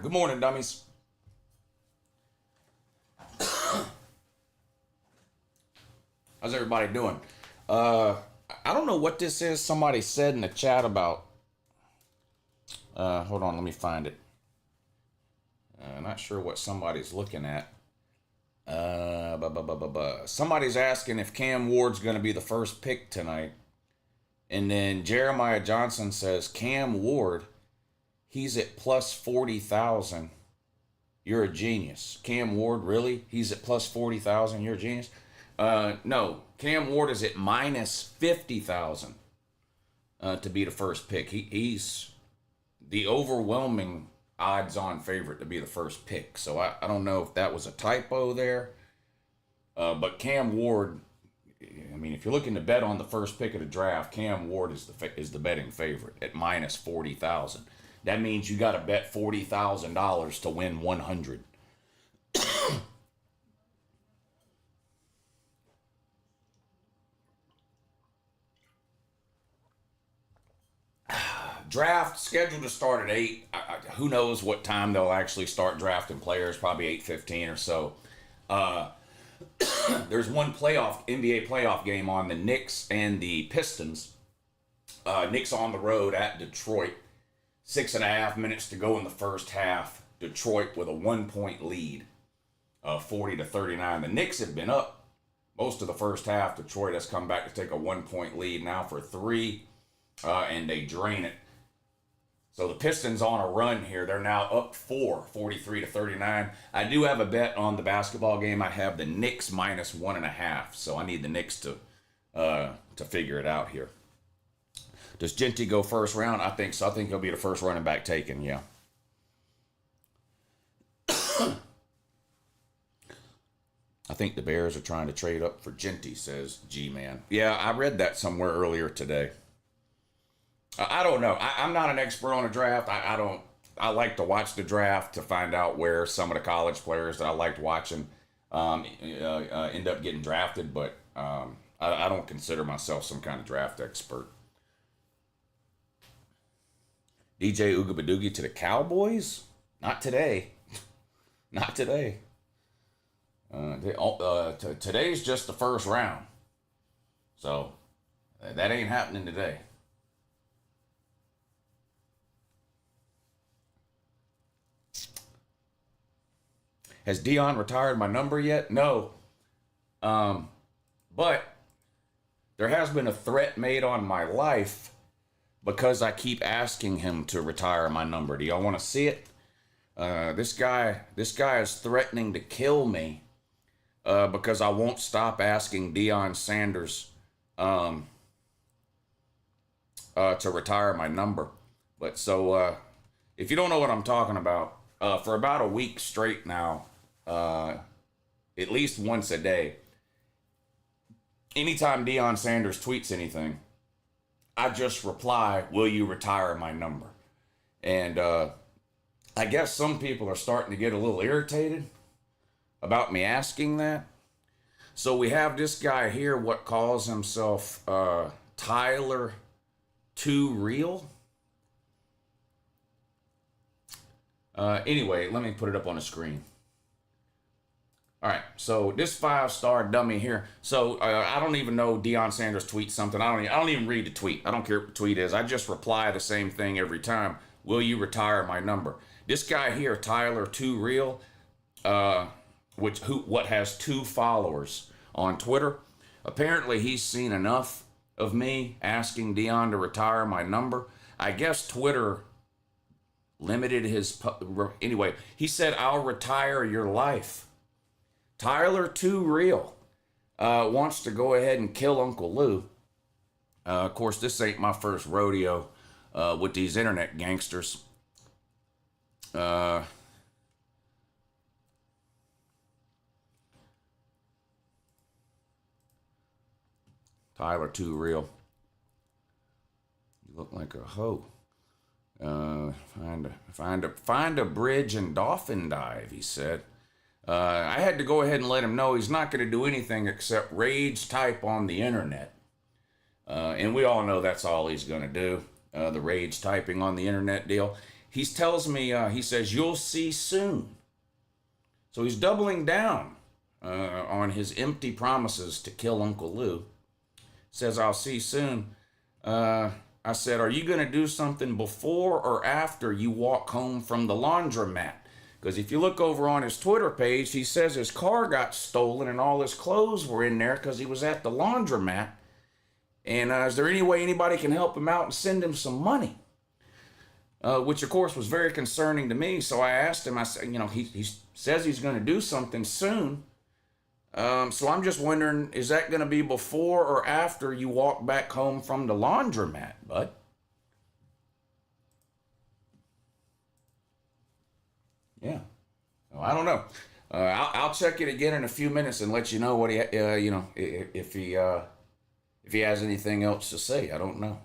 Good morning, dummies. How's everybody doing? I don't know what this is. Somebody said in the chat about. Hold on, let me find it. Not sure what somebody's looking at. Somebody's asking if Cam Ward's going to be the first pick tonight. And then Jeremiah Johnson says, Cam Ward, he's at plus 40,000. You're a genius. Cam Ward, really? He's at plus 40,000. You're a genius? No, Cam Ward is at minus 50,000 to be the first pick. He's the overwhelming odds-on favorite to be the first pick. So I don't know if that was a typo there. But Cam Ward, I mean, if you're looking to bet on the first pick of the draft, Cam Ward is the betting favorite at minus 40,000. That means you got to bet $40,000 to win 100. Draft scheduled to start at 8. Who knows what time they'll actually start drafting players? Probably 8:15 or so. There's one NBA playoff game on, the Knicks and the Pistons. Knicks on the road at Detroit. 6.5 minutes to go in the first half. Detroit with a 1-point lead, 40-39. The Knicks have been up most of the first half. Detroit has come back to take a 1-point lead now for 3, and they drain it. So the Pistons on a run here. They're now up 4, 43-39. I do have a bet on the basketball game. I have the Knicks minus 1.5. So I need the Knicks to figure it out here. Does Genty go first round? I think so. I think he'll be the first running back taken, yeah. I think the Bears are trying to trade up for Genty, says G-Man. Yeah, I read that somewhere earlier today. I don't know. I'm not an expert on the draft. I like to watch the draft to find out where some of the college players that I liked watching end up getting drafted, but I don't consider myself some kind of draft expert. DJ Oogabadoogie to the Cowboys? Not today. Not today. Today's just the first round. So that ain't happening today. Has Dion retired my number yet? No. But there has been a threat made on my life because I keep asking him to retire my number. Do y'all want to see it? This guy is threatening to kill me because I won't stop asking Deion Sanders to retire my number. But so if you don't know what I'm talking about, for about a week straight now, at least once a day, anytime Deion Sanders tweets anything, I just reply, will you retire my number? And I guess some people are starting to get a little irritated about me asking that. So we have this guy here, what calls himself Tyler Too Real. Anyway, let me put it up on the screen. All right, so this 5-star dummy here. So I don't even know Deion Sanders tweets something. I don't even read the tweet. I don't care what the tweet is. I just reply the same thing every time. Will you retire my number? This guy here, Tyler Too Real, what has 2 followers on Twitter. Apparently, he's seen enough of me asking Deion to retire my number. I guess Twitter limited his. Anyway, he said, "I'll retire your life." Tyler Too Real wants to go ahead and kill Uncle Lou. Of course, this ain't my first rodeo with these internet gangsters. Tyler Too Real. You look like a hoe. Find a bridge and dolphin dive, he said. I had to go ahead and let him know he's not going to do anything except rage type on the internet. And we all know that's all he's going to do, the rage typing on the internet deal. He tells me, he says, you'll see soon. So he's doubling down on his empty promises to kill Uncle Lou. Says, I'll see soon. I said, are you going to do something before or after you walk home from the laundromat? Because if you look over on his Twitter page, he says his car got stolen and all his clothes were in there because he was at the laundromat. And is there any way anybody can help him out and send him some money? Which, of course, was very concerning to me. So I asked him, I said, you know, he says he's going to do something soon. So I'm just wondering, is that going to be before or after you walk back home from the laundromat, bud? Yeah. Well, I don't know. I'll check it again in a few minutes and let you know what he, you know, if he has anything else to say. I don't know.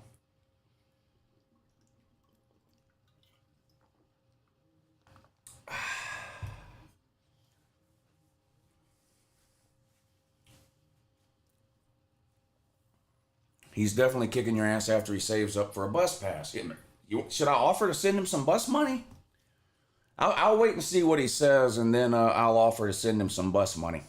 He's definitely kicking your ass after he saves up for a bus pass. Should I offer to send him some bus money? I'll wait and see what he says, and then I'll offer to send him some bus money.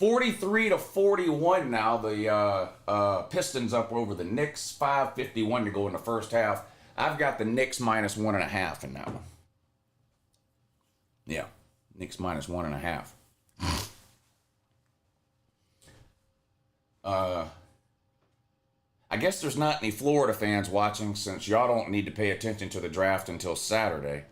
43-41 now. The Pistons up over the Knicks. 5:51 to go in the first half. I've got the Knicks minus 1.5 in that one. Yeah, Knicks minus 1.5. I guess there's not any Florida fans watching since y'all don't need to pay attention to the draft until Saturday.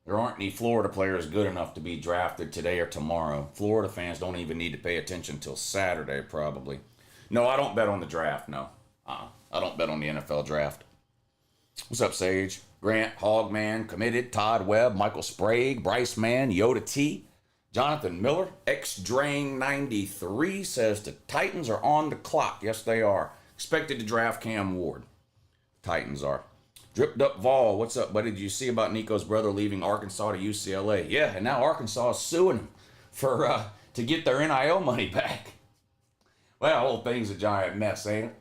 There aren't any Florida players good enough to be drafted today or tomorrow. Florida fans don't even need to pay attention until Saturday, probably. No, I don't bet on the draft, no. I don't bet on the NFL draft. What's up, Sage? Grant, Hogman, Committed, Todd Webb, Michael Sprague, Bryce Mann, Yoda T, Jonathan Miller, Xdrain93 says the Titans are on the clock. Yes, they are. Expected to draft Cam Ward. Titans are. Dripped Up Vol, what's up, buddy? Did you see about Nico's brother leaving Arkansas to UCLA? Yeah, and now Arkansas is suing him for to get their NIL money back. Well, the whole thing's a giant mess, ain't it?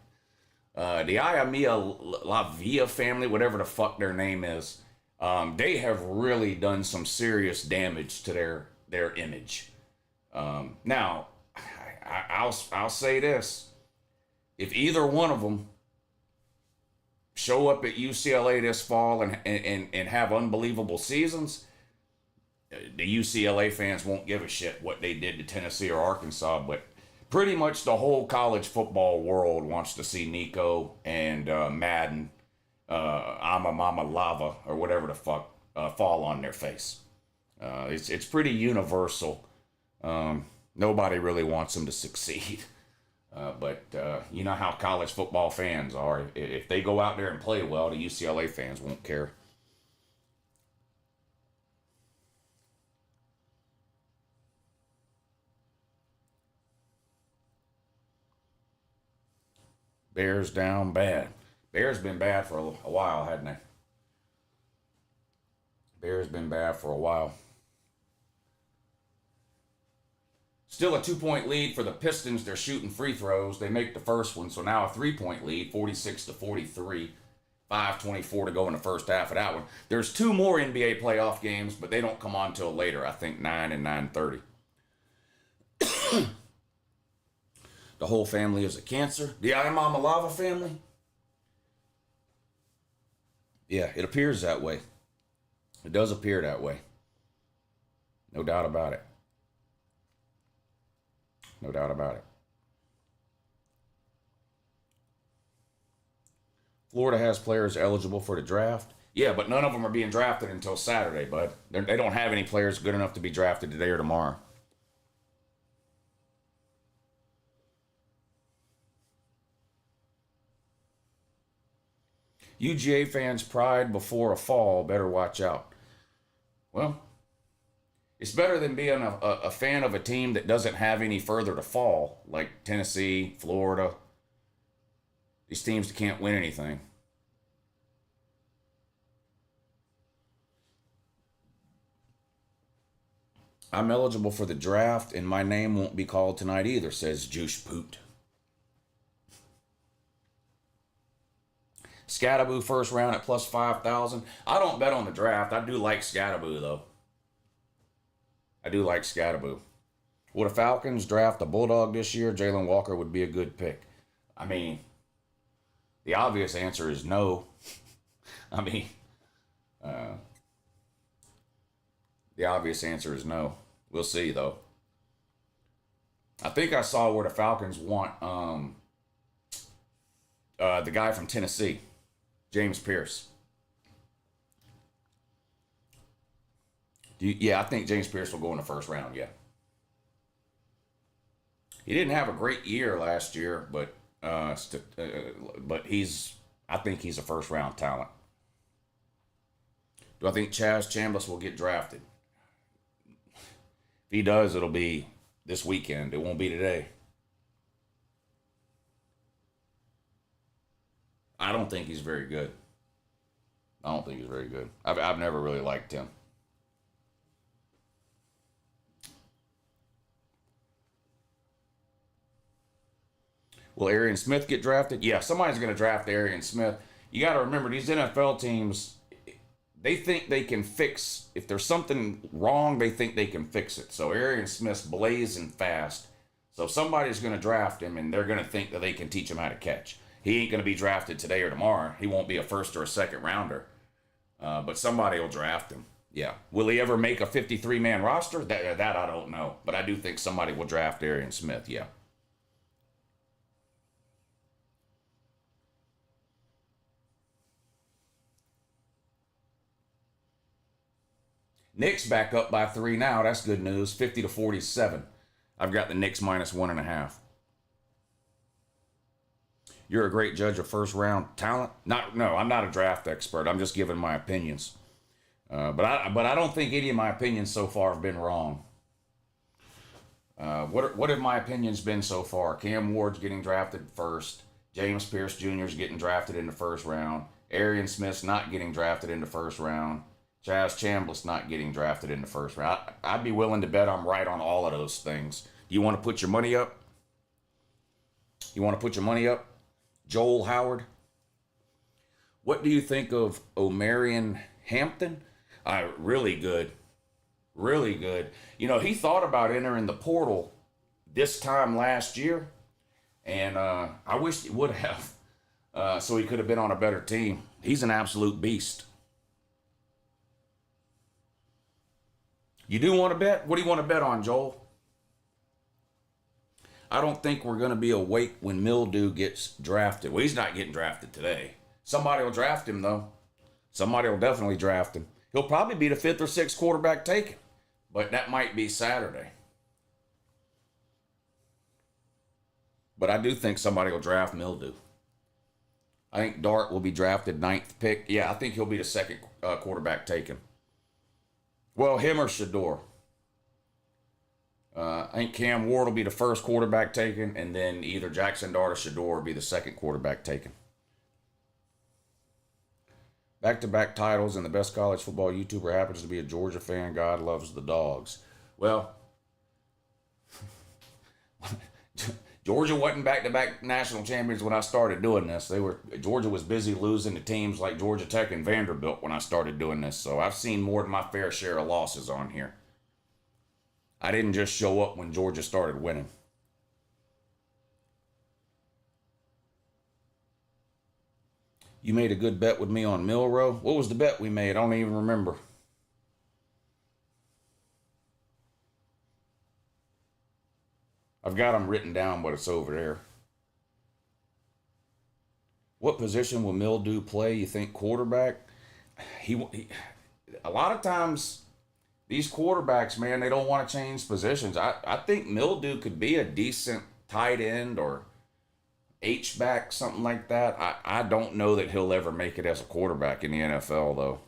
The Iamia La Via family, whatever the fuck their name is, they have really done some serious damage to their image. Now, I'll say this: if either one of them show up at UCLA this fall and have unbelievable seasons, the UCLA fans won't give a shit what they did to Tennessee or Arkansas, but pretty much the whole college football world wants to see Nico and Madden, Ama Mama Lava, or whatever the fuck, fall on their face. It's pretty universal. Nobody really wants them to succeed. But you know how college football fans are. If they go out there and play well, the UCLA fans won't care. Bears down bad. Bears been bad for a while, hadn't they? Bears been bad for a while. Still a 2-point lead for the Pistons. They're shooting free throws. They make the first one, so now a 3-point lead, 46-43. 5:24 to go in the first half of that one. There's 2 more NBA playoff games, but they don't come on till later. I think 9 and 9:30. The whole family is a Cancer. The Imama Lava family? Yeah, it appears that way. It does appear that way. No doubt about it. No doubt about it. Florida has players eligible for the draft. Yeah, but none of them are being drafted until Saturday, bud. They don't have any players good enough to be drafted today or tomorrow. UGA fans' pride before a fall, better watch out. Well, it's better than being a fan of a team that doesn't have any further to fall, like Tennessee, Florida. These teams that can't win anything. I'm eligible for the draft, and my name won't be called tonight either, says Juice Poot. Scattaboo first round at plus 5,000. I don't bet on the draft. I do like Scattaboo, though. I do like Scattaboo. Would the Falcons draft a Bulldog this year? Jalen Walker would be a good pick. I mean, the obvious answer is no. I mean, the obvious answer is no. We'll see, though. I think I saw where the Falcons want the guy from Tennessee, James Pierce. Yeah, I think James Pierce will go in the first round, yeah. He didn't have a great year last year, but I think he's a first round talent. Do I think Chaz Chambliss will get drafted? If he does, it'll be this weekend. It won't be today. I don't think he's very good. I don't think he's very good. I've never really liked him. Will Arian Smith get drafted? Yeah, somebody's going to draft Arian Smith. You got to remember, these NFL teams, they think they can fix, if there's something wrong, they think they can fix it. So Arian Smith's blazing fast. So somebody's going to draft him, and they're going to think that they can teach him how to catch. He ain't going to be drafted today or tomorrow. He won't be a first or a second rounder. But somebody will draft him. Yeah. Will he ever make a 53-man roster? That I don't know. But I do think somebody will draft Arian Smith, yeah. Knicks back up by 3 now. That's good news. 50-47. I've got the Knicks minus 1.5. You're a great judge of first round talent. No, I'm not a draft expert. I'm just giving my opinions. But I don't think any of my opinions so far have been wrong. What have my opinions been so far? Cam Ward's getting drafted first. James Pierce Jr. is getting drafted in the first round. Arian Smith's not getting drafted in the first round. Chaz Chambliss not getting drafted in the first round. I'd be willing to bet I'm right on all of those things. Do you want to put your money up? You want to put your money up? Joel Howard. What do you think of Omarion Hampton? Really good. Really good. You know, he thought about entering the portal this time last year, and I wish he would have, so he could have been on a better team. He's an absolute beast. You do want to bet? What do you want to bet on, Joel? I don't think we're going to be awake when Mildew gets drafted. Well, he's not getting drafted today. Somebody will draft him, though. Somebody will definitely draft him. He'll probably be the 5th or 6th quarterback taken, but that might be Saturday. But I do think somebody will draft Mildew. I think Dart will be drafted 9th pick. Yeah, I think he'll be the 2nd quarterback taken. Well, him or Shador. I think Cam Ward will be the 1st quarterback taken, and then either Jackson Dart or Shador will be the 2nd quarterback taken. Back-to-back titles, and the best college football YouTuber happens to be a Georgia fan. God loves the dogs. Well, Georgia wasn't back-to-back national champions when I started doing this. Georgia was busy losing to teams like Georgia Tech and Vanderbilt when I started doing this. So I've seen more than my fair share of losses on here. I didn't just show up when Georgia started winning. You made a good bet with me on Milrow. What was the bet we made? I don't even remember. I've got them written down, but it's over there. What position will Mildew play? You think quarterback? He a lot of times, these quarterbacks, man, they don't want to change positions. I think Mildew could be a decent tight end or H-back, something like that. I don't know that he'll ever make it as a quarterback in the NFL, though.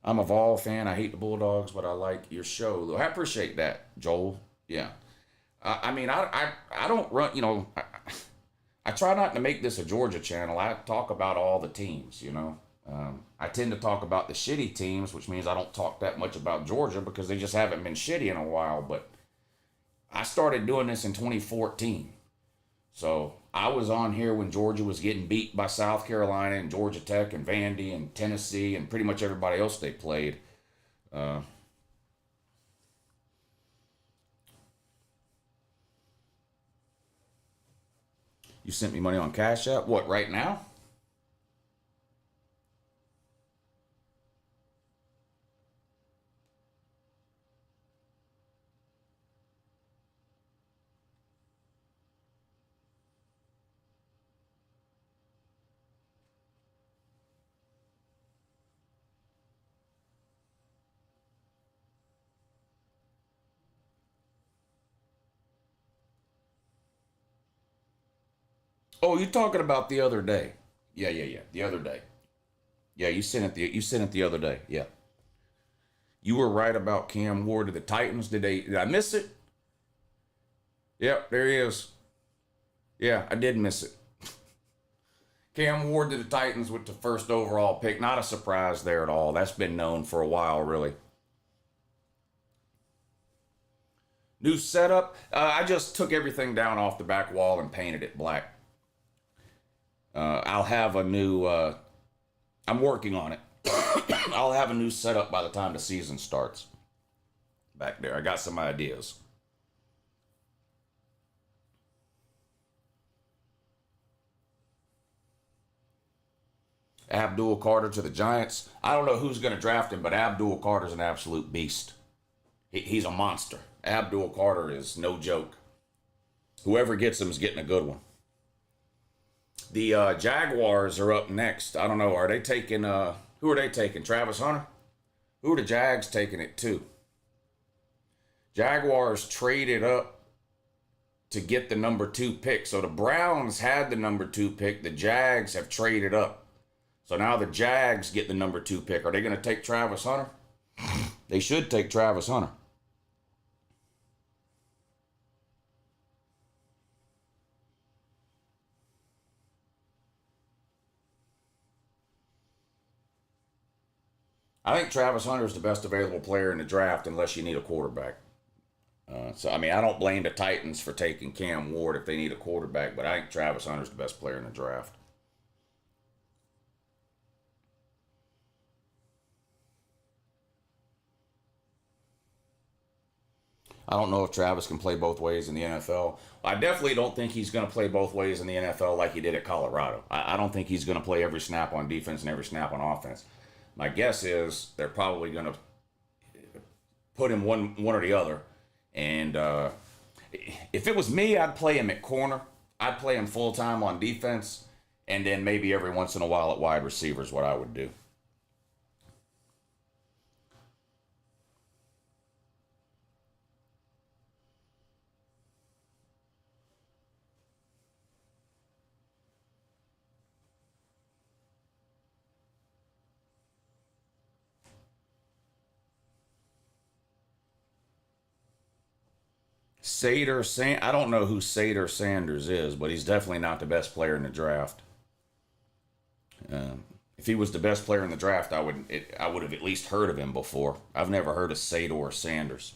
I'm a Vol fan. I hate the Bulldogs, but I like your show, though. I appreciate that, Joel. Yeah. I don't run, I try not to make this a Georgia channel. I talk about all the teams, I tend to talk about the shitty teams, which means I don't talk that much about Georgia because they just haven't been shitty in a while. But I started doing this in 2014. So I was on here when Georgia was getting beat by South Carolina and Georgia Tech and Vandy and Tennessee and pretty much everybody else they played. Uh, you sent me money on Cash App? What, right now? Oh, you talking about the other day? Yeah, yeah, yeah. The other day. Yeah, you sent it the other day. Yeah. You were right about Cam Ward to the Titans. Did I miss it? Yep, there he is. Yeah, I did miss it. Cam Ward to the Titans with the first overall pick. Not a surprise there at all. That's been known for a while, really. New setup. I just took everything down off the back wall and painted it black. I'll have a new. I'm working on it. I'll have a new setup by the time the season starts. Back there, I got some ideas. Abdul Carter to the Giants. I don't know who's going to draft him, but Abdul Carter's an absolute beast. He's a monster. Abdul Carter is no joke. Whoever gets him is getting a good one. The Jaguars are up next. I don't know. Are they taking? Who are they taking? Travis Hunter? Who are the Jags taking it to? Jaguars traded up to get the number 2 pick. So the Browns had the number 2 pick. The Jags have traded up. So now the Jags get the number 2 pick. Are they going to take Travis Hunter? They should take Travis Hunter. I think Travis Hunter is the best available player in the draft unless you need a quarterback. I mean, I don't blame the Titans for taking Cam Ward if they need a quarterback, but I think Travis Hunter is the best player in the draft. I don't know if Travis can play both ways in the NFL. I definitely don't think he's going to play both ways in the NFL like he did at Colorado. I don't think he's going to play every snap on defense and every snap on offense. My guess is they're probably going to put him one or the other. And if it was me, I'd play him at corner. I'd play him full time on defense, and then maybe every once in a while at wide receiver is what I would do. I don't know who Sader Sanders is, but he's definitely not the best player in the draft. If he was the best player in the draft, I would have at least heard of him before. I've never heard of Sader Sanders.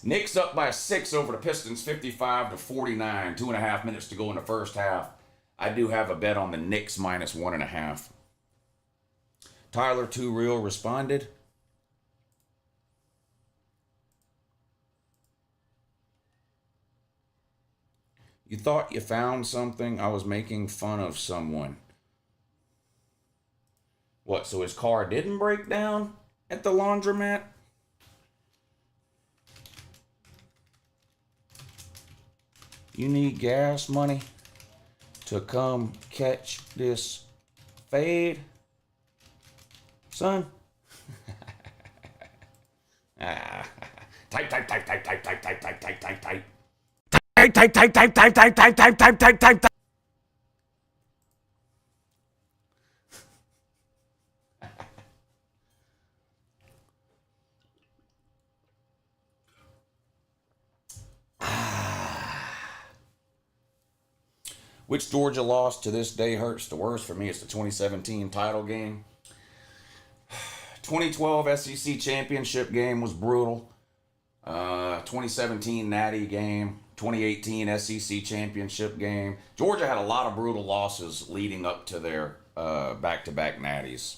Knicks up by 6 over the Pistons, 55-49. 2.5 minutes to go in the first half. I do have a bet on the Knicks minus 1.5. Tyler Too Real responded. You thought you found something? I was making fun of someone. What, so his car didn't break down at the laundromat? You need gas money to come catch this fade, son? Ah. Type. Type. Which Georgia loss to this day hurts the worst for me? It's the 2017 title game. 2012 SEC championship game was brutal. 2017 Natty game. 2018 SEC championship game. Georgia had a lot of brutal losses leading up to their back-to-back Natties.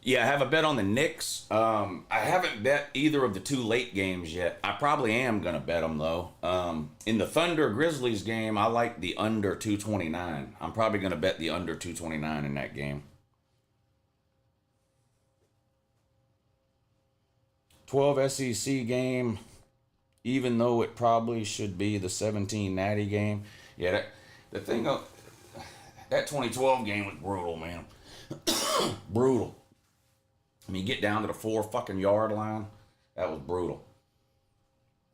Yeah, I have a bet on the Knicks. I haven't bet either of the two late games yet. I probably am going to bet them, though. In the Thunder Grizzlies game, I like the under 229. I'm probably going to bet the under 229 in that game. 12 SEC game, even though it probably should be the 17 Natty game. Yeah, the thing of that 2012 game was brutal, man. Brutal. I mean, get down to the 4 fucking yard line. That was brutal.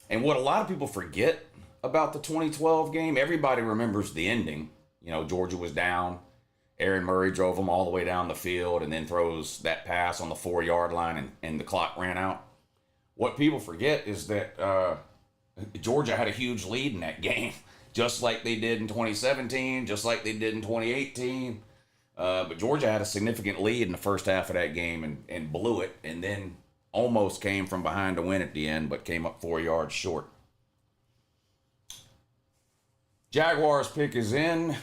And what a lot of people forget about the 2012 game, everybody remembers the ending. You know, Georgia was down. Aaron Murray drove them all the way down the field and then throws that pass on the 4 yard line and the clock ran out. What people forget is that Georgia had a huge lead in that game, just like they did in 2017, just like they did in 2018. But Georgia had a significant lead in the first half of that game and blew it, and then almost came from behind to win at the end, but came up 4 yards short. Jaguars pick is in.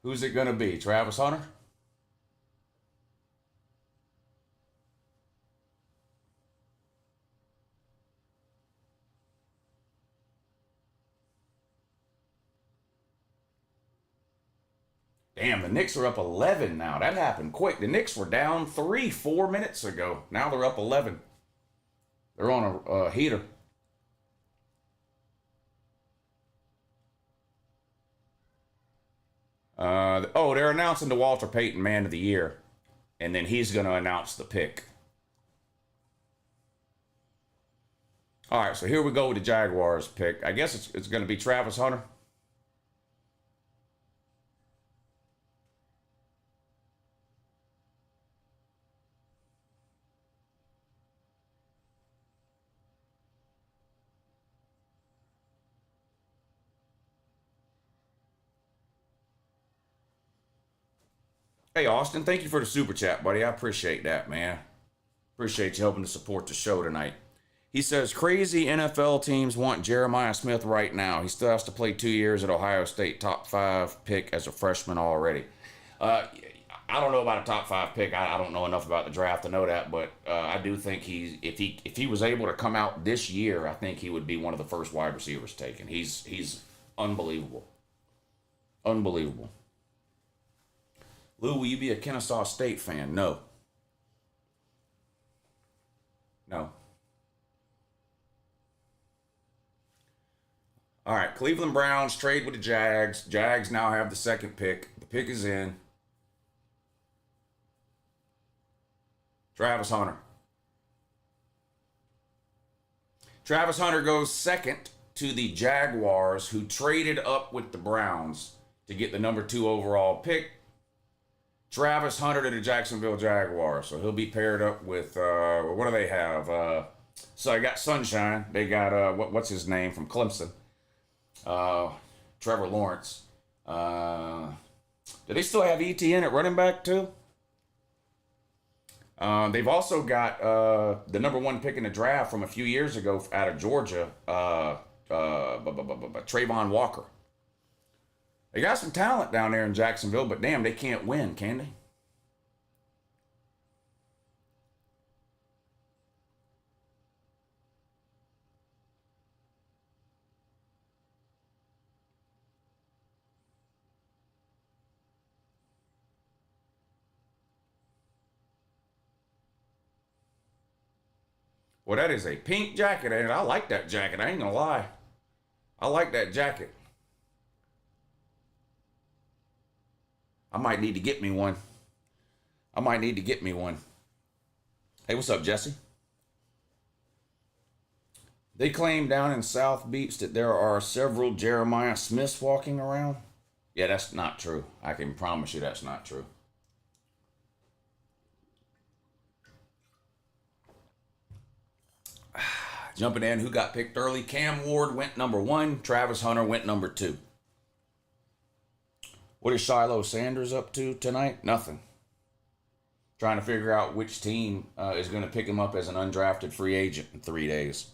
Who's it going to be? Travis Hunter? Damn, the Knicks are up 11 now. That happened quick. The Knicks were down 4 minutes ago. Now they're up 11. They're on a heater. They're announcing the Walter Payton Man of the Year. And then he's going to announce the pick. All right, so here we go with the Jaguars pick. I guess it's going to be Travis Hunter. Hey, Austin, thank you for the super chat, buddy. I appreciate that, man. Appreciate you helping to support the show tonight. He says, crazy NFL teams want Jeremiah Smith right now. He still has to play 2 years at Ohio State, top 5 pick as a freshman already. I don't know about a top 5 pick. I don't know enough about the draft to know that, but I do think if he was able to come out this year, I think he would be one of the first wide receivers taken. He's unbelievable. Unbelievable. Lou, will you be a Kennesaw State fan? No. No. All right, Cleveland Browns trade with the Jags. Jags now have the second pick. The pick is in. Travis Hunter. Travis Hunter goes second to the Jaguars, who traded up with the Browns to get the number 2 overall pick. Travis Hunter to the Jacksonville Jaguars. So he'll be paired up with, what do they have? So I got Sunshine. They got, what's his name from Clemson? Trevor Lawrence. Do they still have ETN at running back too? They've also got the number 1 pick in the draft from a few years ago out of Georgia, Trayvon Walker. They got some talent down there in Jacksonville, but damn, they can't win, can they? Well, that is a pink jacket, and I like that jacket. I ain't gonna lie. I like that jacket. I might need to get me one. I might need to get me one. Hey, what's up, Jesse? They claim down in South Beach that there are several Jeremiah Smiths walking around. Yeah, that's not true. I can promise you that's not true. Jumping in, who got picked early? Cam Ward went number 1. Travis Hunter went number 2. What is Shiloh Sanders up to tonight? Nothing. Trying to figure out which team is going to pick him up as an undrafted free agent in 3 days.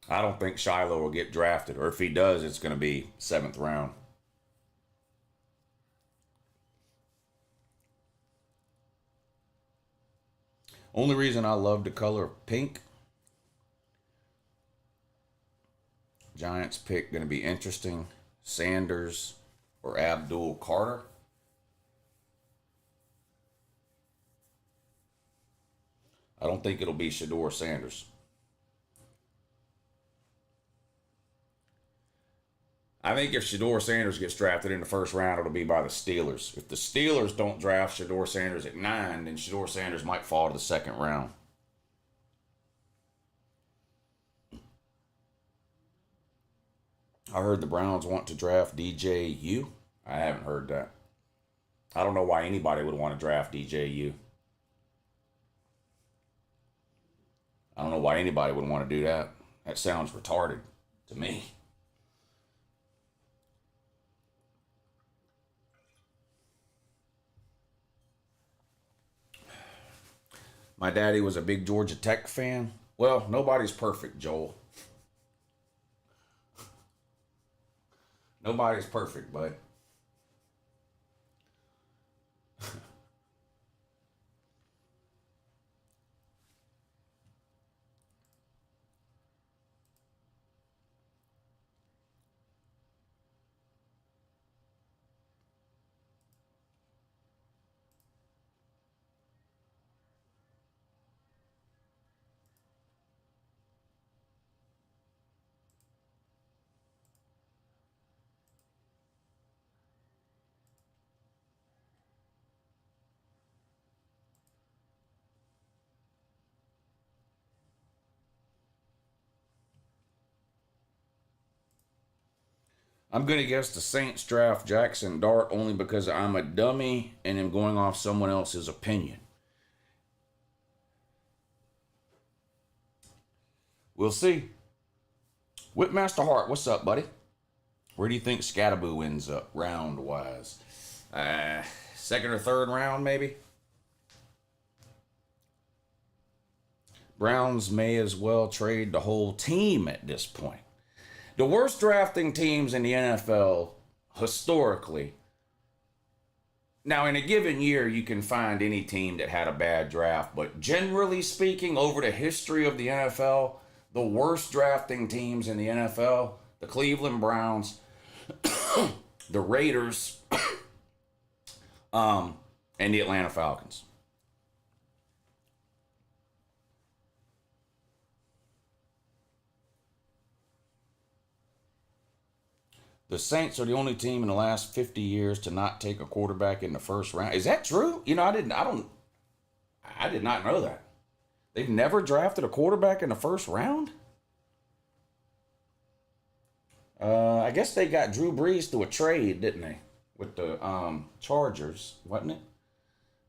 I don't think Shiloh will get drafted, or if he does, it's going to be 7th round. Only reason I love the color pink. Giants pick going to be interesting. Sanders or Abdul Carter. I don't think it'll be Shedeur Sanders. I think if Shedeur Sanders gets drafted in the first round, it'll be by the Steelers. If the Steelers don't draft Shedeur Sanders at 9, then Shedeur Sanders might fall to the 2nd round. I heard the Browns want to draft DJU. I haven't heard that. I don't know why anybody would want to draft DJU. I don't know why anybody would want to do that. That sounds retarded to me. My daddy was a big Georgia Tech fan. Well, nobody's perfect, Joel. Nobody's perfect, bud. I'm going to guess the Saints draft Jackson Dart only because I'm a dummy and am going off someone else's opinion. We'll see. Whipmaster Hart, what's up, buddy? Where do you think Scattaboo ends up round-wise? 2nd or 3rd round, maybe? Browns may as well trade the whole team at this point. The worst drafting teams in the NFL historically. Now, in a given year, you can find any team that had a bad draft, but generally speaking, over the history of the NFL, the worst drafting teams in the NFL, the Cleveland Browns, the Raiders, and the Atlanta Falcons. The Saints are the only team in the last 50 years to not take a quarterback in the first round. Is that true? You know, I did not know that. They've never drafted a quarterback in the first round? I guess they got Drew Brees through a trade, didn't they? With the Chargers, wasn't it?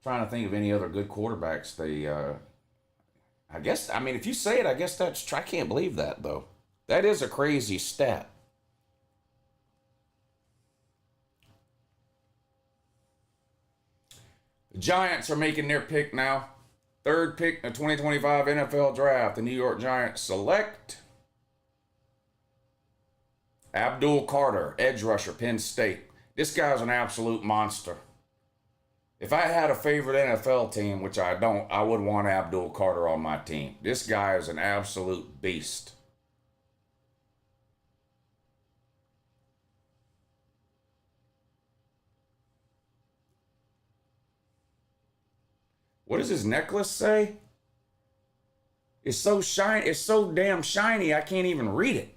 Trying to think of any other good quarterbacks they if you say it, I guess that's true. I can't believe that, though. That is a crazy stat. The Giants are making their pick now. 3rd pick in the 2025 NFL Draft. The New York Giants select Abdul Carter, edge rusher, Penn State. This guy's an absolute monster. If I had a favorite NFL team, which I don't, I would want Abdul Carter on my team. This guy is an absolute beast. What does his necklace say? It's so shiny. It's so damn shiny, I can't even read it.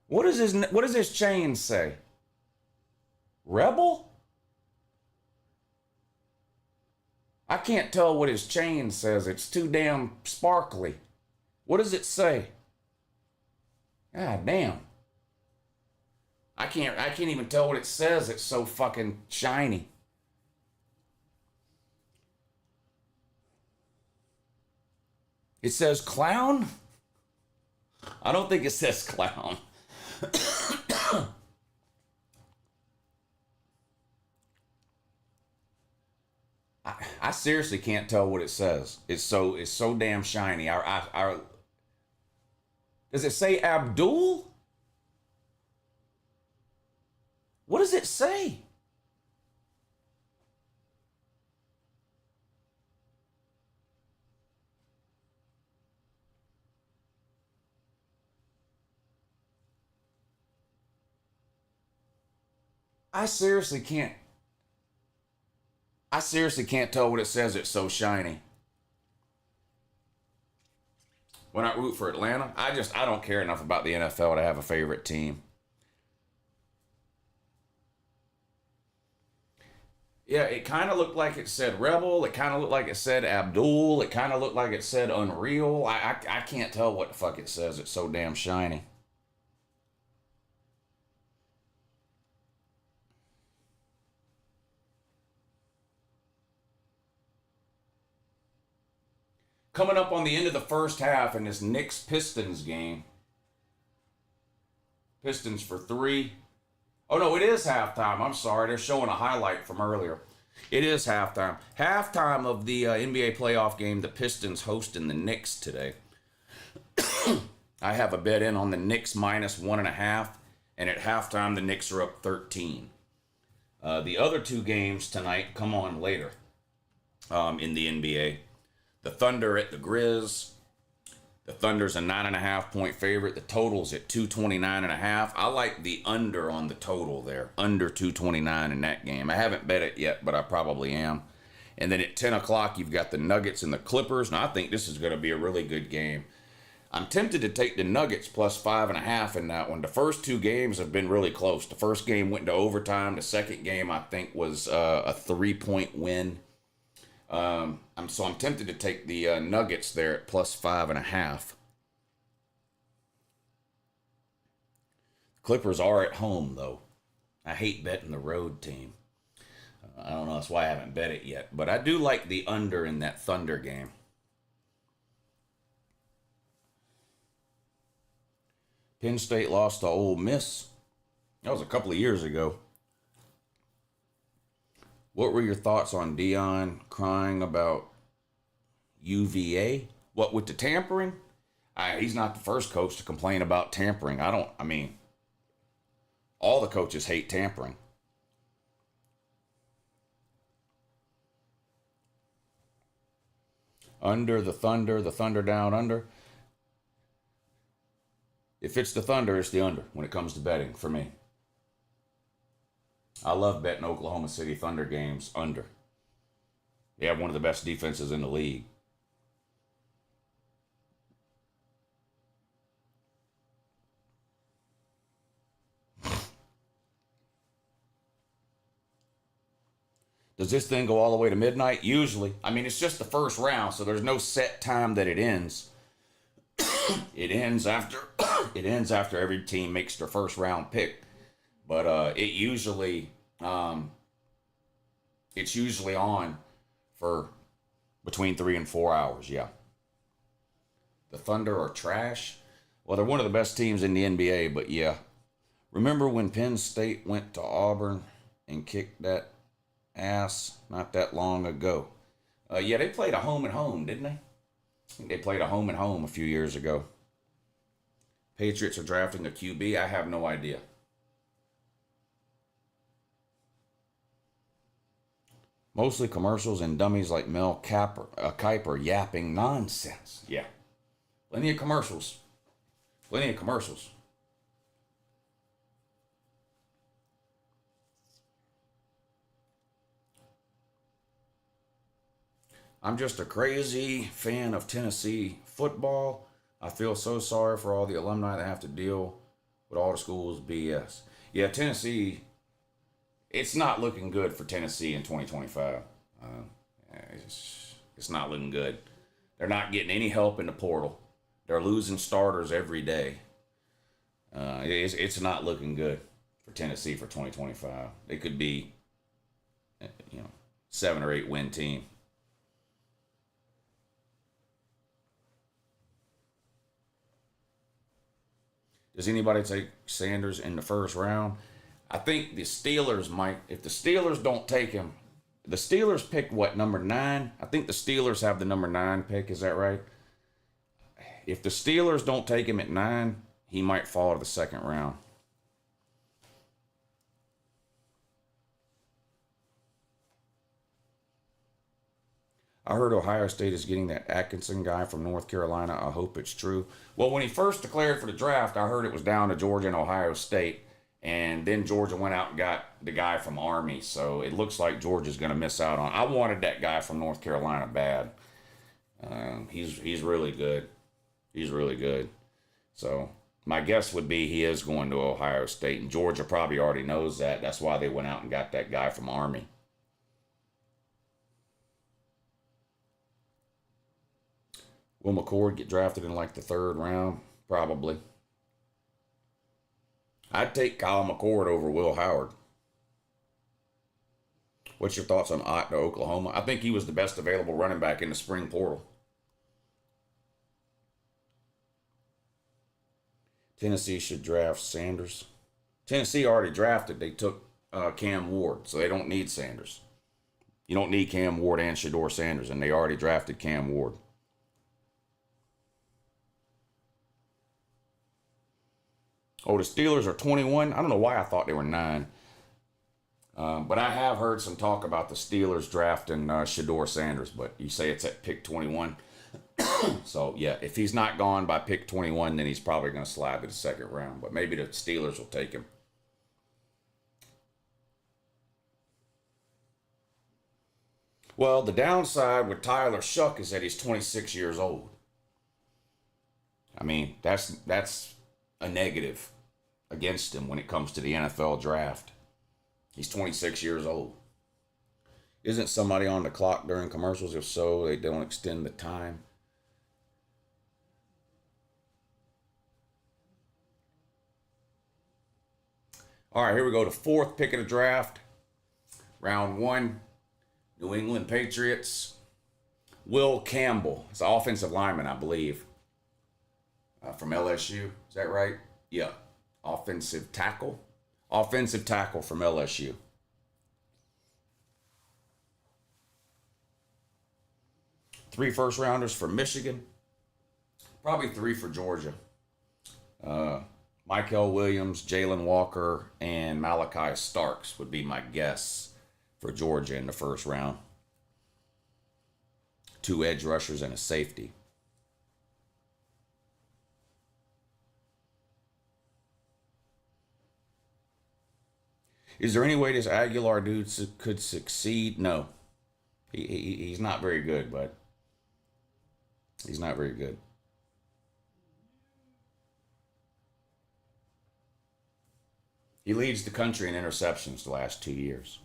What does his chain say? Rebel? I can't tell what his chain says. It's too damn sparkly. What does it say? God damn. I can't even tell what it says. It's so fucking shiny. It says clown? I don't think it says clown. I seriously can't tell what it says. It's so damn shiny. Does it say Abdul? What does it say? I seriously can't. I seriously can't tell what it says. It's so shiny. When I root for Atlanta, I don't care enough about the NFL to have a favorite team. Yeah, it kind of looked like it said Rebel. It kind of looked like it said Abdul. It kind of looked like it said Unreal. I can't tell what the fuck it says. It's so damn shiny. Coming up on the end of the first half in this Knicks Pistons game. Pistons for three. Oh no, it is halftime. I'm sorry. They're showing a highlight from earlier. It is halftime. Halftime of the NBA playoff game. The Pistons hosting the Knicks today. I have a bet in on the Knicks minus 1.5, and at halftime the Knicks are up 13. The other two games tonight come on later in the NBA. The Thunder at the Grizz. The Thunder's a 9.5 point favorite. The total's at 229.5. I like the under on the total there. Under 229 in that game. I haven't bet it yet, but I probably am. And then at 10 o'clock, you've got the Nuggets and the Clippers. And I think this is going to be a really good game. I'm tempted to take the Nuggets plus 5.5 in that one. The first two games have been really close. The first game went to overtime. The second game, I think, was a 3-point win. I'm tempted to take the Nuggets there at plus 5.5. Clippers are at home though. I hate betting the road team. I don't know. That's why I haven't bet it yet. But I do like the under in that Thunder game. Penn State lost to Ole Miss. That was a couple of years ago. What were your thoughts on Dion crying about UVA? What, with the tampering? He's not the first coach to complain about tampering. I mean, all the coaches hate tampering. Under the Thunder down under. If it's the Thunder, it's the under when it comes to betting for me. I love betting Oklahoma City Thunder games under. They have one of the best defenses in the league. Does this thing go all the way to midnight? Usually. I mean, it's just the first round, so there's no set time that it ends. It ends after it ends after every team makes their first round pick. But it's usually on for between 3 and 4 hours. Yeah. The Thunder are trash. Well, they're one of the best teams in the NBA, but yeah. Remember when Penn State went to Auburn and kicked that ass not that long ago? Yeah, they played a home and home, didn't they? I think they played a home and home a few years ago. Patriots are drafting a QB. I have no idea. Mostly commercials and dummies like Mel Kiper yapping nonsense. Yeah. Plenty of commercials. Plenty of commercials. I'm just a crazy fan of Tennessee football. I feel so sorry for all the alumni that have to deal with all the schools' BS. Yeah, Tennessee, it's not looking good for Tennessee in 2025. It's not looking good. They're not getting any help in the portal. They're losing starters every day. It's not looking good for Tennessee for 2025. They could be, 7 or 8 win team. Does anybody take Sanders in the first round? I think the Steelers might. If the Steelers don't take him, the Steelers picked what, number 9? I think the Steelers have the number 9 pick. Is that right? If the Steelers don't take him at 9, he might fall to the second round. I heard Ohio State is getting that Atkinson guy from North Carolina. I hope it's true. Well, when he first declared for the draft, I heard it was down to Georgia and Ohio State. And then Georgia went out and got the guy from Army. So it looks like Georgia's going to miss out on. I wanted that guy from North Carolina bad. He's really good. He's really good. So my guess would be he is going to Ohio State. And Georgia probably already knows that. That's why they went out and got that guy from Army. Will McCord get drafted in like the 3rd round? Probably. I'd take Kyle McCord over Will Howard. What's your thoughts on Ott to Oklahoma? I think he was the best available running back in the spring portal. Tennessee should draft Sanders. Tennessee already drafted. They took Cam Ward, so they don't need Sanders. You don't need Cam Ward and Shedeur Sanders, and they already drafted Cam Ward. Oh, the Steelers are 21. I don't know why I thought they were 9. But I have heard some talk about the Steelers drafting Shedeur Sanders, but you say it's at pick 21. So, yeah, if he's not gone by pick 21, then he's probably going to slide to the second round. But maybe the Steelers will take him. Well, the downside with Tyler Shuck is that he's 26 years old. I mean, that's a negative against him when it comes to the NFL draft. He's 26 years old. Isn't somebody on the clock during commercials? If so, they don't extend the time. All right, here we go. The 4th pick of the draft. Round 1. New England Patriots. Will Campbell. It's an offensive lineman, I believe. From LSU. Is that right? Yeah. Offensive tackle. Offensive tackle from LSU. Three first-rounders for Michigan. Probably 3 for Georgia. Michael Williams, Jalen Walker, and Malachi Starks would be my guess for Georgia in the first round. 2 edge rushers and a safety. Is there any way this Aguilar dude could succeed? No. He's not very good, but he's not very good. He leads the country in interceptions the last 2 years.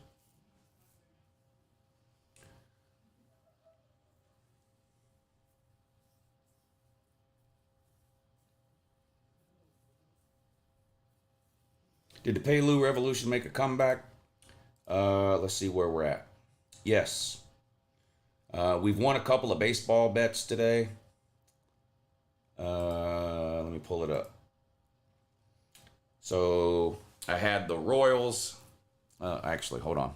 Did the Paylou Revolution make a comeback? Let's see where we're at. Yes. We've won a couple of baseball bets today. Let me pull it up. So I had the Royals. Actually, hold on.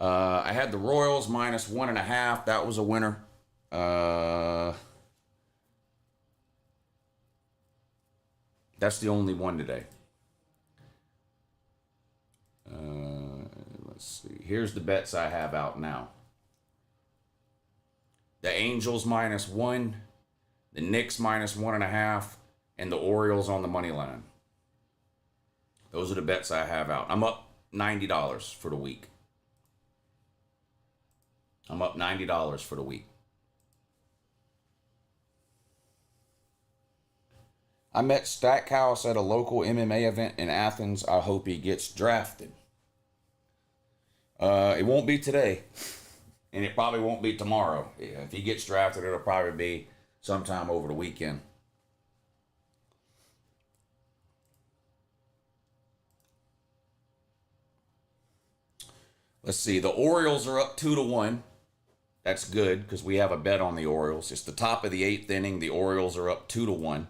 I had the Royals minus 1.5. That was a winner. That's the only one today. Let's see. Here's the bets I have out now. The Angels minus 1, the Knicks minus 1.5, and the Orioles on the money line. Those are the bets I have out. I'm up $90 for the week. I'm up $90 for the week. I met Stackhouse at a local MMA event in Athens. I hope he gets drafted. It won't be today, and it probably won't be tomorrow. If he gets drafted, it'll probably be sometime over the weekend. Let's see. The Orioles are up 2-1. That's good because we have a bet on the Orioles. It's the top of the 8th inning. The Orioles are up 2-1.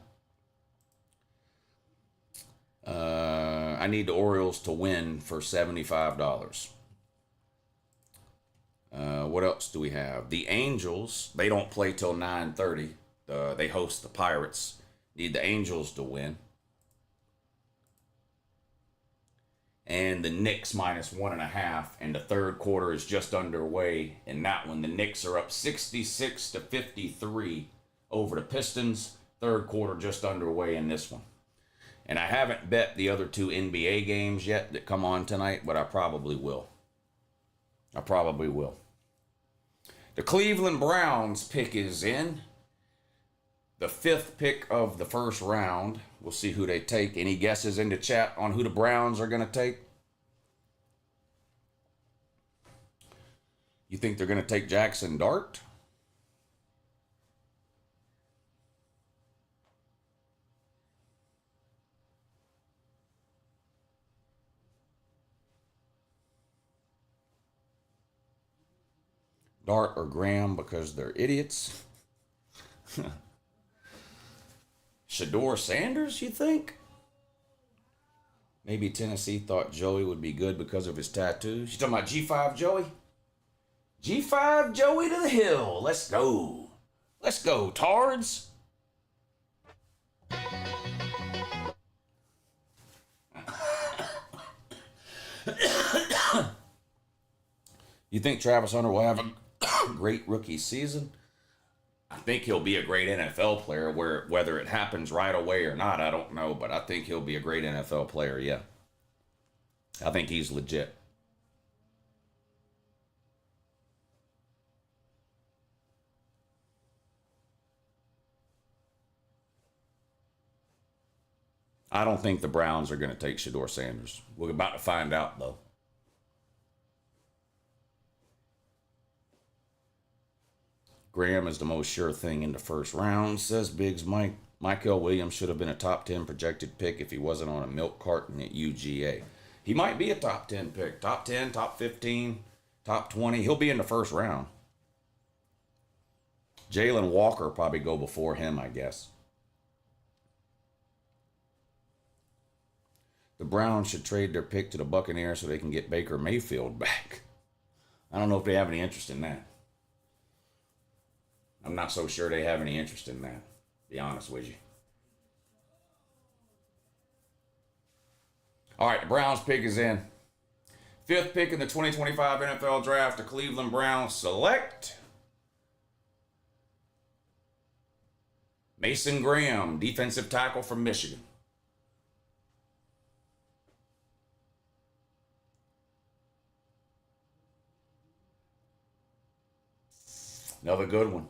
I need the Orioles to win for $75. What else do we have? The Angels, they don't play till 9:30. They host the Pirates. Need the Angels to win. And the Knicks -1.5, and the third quarter is just underway. In that one, the Knicks are up 66-53 over the Pistons. Third quarter just underway in this one. And I haven't bet the other 2 NBA games yet that come on tonight, but I probably will. The Cleveland Browns pick is in. The 5th pick of the first round. We'll see who they take. Any guesses in the chat on who the Browns are going to take? You think they're going to take Jackson Dart? Dart or Graham because they're idiots? Shador Sanders, you think? Maybe Tennessee thought Joey would be good because of his tattoos. You talking about G5 Joey? G5 Joey to the hill. Let's go. Let's go, Tards. You think Travis Hunter will have a great rookie season? I think he'll be a great NFL player. Whether it happens right away or not, I don't know. But I think he'll be a great NFL player, yeah. I think he's legit. I don't think the Browns are going to take Shador Sanders. We're about to find out, though. Graham is the most sure thing in the first round, says Biggs Mike. Michael Williams should have been a top 10 projected pick if he wasn't on a milk carton at UGA. He might be a top 10 pick. Top 10, top 15, top 20. He'll be in the first round. Jalen Walker probably go before him, I guess. The Browns should trade their pick to the Buccaneers so they can get Baker Mayfield back. I don't know if they have any interest in that. I'm not so sure they have any interest in that, to be honest with you. All right, the Browns pick is in. 5th pick in the 2025 NFL Draft, the Cleveland Browns select Mason Graham, defensive tackle from Michigan. Another good one.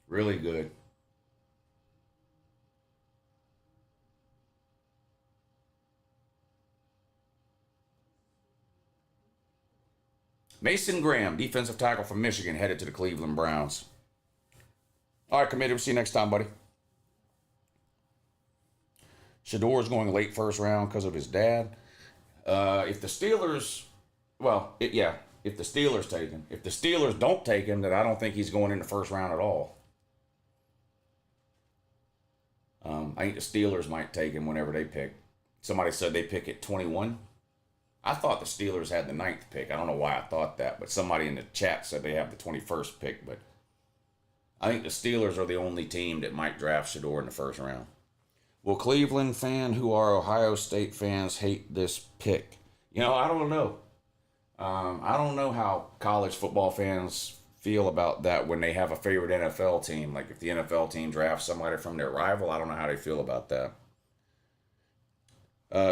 Really good. Mason Graham, defensive tackle from Michigan, headed to the Cleveland Browns. All right, committee. We'll see you next time, buddy. Shador's going late first round because of his dad. If the Steelers, if the Steelers take him. If the Steelers don't take him, then I don't think he's going in the first round at all. I think the Steelers might take him whenever they pick. Somebody said they pick at 21. I thought the Steelers had the 9th pick. I don't know why I thought that, but somebody in the chat said they have the 21st pick. But I think the Steelers are the only team that might draft Shador in the first round. Will Cleveland fans who are Ohio State fans hate this pick? I don't know. I don't know how college football fans feel about that when they have a favorite NFL team. Like if the NFL team drafts somebody from their rival, I don't know how they feel about that.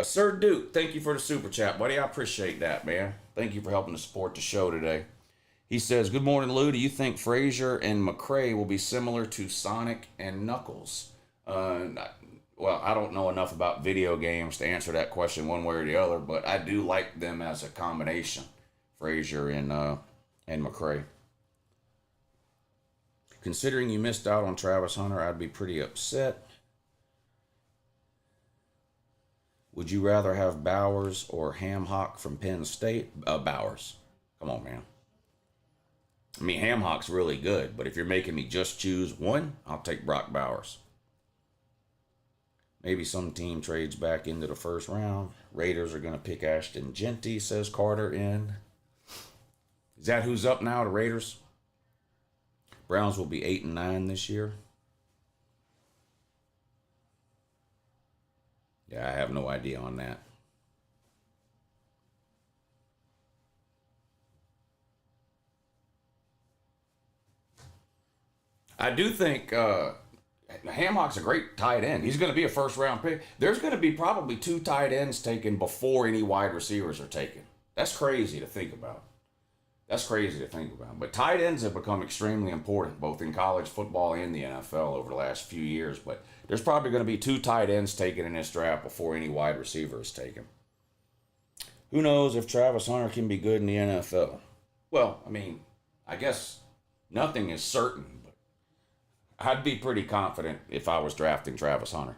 Sir Duke, thank you for the super chat, buddy. I appreciate that, man. Thank you for helping to support the show today. He says, good morning, Lou. Do you think Frazier and McCray will be similar to Sonic and Knuckles? Well, I don't know enough about video games to answer that question one way or the other, but I do like them as a combination, Frazier and McCray. Considering you missed out on Travis Hunter, I'd be pretty upset. Would you rather have Bowers or Ham Hock from Penn State? Bowers. Come on, man. I mean, Ham Hock's really good, but if you're making me just choose one, I'll take Brock Bowers. Maybe some team trades back into the first round. Raiders are going to pick Ashton Jeanty, says Carter in. Is that who's up now, the Raiders? Browns will be 8-9 this year. Yeah, I have no idea on that. I do think Hammock's a great tight end. He's going to be a first-round pick. There's going to be probably 2 tight ends taken before any wide receivers are taken. That's crazy to think about. But tight ends have become extremely important, both in college football and the NFL over the last few years. But there's probably going to be 2 tight ends taken in this draft before any wide receiver is taken. Who knows if Travis Hunter can be good in the NFL? Well, I mean, I guess nothing is certain, but I'd be pretty confident if I was drafting Travis Hunter.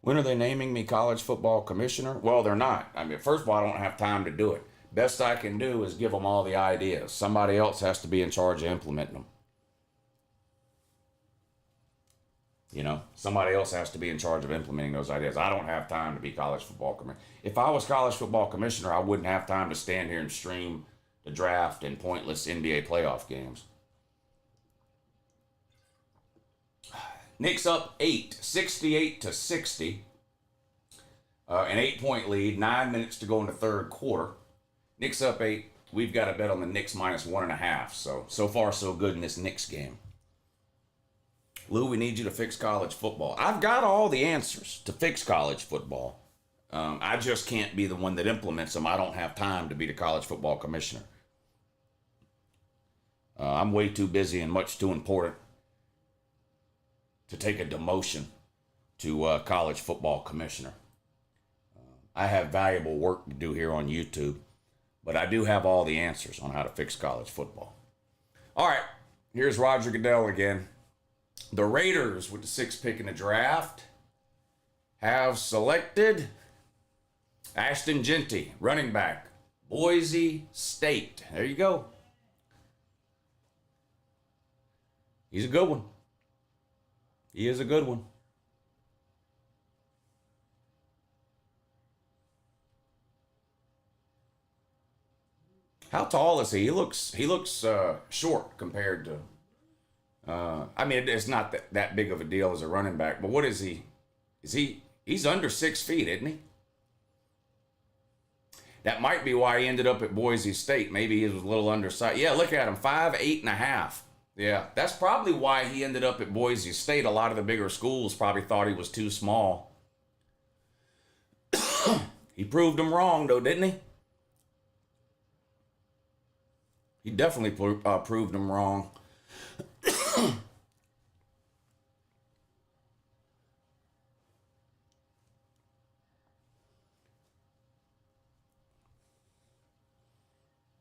When are they naming me college football commissioner? Well, they're not. I mean, first of all, I don't have time to do it. Best I can do is give them all the ideas. Somebody else has to be in charge of implementing them. You know, somebody else has to be in charge of implementing those ideas. I don't have time to be college football commissioner. If I was college football commissioner, I wouldn't have time to stand here and stream the draft and pointless NBA playoff games. Knicks up 8, 68-60. An 8-point lead, 9 minutes to go in the third quarter. Knicks up 8. We've got a bet on the Knicks minus 1.5. So far, so good in this Knicks game. Lou, we need you to fix college football. I've got all the answers to fix college football. I just can't be the one that implements them. I don't have time to be the college football commissioner. I'm way too busy and much too important to take a demotion to college football commissioner. I have valuable work to do here on YouTube, but I do have all the answers on how to fix college football. All right, here's Roger Goodell again. The Raiders, with the 6th pick in the draft, have selected Ashton Jeanty, running back, Boise State. There you go. He's a good one. He is a good one. How tall is he? He looks short compared to. I mean, it's not that big of a deal as a running back. But what is he? He's under 6 feet, isn't he? That might be why he ended up at Boise State. Maybe he was a little undersized. Yeah, look at him, 5'8.5". Yeah, that's probably why he ended up at Boise State. A lot of the bigger schools probably thought he was too small. He proved them wrong, though, didn't he? He definitely proved them wrong.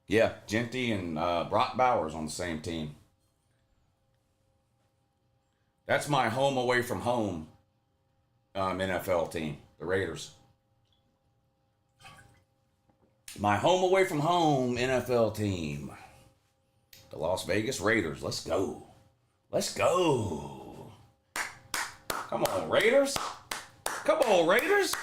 Yeah, Jeanty and Brock Bowers on the same team. That's my home away from home NFL team, the Raiders. My home away from home NFL team, the Las Vegas Raiders. Let's go. Let's go. Come on, Raiders. Come on, Raiders.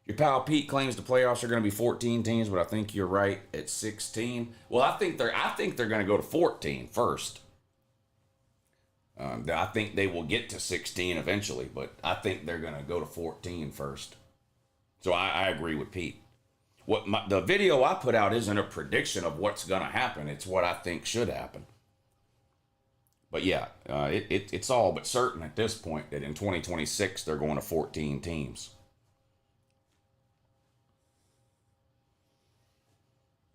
Your pal Pete claims the playoffs are going to be 14 teams, but I think you're right at 16. Well, I think they're going to go to 14 first. I think they will get to 16 eventually, but I think they're going to go to 14 first. So I agree with Pete. The video I put out isn't a prediction of what's going to happen. It's what I think should happen. But yeah, it's all but certain at this point that in 2026 they're going to 14 teams.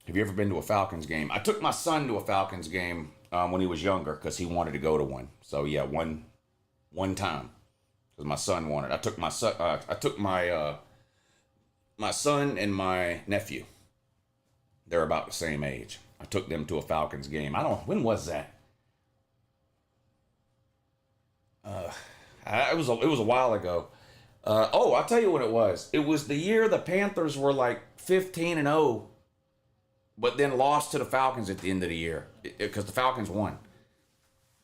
Have you ever been to a Falcons game? I took my son to a Falcons game when he was younger because he wanted to go to one. So yeah, one time because my son wanted. I took my son. I took my son and my nephew. They're about the same age. I took them to a Falcons game. I don't. When was that? It was a while ago. I'll tell you what it was. It was the year the Panthers were like 15-0, but then lost to the Falcons at the end of the year because the Falcons won.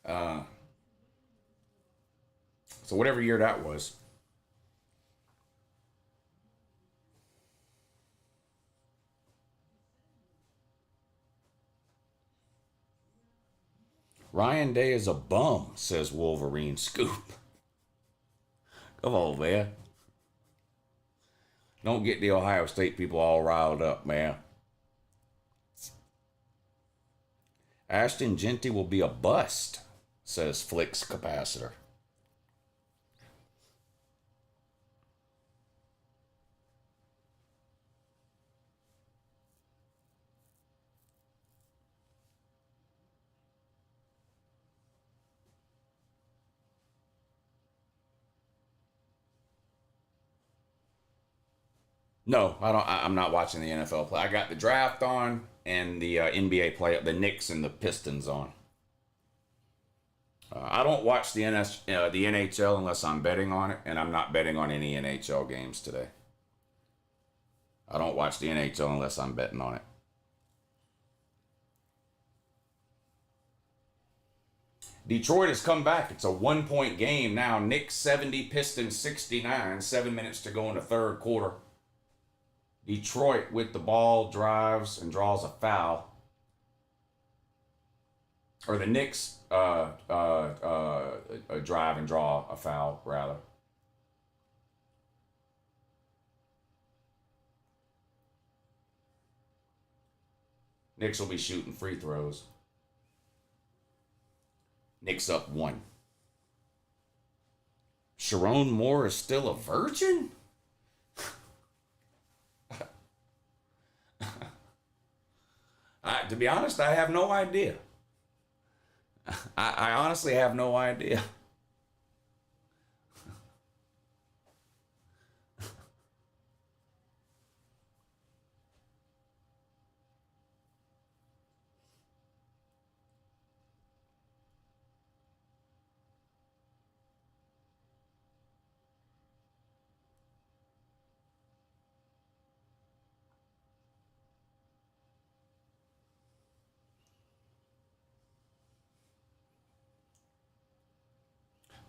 Uh, so whatever year that was. Ryan Day is a bum, says Wolverine Scoop. Come on, man. Don't get the Ohio State people all riled up, man. Ashton Genty will be a bust, says Flicks Capacitor. No, I don't. I'm not watching the NFL play. I got the draft on and the NBA play, the Knicks and the Pistons on. I don't watch the NHL unless I'm betting on it, and I'm not betting on any NHL games today. I don't watch the NHL unless I'm betting on it. Detroit has come back. It's a 1 point game now. Knicks 70, Pistons 69. 7 minutes to go in the third quarter. Detroit with the ball drives and draws a foul. Or the Knicks drive and draw a foul, rather. Knicks will be shooting free throws. Knicks up one. Sharon Moore is still a virgin? To be honest, I have no idea. I honestly have no idea.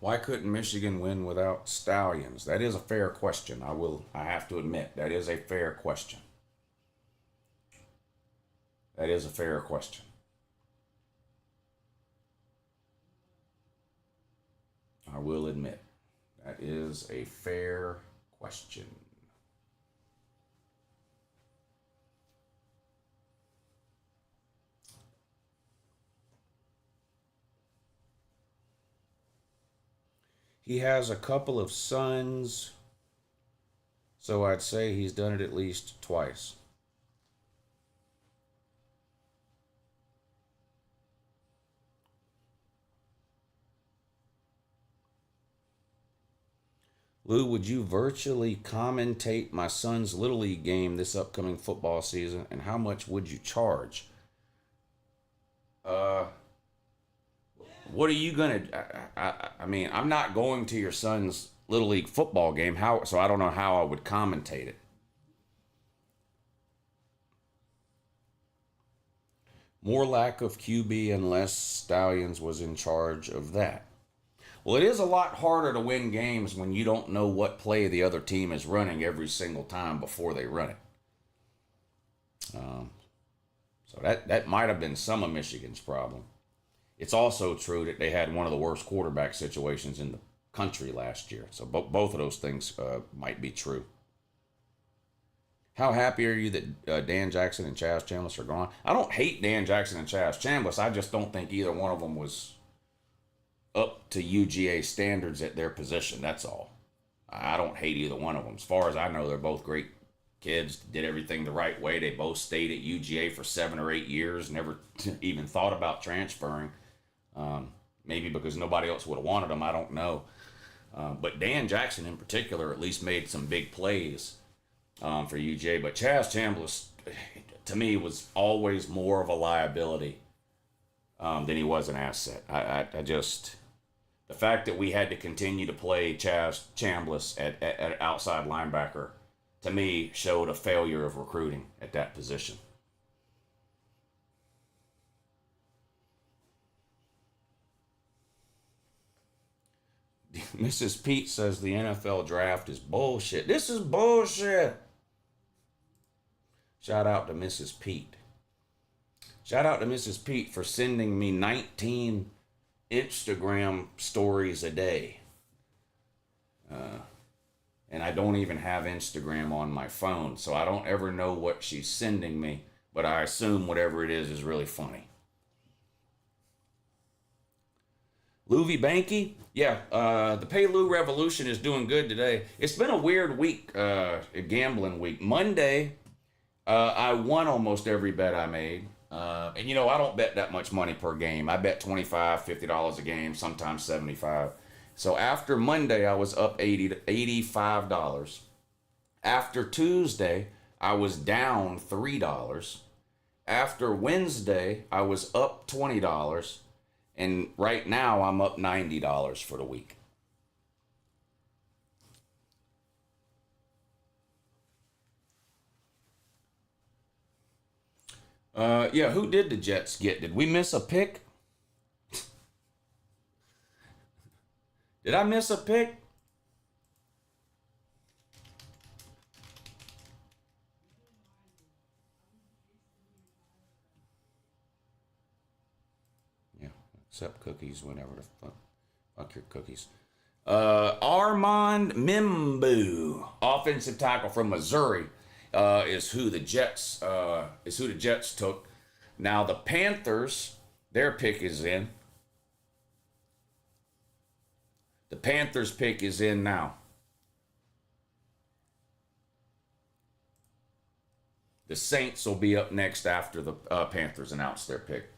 Why couldn't Michigan win without Stallions? That is a fair question. I have to admit, that is a fair question. That is a fair question. I will admit. That is a fair question. He has a couple of sons, so I'd say he's done it at least twice. Lou, would you virtually commentate my son's Little League game this upcoming football season, and how much would you charge? Uh, what are you gonna? I mean, I'm not going to your son's Little League football game. How? So I don't know how I would commentate it. More lack of QB unless Stallions was in charge of that. Well, it is a lot harder to win games when you don't know what play the other team is running every single time before they run it. Um, so that might have been some of Michigan's problem. It's also true that they had one of the worst quarterback situations in the country last year. So both of those things might be true. How happy are you that Dan Jackson and Chaz Chambliss are gone? I don't hate Dan Jackson and Chaz Chambliss. I just don't think either one of them was up to UGA standards at their position. That's all. I don't hate either one of them. As far as I know, they're both great kids, did everything the right way. They both stayed at UGA for 7 or 8 years, never even thought about transferring. Maybe because nobody else would have wanted them, I don't know. But Dan Jackson in particular at least made some big plays for UGA. But Chaz Chambliss, to me, was always more of a liability than he was an asset. I just, the fact that we had to continue to play Chaz Chambliss at outside linebacker, to me, showed a failure of recruiting at that position. Mrs. Pete says the NFL draft is bullshit. This is bullshit. Shout out to Mrs. Pete. Shout out to Mrs. Pete for sending me 19 Instagram stories a day. And I don't even have Instagram on my phone, so I don't ever know what she's sending me, but I assume whatever it is really funny. Louvie Banky, yeah, the Pay-Lou Revolution is doing good today. It's been a weird week, a gambling week. Monday, I won almost every bet I made. And you know, I don't bet that much money per game. I bet $25, $50 a game, sometimes $75. So after Monday, I was up $80 to $85. After Tuesday, I was down $3. After Wednesday, I was up $20. And right now, I'm up $90 for the week. Yeah, who did the Jets get? Did we miss a pick? Did I miss a pick? Yeah, accept cookies whenever the fuck your cookies. Armand Mimbu, offensive tackle from Missouri, is who the Jets took. Now the Panthers, their pick is in. The Panthers pick is in now. The Saints will be up next after the Panthers announce their pick.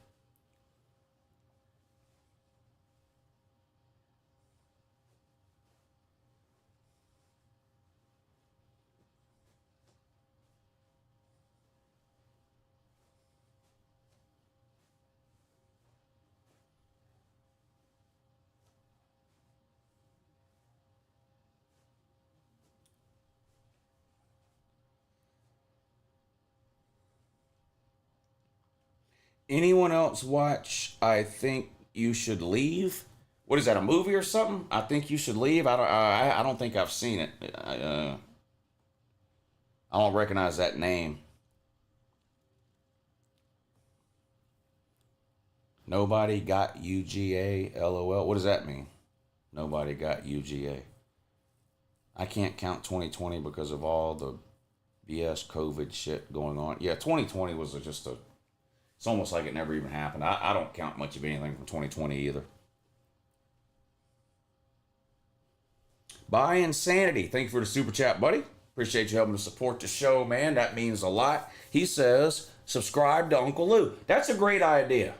Anyone else watch I Think You Should Leave? What is that, a movie or something? I Think You Should Leave? I don't think I've seen it. I don't recognize that name. Nobody got UGA, LOL. What does that mean? Nobody got UGA. I can't count 2020 because of all the BS COVID shit going on. Yeah, 2020 was just a, it's almost like it never even happened. I don't count much of anything from 2020 either. By Insanity, thank you for the super chat, buddy. Appreciate you helping to support the show, man. That means a lot. He says, subscribe to Uncle Lou. That's a great idea.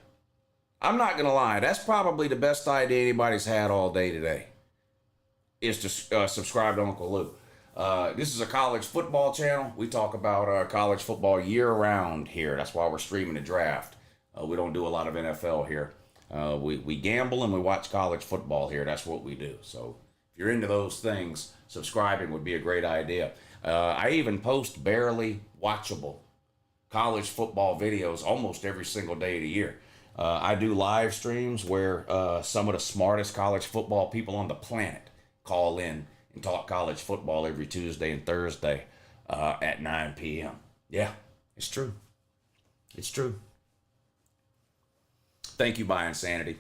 I'm not going to lie. That's probably the best idea anybody's had all day today, is to subscribe to Uncle Lou. This is a college football channel. We talk about college football year-round here. That's why we're streaming the draft. We don't do a lot of NFL here. We gamble and we watch college football here. That's what we do. So if you're into those things, subscribing would be a great idea. I even post barely watchable college football videos almost every single day of the year. I do live streams where some of the smartest college football people on the planet call in and talk college football every Tuesday and Thursday at 9 p.m. Yeah, it's true. It's true. Thank you, By Insanity.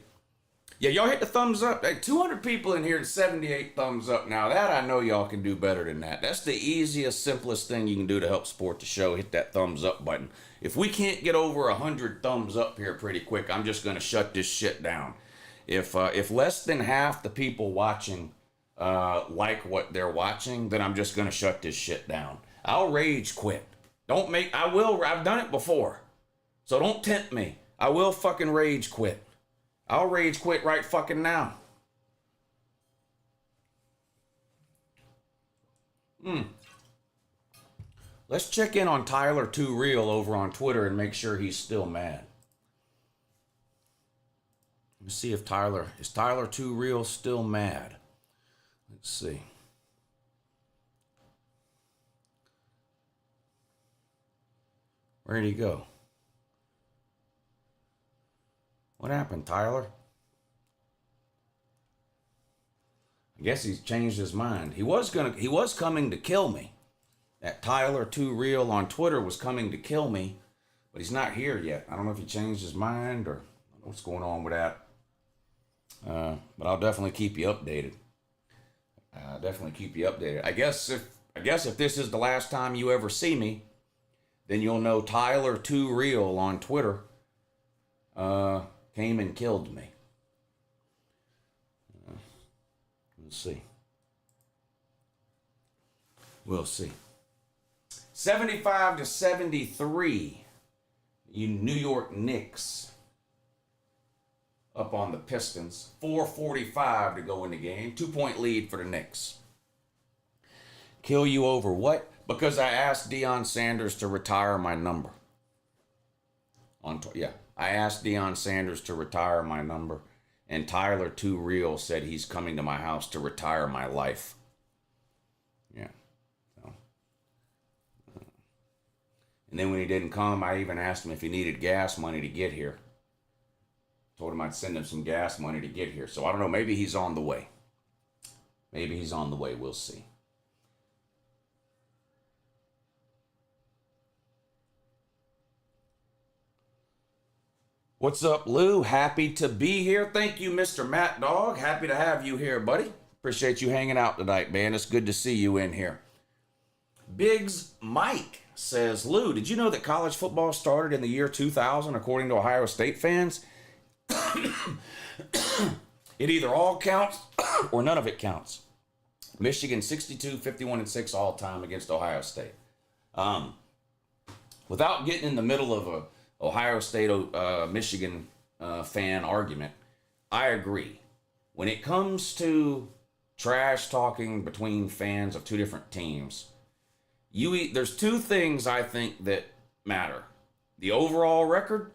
Yeah, y'all hit the thumbs up. Hey, 200 people in here and 78 thumbs up now. That I know y'all can do better than that. That's the easiest, simplest thing you can do to help support the show. Hit that thumbs up button. If we can't get over 100 thumbs up here pretty quick, I'm just going to shut this shit down. If less than half the people watching like what they're watching, then I'm just going to shut this shit down. I'll rage quit. I've done it before. So don't tempt me. I will fucking rage quit. I'll rage quit right fucking now. Let's check in on Tyler Too Real over on Twitter and make sure he's still mad. Let's see if is Tyler Too Real still mad? Let's see. Where did he go? What happened, Tyler? I guess he's changed his mind. He was coming to kill me. That Tyler Too Real on Twitter was coming to kill me, but he's not here yet. I don't know if he changed his mind or what's going on with that. But I'll definitely keep you updated. I guess if this is the last time you ever see me, then you'll know Tyler Too Real on Twitter came and killed me. We'll see. 75-73. You New York Knicks up on the Pistons. 4:45 to go in the game. 2-point lead for the Knicks. Kill you over what? Because I asked Deion Sanders to retire my number. I asked Deion Sanders to retire my number. And Tyler Too Real said he's coming to my house to retire my life. Yeah. So. And then when he didn't come, I even asked him if he needed gas money to get here. Told him I'd send him some gas money to get here. So I don't know. Maybe he's on the way. We'll see. What's up, Lou? Happy to be here. Thank you, Mr. Matt Dog. Happy to have you here, buddy. Appreciate you hanging out tonight, man. It's good to see you in here. Biggs Mike says, Lou, did you know that college football started in the year 2000, according to Ohio State fans? It either all counts or none of it counts. Michigan 62, 51-6 all time against Ohio State. Without getting in the middle of a Ohio State, Michigan fan argument, I agree. When it comes to trash talking between fans of two different teams, there's two things I think that matter: the overall record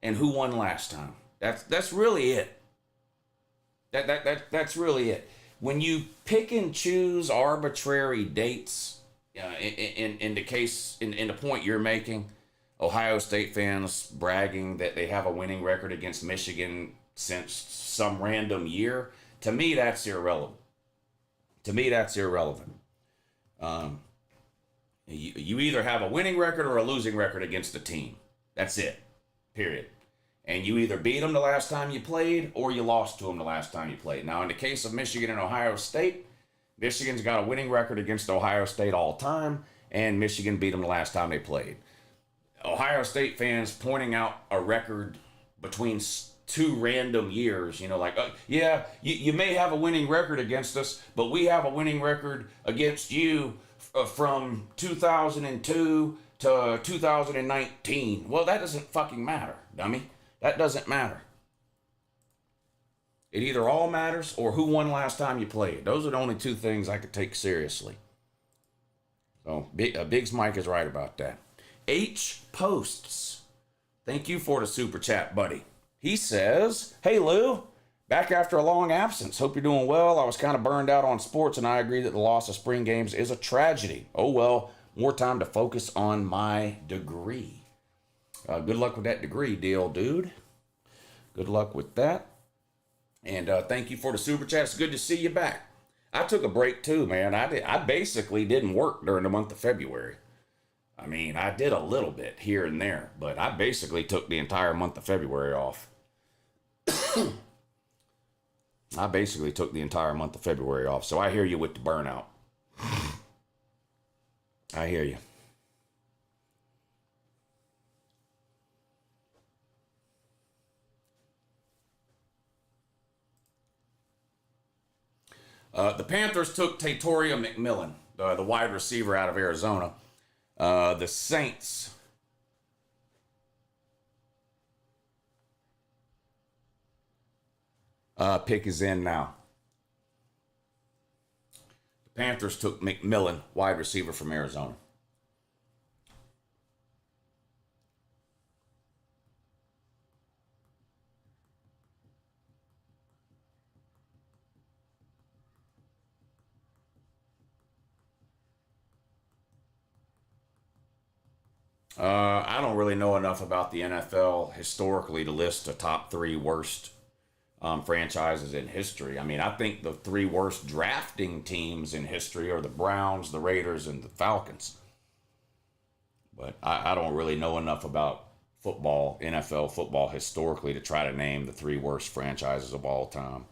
and who won last time. That's really it. That's really it. When you pick and choose arbitrary dates, in the point you're making, Ohio State fans bragging that they have a winning record against Michigan since some random year, to me that's irrelevant. You either have a winning record or a losing record against the team. That's it. Period. And you either beat them the last time you played or you lost to them the last time you played. Now, in the case of Michigan and Ohio State, Michigan's got a winning record against Ohio State all time, and Michigan beat them the last time they played. Ohio State fans pointing out a record between two random years, you may have a winning record against us, but we have a winning record against you from 2002 to 2019. Well, that doesn't fucking matter, dummy. That doesn't matter. It either all matters or who won last time you played. Those are the only two things I could take seriously. So, Biggs Mike is right about that. H Posts. Thank you for the super chat, buddy. He says, hey, Lou, back after a long absence. Hope you're doing well. I was kind of burned out on sports, and I agree that the loss of spring games is a tragedy. Oh, well, more time to focus on my degree. Good luck with that degree deal, dude. Good luck with that. And thank you for the super chat. It's good to see you back. I took a break too, man. I basically didn't work during the month of February. I mean, I did a little bit here and there, but I basically took the entire month of February off. So I hear you with the burnout. I hear you. The Panthers took Tatoria McMillan. the wide receiver out of Arizona. The Saints. Pick is in now. The Panthers took McMillan, wide receiver from Arizona. I don't really know enough about the NFL historically to list the top three worst franchises in history. I mean, I think the three worst drafting teams in history are the Browns, the Raiders, and the Falcons. But I don't really know enough about football, NFL football historically to try to name the three worst franchises of all time.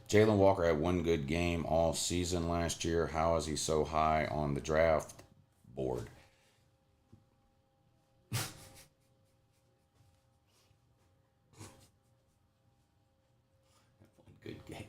Jalen Walker had one good game all season last year. How is he so high on the draft board? One good game.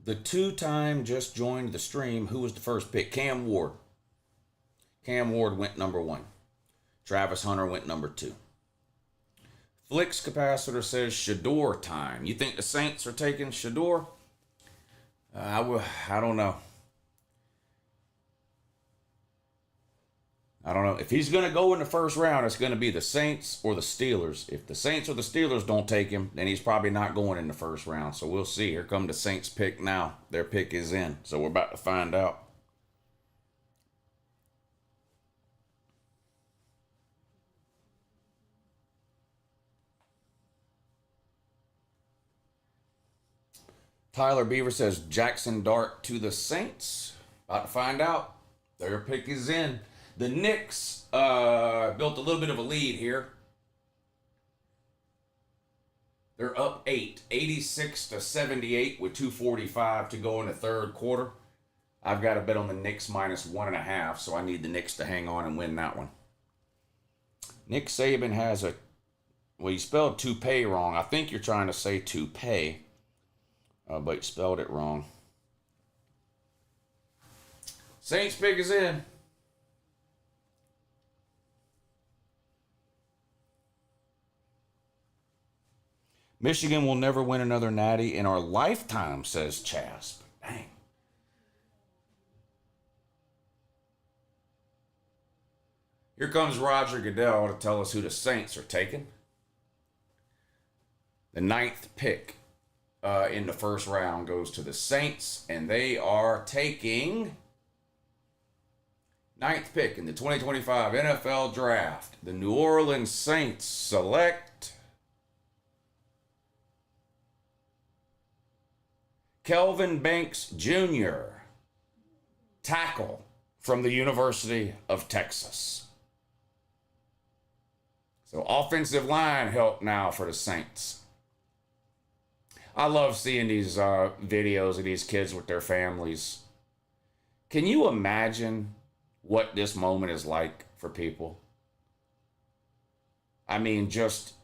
The two-time just joined the stream. Who was the first pick? Cam Ward. Cam Ward went number 1. Travis Hunter went number 2. Flicks Capacitor says Shador time. You think the Saints are taking Shador? I don't know. I don't know. If he's going to go in the first round, it's going to be the Saints or the Steelers. If the Saints or the Steelers don't take him, then he's probably not going in the first round. So we'll see. Here come the Saints pick now. Their pick is in. So we're about to find out. Tyler Beaver says Jackson Dart to the Saints. About to find out. Their pick is in. The Knicks built a little bit of a lead here. They're up 8, 86-78 with 2:45 to go in the third quarter. I've got a bet on the Knicks minus 1.5, so I need the Knicks to hang on and win that one. Nick Saban has well, you spelled toupee wrong. I think you're trying to say toupee, but you spelled it wrong. Saints pick is in. Michigan will never win another natty in our lifetime, says CASHAPP. Dang. Here comes Roger Goodell to tell us who the Saints are taking. The 9th pick in the first round goes to the Saints, and they are taking 9th pick in the 2025 NFL Draft. The New Orleans Saints select Kelvin Banks Jr., tackle from the University of Texas. So offensive line help now for the Saints. I love seeing these videos of these kids with their families. Can you imagine what this moment is like for people? I mean, just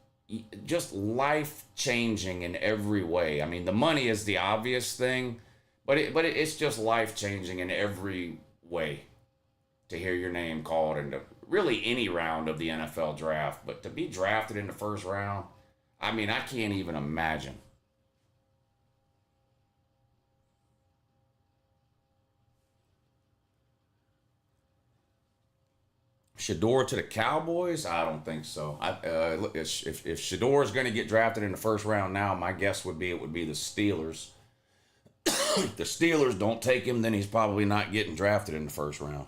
life-changing in every way. I mean, the money is the obvious thing, but it's just life-changing in every way to hear your name called into really any round of the NFL draft. But to be drafted in the first round, I mean, I can't even imagine. Shador to the Cowboys? I don't think so. If Shador is going to get drafted in the first round now, my guess would be it would be the Steelers. If the Steelers don't take him, then he's probably not getting drafted in the first round.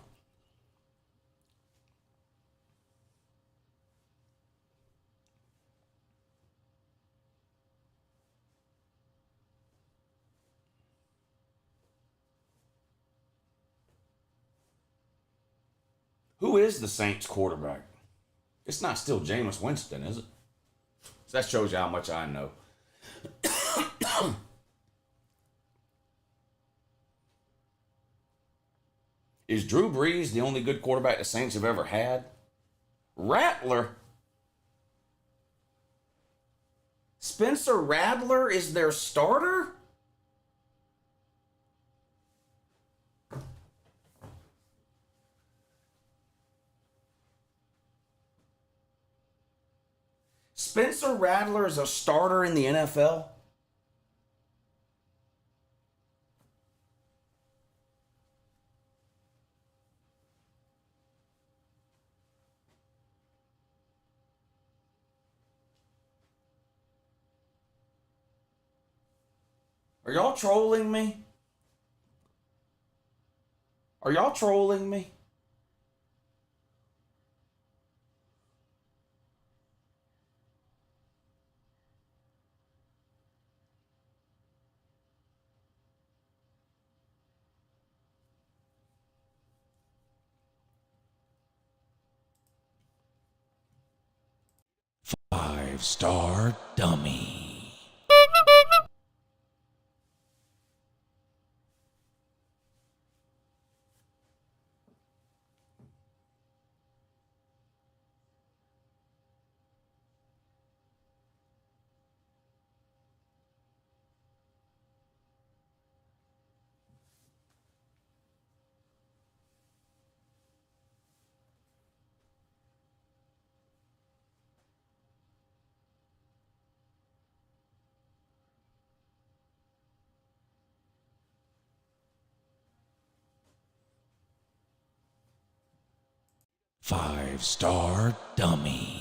Who is the Saints quarterback? It's not still Jameis Winston, is it? So that shows you how much I know. Is Drew Brees the only good quarterback the Saints have ever had? Rattler? Spencer Rattler is their starter? Spencer Rattler is a starter in the NFL? Are y'all trolling me? Are y'all trolling me? Five-star dummy. Five-star dummy.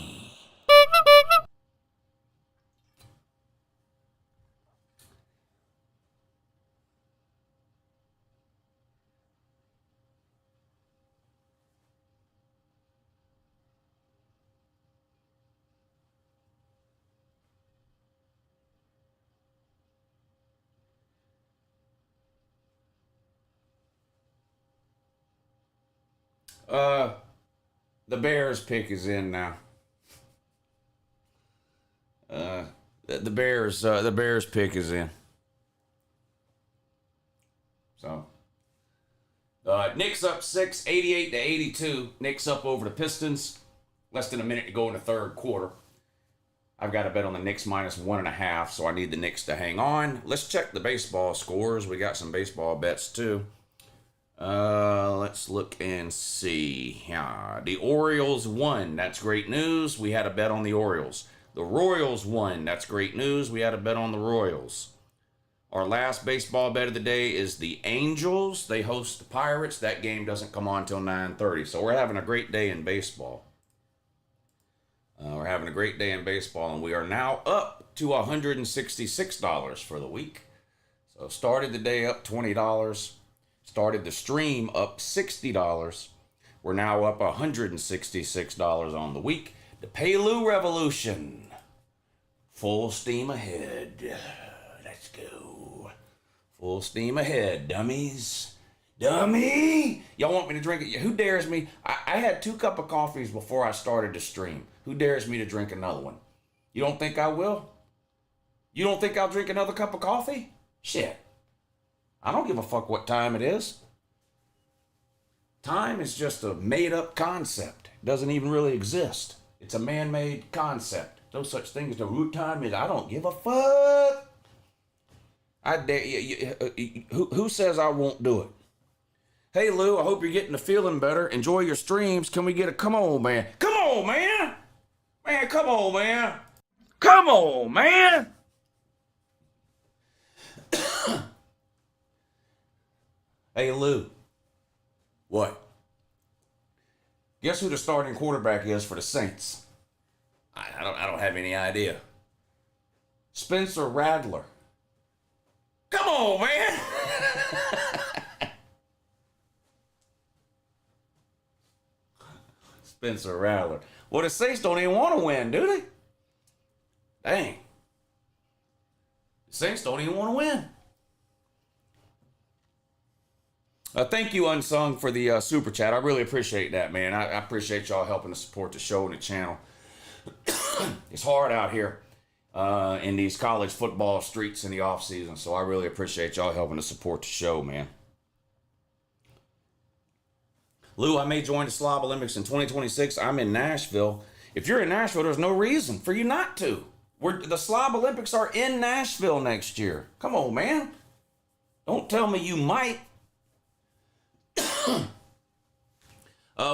The Bears pick is in now. The Bears pick is in. So, Knicks up 6, 88-82. Knicks up over the Pistons. Less than a minute to go in the third quarter. I've got a bet on the Knicks minus 1.5, so I need the Knicks to hang on. Let's check the baseball scores. We got some baseball bets too. Let's look and see. The Orioles won. That's great news. We had a bet on the Orioles. The Royals won. That's great news. We had a bet on the Royals. Our last baseball bet of the day is the Angels. They host the Pirates. That game doesn't come on until 9:30. So we're having a great day in baseball. We're having a great day in baseball, and we are now up to $166 for the week. So started the day up $20. Started the stream up $60. We're now up $166 on the week. The Payloo Revolution. Full steam ahead. Let's go. Full steam ahead, dummies. Dummy! Y'all want me to drink it? Who dares me? I had 2 cups of coffees before I started the stream. Who dares me to drink another one? You don't think I will? You don't think I'll drink another cup of coffee? Shit. I don't give a fuck what time it is. Time is just a made-up concept. It doesn't even really exist. It's a man-made concept. No such thing as the root time is. I don't give a fuck. I dare who says I won't do it? Hey Lou, I hope you're getting the feeling better. Enjoy your streams. Can we get a come on, man? Come on, man. Man, come on, man. Come on, man. Hey Lou. What? Guess who the starting quarterback is for the Saints? I don't have any idea. Spencer Rattler. Come on, man. Spencer Rattler. Well, the Saints don't even want to win, do they? Dang. The Saints don't even want to win. Thank you, Unsung, for the super chat. I really appreciate that, man. I appreciate y'all helping to support the show and the channel. It's hard out here in these college football streets in the off season, so I really appreciate y'all helping to support the show, man. Lou, I may join the Slob Olympics in 2026. I'm in Nashville. If you're in Nashville, there's no reason for you not to. The Slob Olympics are in Nashville next year. Come on, man. Don't tell me you might.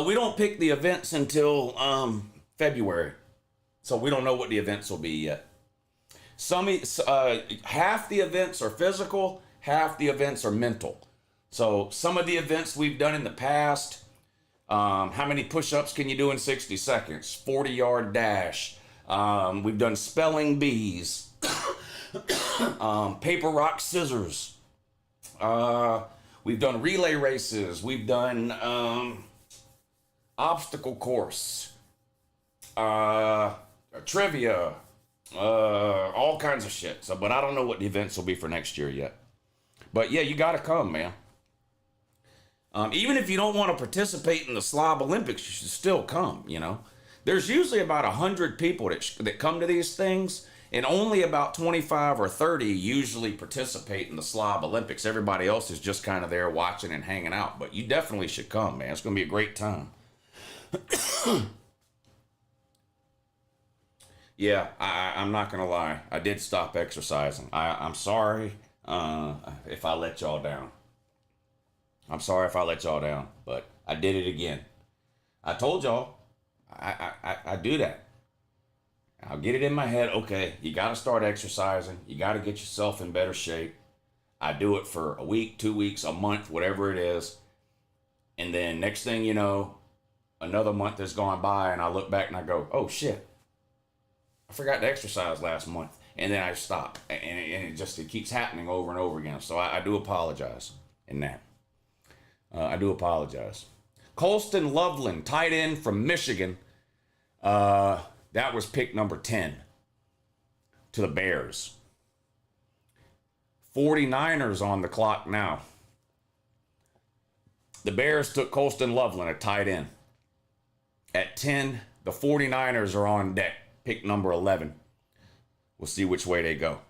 We don't pick the events until February. So we don't know what the events will be yet. Half the events are physical, half the events are mental. So some of the events we've done in the past, how many push-ups can you do in 60 seconds? 40-yard dash. We've done spelling bees, paper, rock, scissors. We've done relay races. We've done obstacle course, trivia, all kinds of shit. So, but I don't know what the events will be for next year yet. But yeah, you got to come, man. Even if you don't want to participate in the Slob Olympics, you should still come, you know. There's usually about 100 people that come to these things, and only about 25 or 30 usually participate in the Slob Olympics. Everybody else is just kind of there watching and hanging out. But you definitely should come, man. It's going to be a great time. Yeah, I'm not going to lie. I did stop exercising. I'm sorry if I let y'all down. I'm sorry if I let y'all down, but I did it again. I told y'all, I do that. I'll get it in my head, okay, you got to start exercising. You got to get yourself in better shape. I do it for a week, 2 weeks, a month, whatever it is. And then next thing you know, another month has gone by and I look back and I go, oh shit, I forgot to exercise last month. And then I stop. And it keeps happening over and over again. So I do apologize in that. I do apologize. Colston Loveland, tight end from Michigan. That was pick number 10 to the Bears. 49ers on the clock now. The Bears took Colston Loveland, a tight end. At 10, the 49ers are on deck. Pick number 11. We'll see which way they go.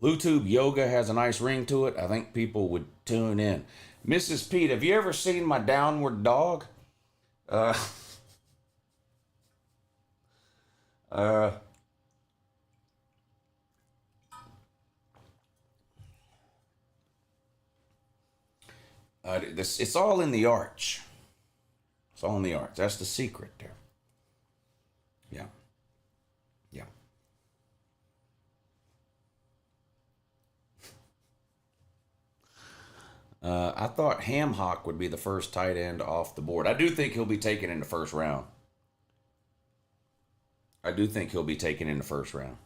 YouTube yoga has a nice ring to it. I think people would tune in. Mrs. Pete, have you ever seen my downward dog? It's all in the arch. It's all in the arch. That's the secret there. Yeah. Yeah. I thought Ham Hock would be the first tight end off the board. I do think he'll be taken in the first round. I do think he'll be taken in the first round.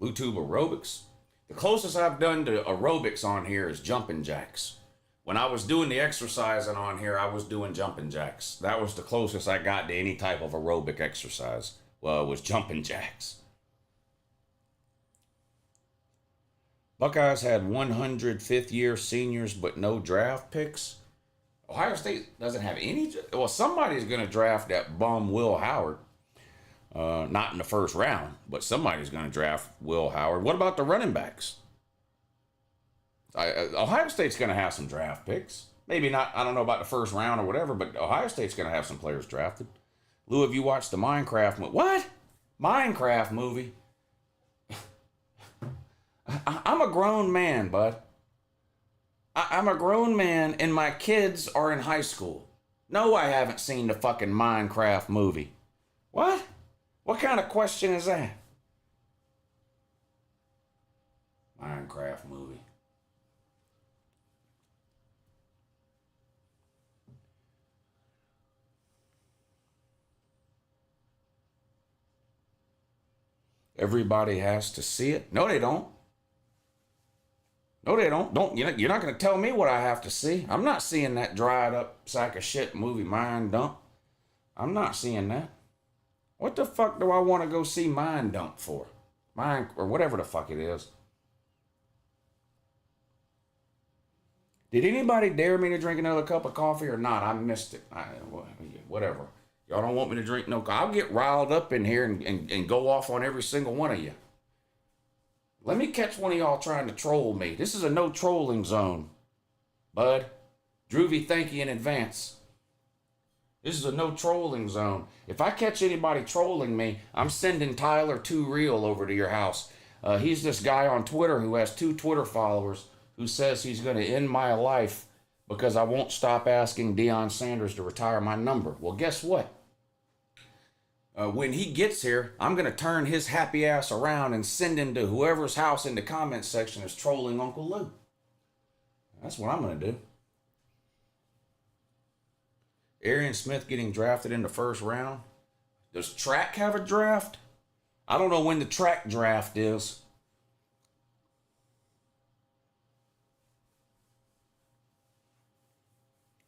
YouTube aerobics. The closest I've done to aerobics on here is jumping jacks. When I was doing the exercising on here, I was doing jumping jacks. That was the closest I got to any type of aerobic exercise. Well, it was jumping jacks. Buckeyes had 105th year seniors, but no draft picks. Ohio State doesn't have any. Well, somebody's going to draft that bum Will Howard. Not in the first round, but somebody's going to draft Will Howard. What about the running backs? Ohio State's going to have some draft picks. Maybe not, I don't know about the first round or whatever, but Ohio State's going to have some players drafted. Lou, have you watched the Minecraft movie? What? Minecraft movie? I'm a grown man, bud. I'm a grown man and my kids are in high school. No, I haven't seen the fucking Minecraft movie. What? What kind of question is that? Minecraft movie. Everybody has to see it. No, they don't. No, they don't. You're not going to tell me what I have to see. I'm not seeing that dried up sack of shit movie, Mind Dump. I'm not seeing that. What the fuck do I want to go see Mind Dump for? Or whatever the fuck it is. Did anybody dare me to drink another cup of coffee or not? I missed it. Whatever. Y'all don't want me to drink no. I'll get riled up in here and go off on every single one of you. Let me catch one of y'all trying to troll me. This is a no trolling zone, bud. Droovy, thank you in advance. This is a no trolling zone. If I catch anybody trolling me, I'm sending Tyler 2 Real over to your house. He's this guy on Twitter who has 2 Twitter followers who says he's going to end my life because I won't stop asking Deion Sanders to retire my number. Well, guess what? When he gets here, I'm going to turn his happy ass around and send him to whoever's house in the comment section is trolling Uncle Lou. That's what I'm going to do. Arian Smith getting drafted in the first round. Does track have a draft? I don't know when the track draft is.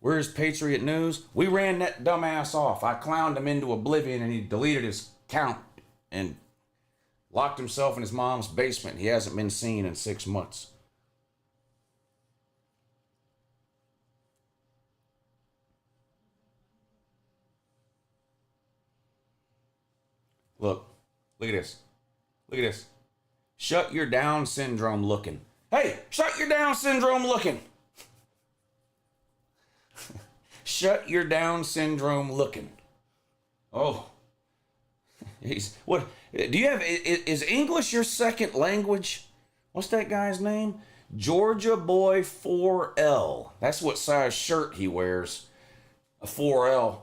Where's Patriot News? We ran that dumbass off. I clowned him into oblivion and he deleted his account and locked himself in his mom's basement. He hasn't been seen in 6 months. Look at this. Look at this. Shut your Down syndrome looking. Hey, shut your Down syndrome looking. Shut your Down syndrome looking. Oh. What? Do you have, is English your second language? What's that guy's name? Georgia Boy 4L. That's what size shirt he wears. A 4L.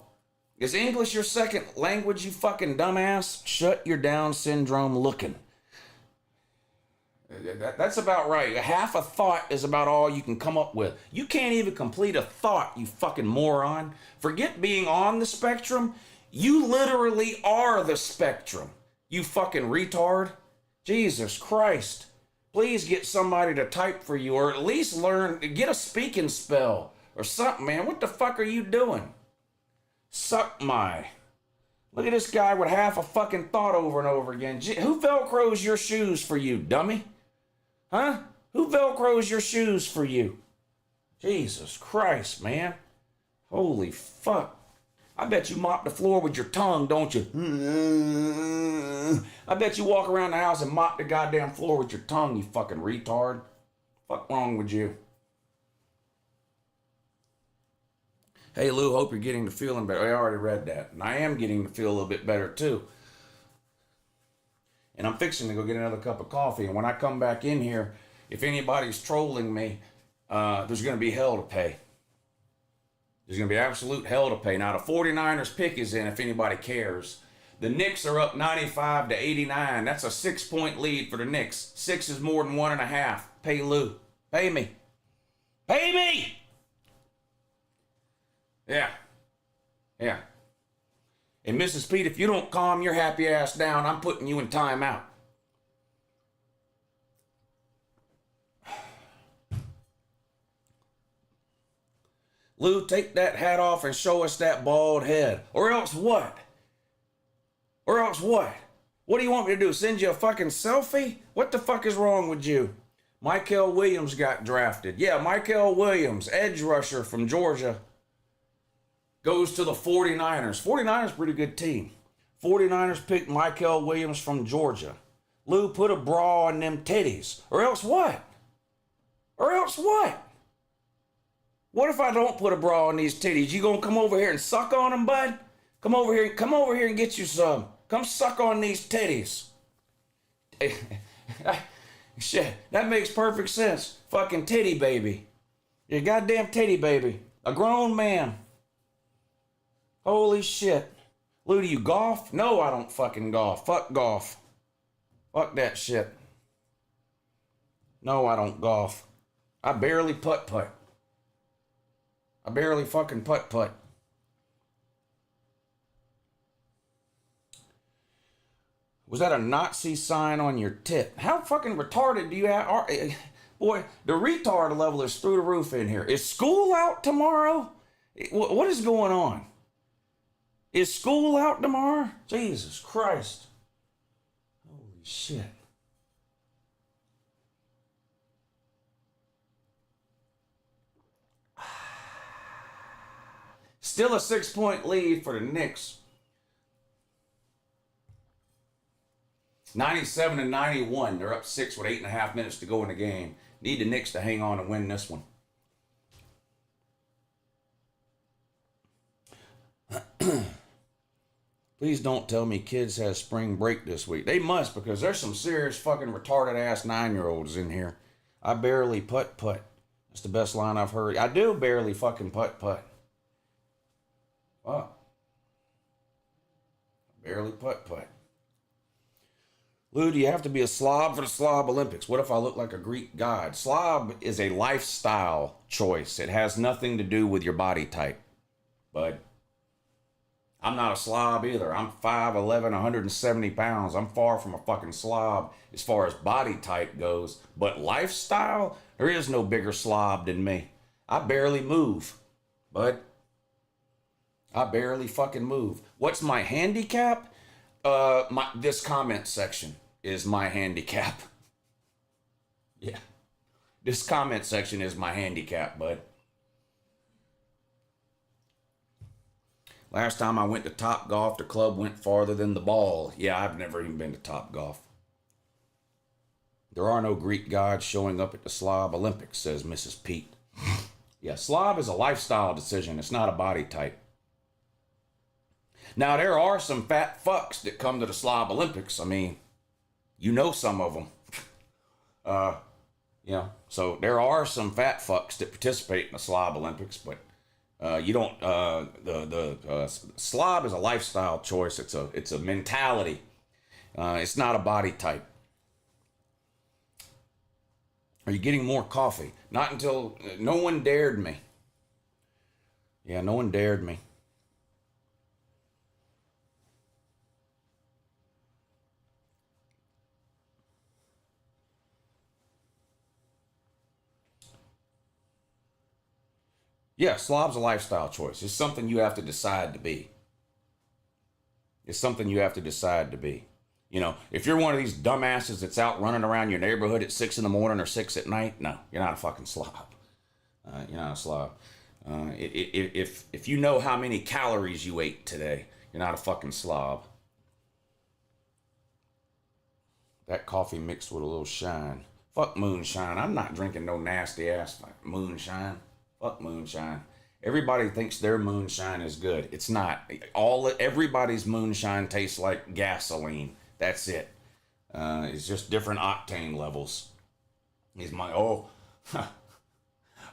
Is English your second language, you fucking dumbass? Shut your Down syndrome looking. That's about right. Half a thought is about all you can come up with. You can't even complete a thought, you fucking moron. Forget being on the spectrum. You literally are the spectrum, you fucking retard. Jesus Christ. Please get somebody to type for you, or at least learn, get a speaking spell or something, man. What the fuck are you doing? Suck my. Look at this guy with half a fucking thought over and over again. Who Velcros your shoes for you, dummy? Huh? Who Velcros your shoes for you? Jesus Christ, man. Holy fuck. I bet you mop the floor with your tongue, don't you? I bet you walk around the house and mop the goddamn floor with your tongue, you fucking retard. Fuck wrong with you? Hey Lou, hope you're getting the feeling better. I already read that. And I am getting to feel a little bit better too. And I'm fixing to go get another cup of coffee. And when I come back in here, if anybody's trolling me, there's going to be hell to pay. There's going to be absolute hell to pay. Now, the 49ers pick is in if anybody cares. The Knicks are up 95 to 89. That's a 6-point lead for the Knicks. 6 is more than 1.5. Pay Lou. Pay me. Pay me! Yeah. Yeah. And Mrs. Pete, if you don't calm your happy ass down, I'm putting you in timeout. Lou, take that hat off and show us that bald head. Or else what? Or else what? What do you want me to do? Send you a fucking selfie? What the fuck is wrong with you? Michael Williams got drafted. Yeah, Michael Williams, edge rusher from Georgia, goes to the 49ers. 49ers, pretty good team. 49ers picked Michael Williams from Georgia. Lou, put a bra on them titties. Or else what? Or else what? What if I don't put a bra on these titties? You gonna come over here and suck on them, bud? Come over here and get you some. Come suck on these titties. Shit, that makes perfect sense. Fucking titty baby. You goddamn titty baby. A grown man. Holy shit. Lou, do you golf? No, I don't fucking golf. Fuck golf. Fuck that shit. No, I don't golf. I barely putt-putt. I barely fucking putt-putt. Was that a Nazi sign on your tit? How fucking retarded do you have? Boy, the retard level is through the roof in here. Is school out tomorrow? What is going on? Is school out tomorrow? Jesus Christ. Holy shit. Still a 6-point lead for the Knicks. 97 and 91. They're up 6 with 8.5 minutes to go in the game. Need the Knicks to hang on and win this one. Please don't tell me kids have spring break this week. They must, because there's some serious fucking retarded ass 9-year-olds in here. I barely putt-putt. That's the best line I've heard. I do barely fucking putt-putt. Wow. Barely putt-putt. Lou, do you have to be a slob for the Slob Olympics? What if I look like a Greek god? Slob is a lifestyle choice. It has nothing to do with your body type. But I'm not a slob either. I'm 5'11", 170 pounds. I'm far from a fucking slob as far as body type goes. But lifestyle, there is no bigger slob than me. I barely move. But I barely fucking move. What's my handicap? This comment section is my handicap. Yeah. This comment section is my handicap, bud. Last time I went to Top Golf, the club went farther than the ball. Yeah, I've never even been to Top Golf. There are no Greek gods showing up at the Slob Olympics, says Mrs. Pete. Yeah, slob is a lifestyle decision. It's not a body type. Now, there are some fat fucks that come to the Slob Olympics. I mean, you know some of them. So there are some fat fucks that participate in the Slob Olympics, but you don't. The slob is a lifestyle choice. It's a mentality. It's not a body type. Are you getting more coffee? Not until no one dared me. Yeah, no one dared me. Yeah, slob's a lifestyle choice. It's something you have to decide to be. It's something you have to decide to be. You know, if you're one of these dumbasses that's out running around your neighborhood at 6 in the morning or 6 at night, no, you're not a fucking slob. You're not a slob. If you know how many calories you ate today, you're not a fucking slob. That coffee mixed with a little shine. Fuck moonshine. I'm not drinking no nasty ass moonshine. Fuck moonshine. Everybody thinks their moonshine is good. It's not. Everybody's moonshine tastes like gasoline. That's it. It's just different octane levels. He's my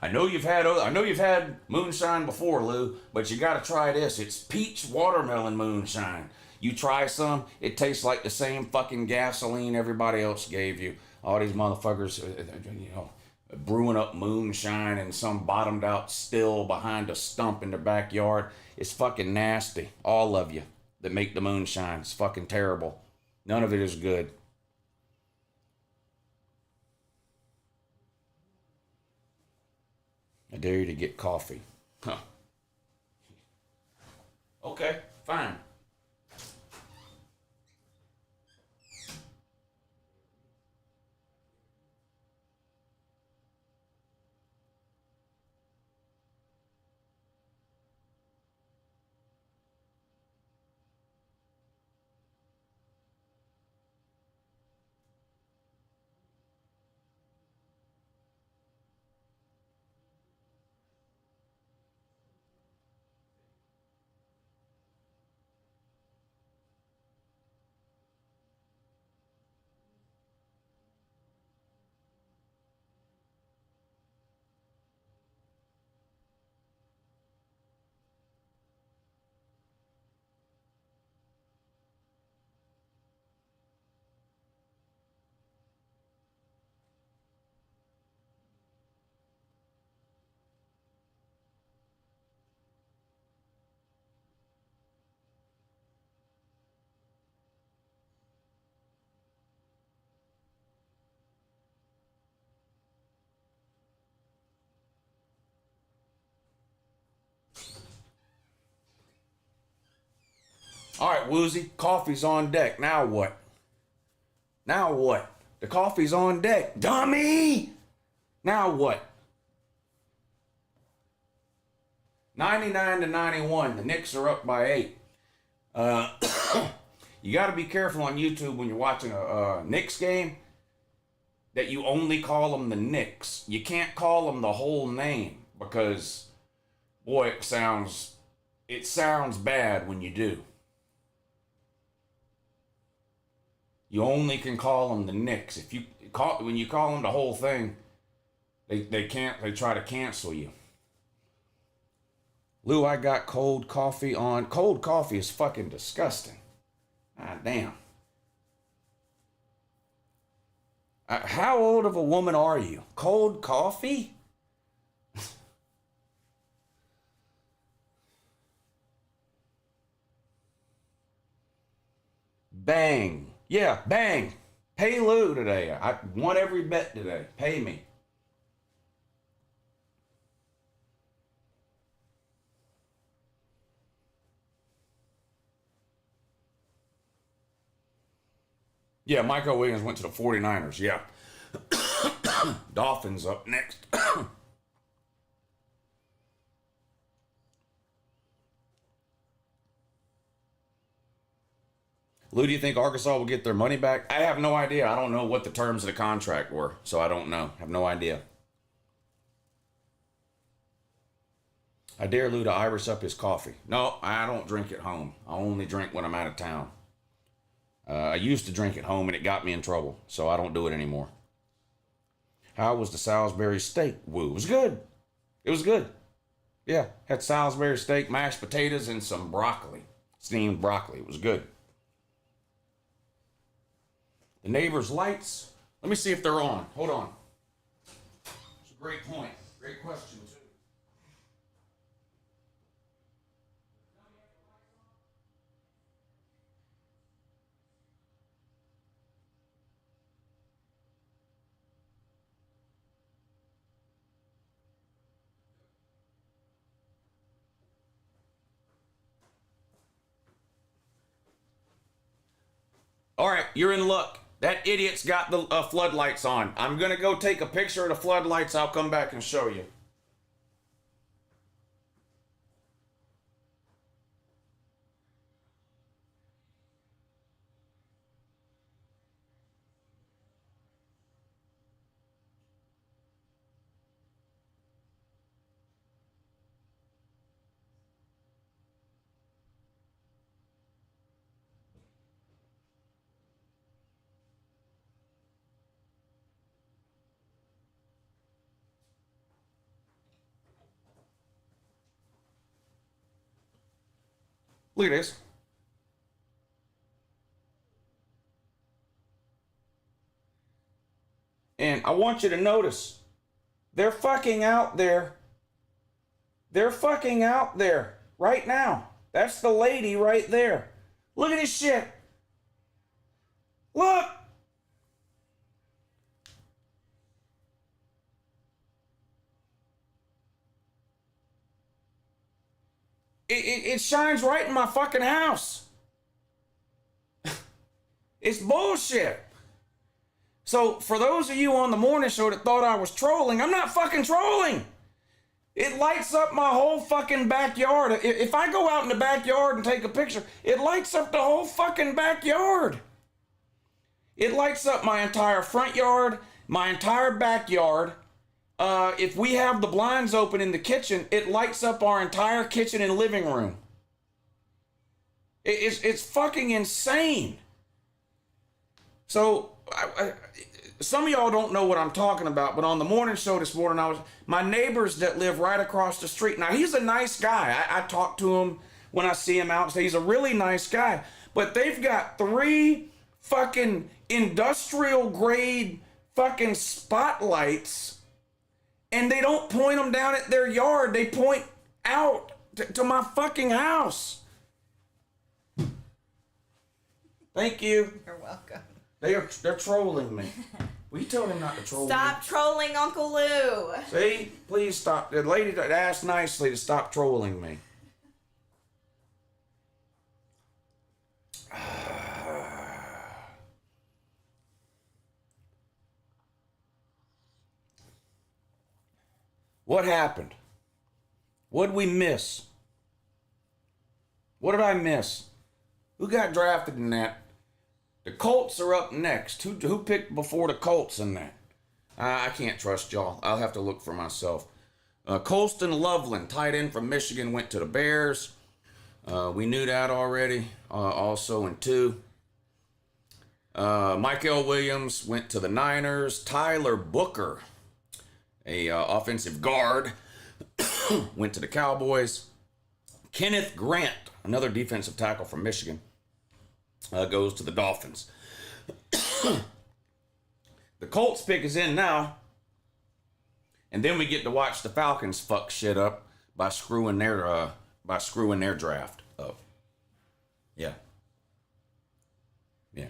I know you've had moonshine before, Lou, but you got to try this. It's peach watermelon moonshine. You try some, it tastes like the same fucking gasoline everybody else gave you. All these motherfuckers, brewing up moonshine in some bottomed out still behind a stump in their backyard. It's fucking nasty. All of you that make the moonshine. It's fucking terrible. None of it is good. I dare you to get coffee. Huh. Okay, fine. All right, Woozy, coffee's on deck. Now what? Now what? The coffee's on deck. Dummy! Now what? 99 to 91. The Knicks are up by 8. You got to be careful on YouTube when you're watching a Knicks game that you only call them the Knicks. You can't call them the whole name because, boy, it sounds bad when you do. You only can call them the Knicks. When you call them the whole thing, they try to cancel you. Lou, I got cold coffee on. Cold coffee is fucking disgusting. Ah, damn. How old of a woman are you? Cold coffee? Bang. Yeah, bang. Pay Lou today. I won every bet today. Pay me. Yeah, Michael Williams went to the 49ers. Yeah. Dolphins up next. Lou, do you think Arkansas will get their money back? I have no idea. I don't know what the terms of the contract were, so I don't know. I have no idea. I dare Lou to Irish up his coffee. No, I don't drink at home. I only drink when I'm out of town. I used to drink at home and it got me in trouble, so I don't do it anymore. How was the Salisbury steak? Woo, it was good. It was good. Yeah, had Salisbury steak, mashed potatoes, and some broccoli. Steamed broccoli. It was good. The neighbor's lights. Let me see if they're on. Hold on. It's a great point. Great question, too. All right, you're in luck. That idiot's got the floodlights on. I'm going to go take a picture of the floodlights. I'll come back and show you. Look at this. And I want you to notice, they're fucking out there. They're fucking out there right now. That's the lady right there. Look at this shit. Look. It shines right in my fucking house. It's bullshit. So for those of you on the morning show that thought I was trolling, I'm not fucking trolling. It lights up my whole fucking backyard. If I go out in the backyard and take a picture, it lights up the whole fucking backyard. It lights up my entire front yard, my entire backyard. If we have the blinds open in the kitchen, it lights up our entire kitchen and living room. It's fucking insane. So, some of y'all don't know what I'm talking about, but on the morning show this morning, my neighbors that live right across the street. Now, he's a nice guy. I talk to him when I see him out. So he's a really nice guy. But they've got 3 fucking industrial grade fucking spotlights, and they don't point them down at their yard. They point out to my fucking house. Thank you. You're welcome. They're trolling me. Will you tell them not to troll Stop me? trolling Uncle Lou. See? Please stop. The lady that asked nicely to stop trolling me. What happened? What did we miss? What did I miss? Who got drafted in that? The Colts are up next. Who picked before the Colts in that? I can't trust y'all. I'll have to look for myself. Colston Loveland, tight end from Michigan, went to the Bears. We knew that already. Also in 2. Mike L. Williams went to the Niners. Tyler Booker, a offensive guard, went to the Cowboys. Kenneth Grant, another defensive tackle from Michigan, goes to the Dolphins. The Colts pick is in now, and then we get to watch the Falcons fuck shit up by screwing their draft up. Yeah. Yeah.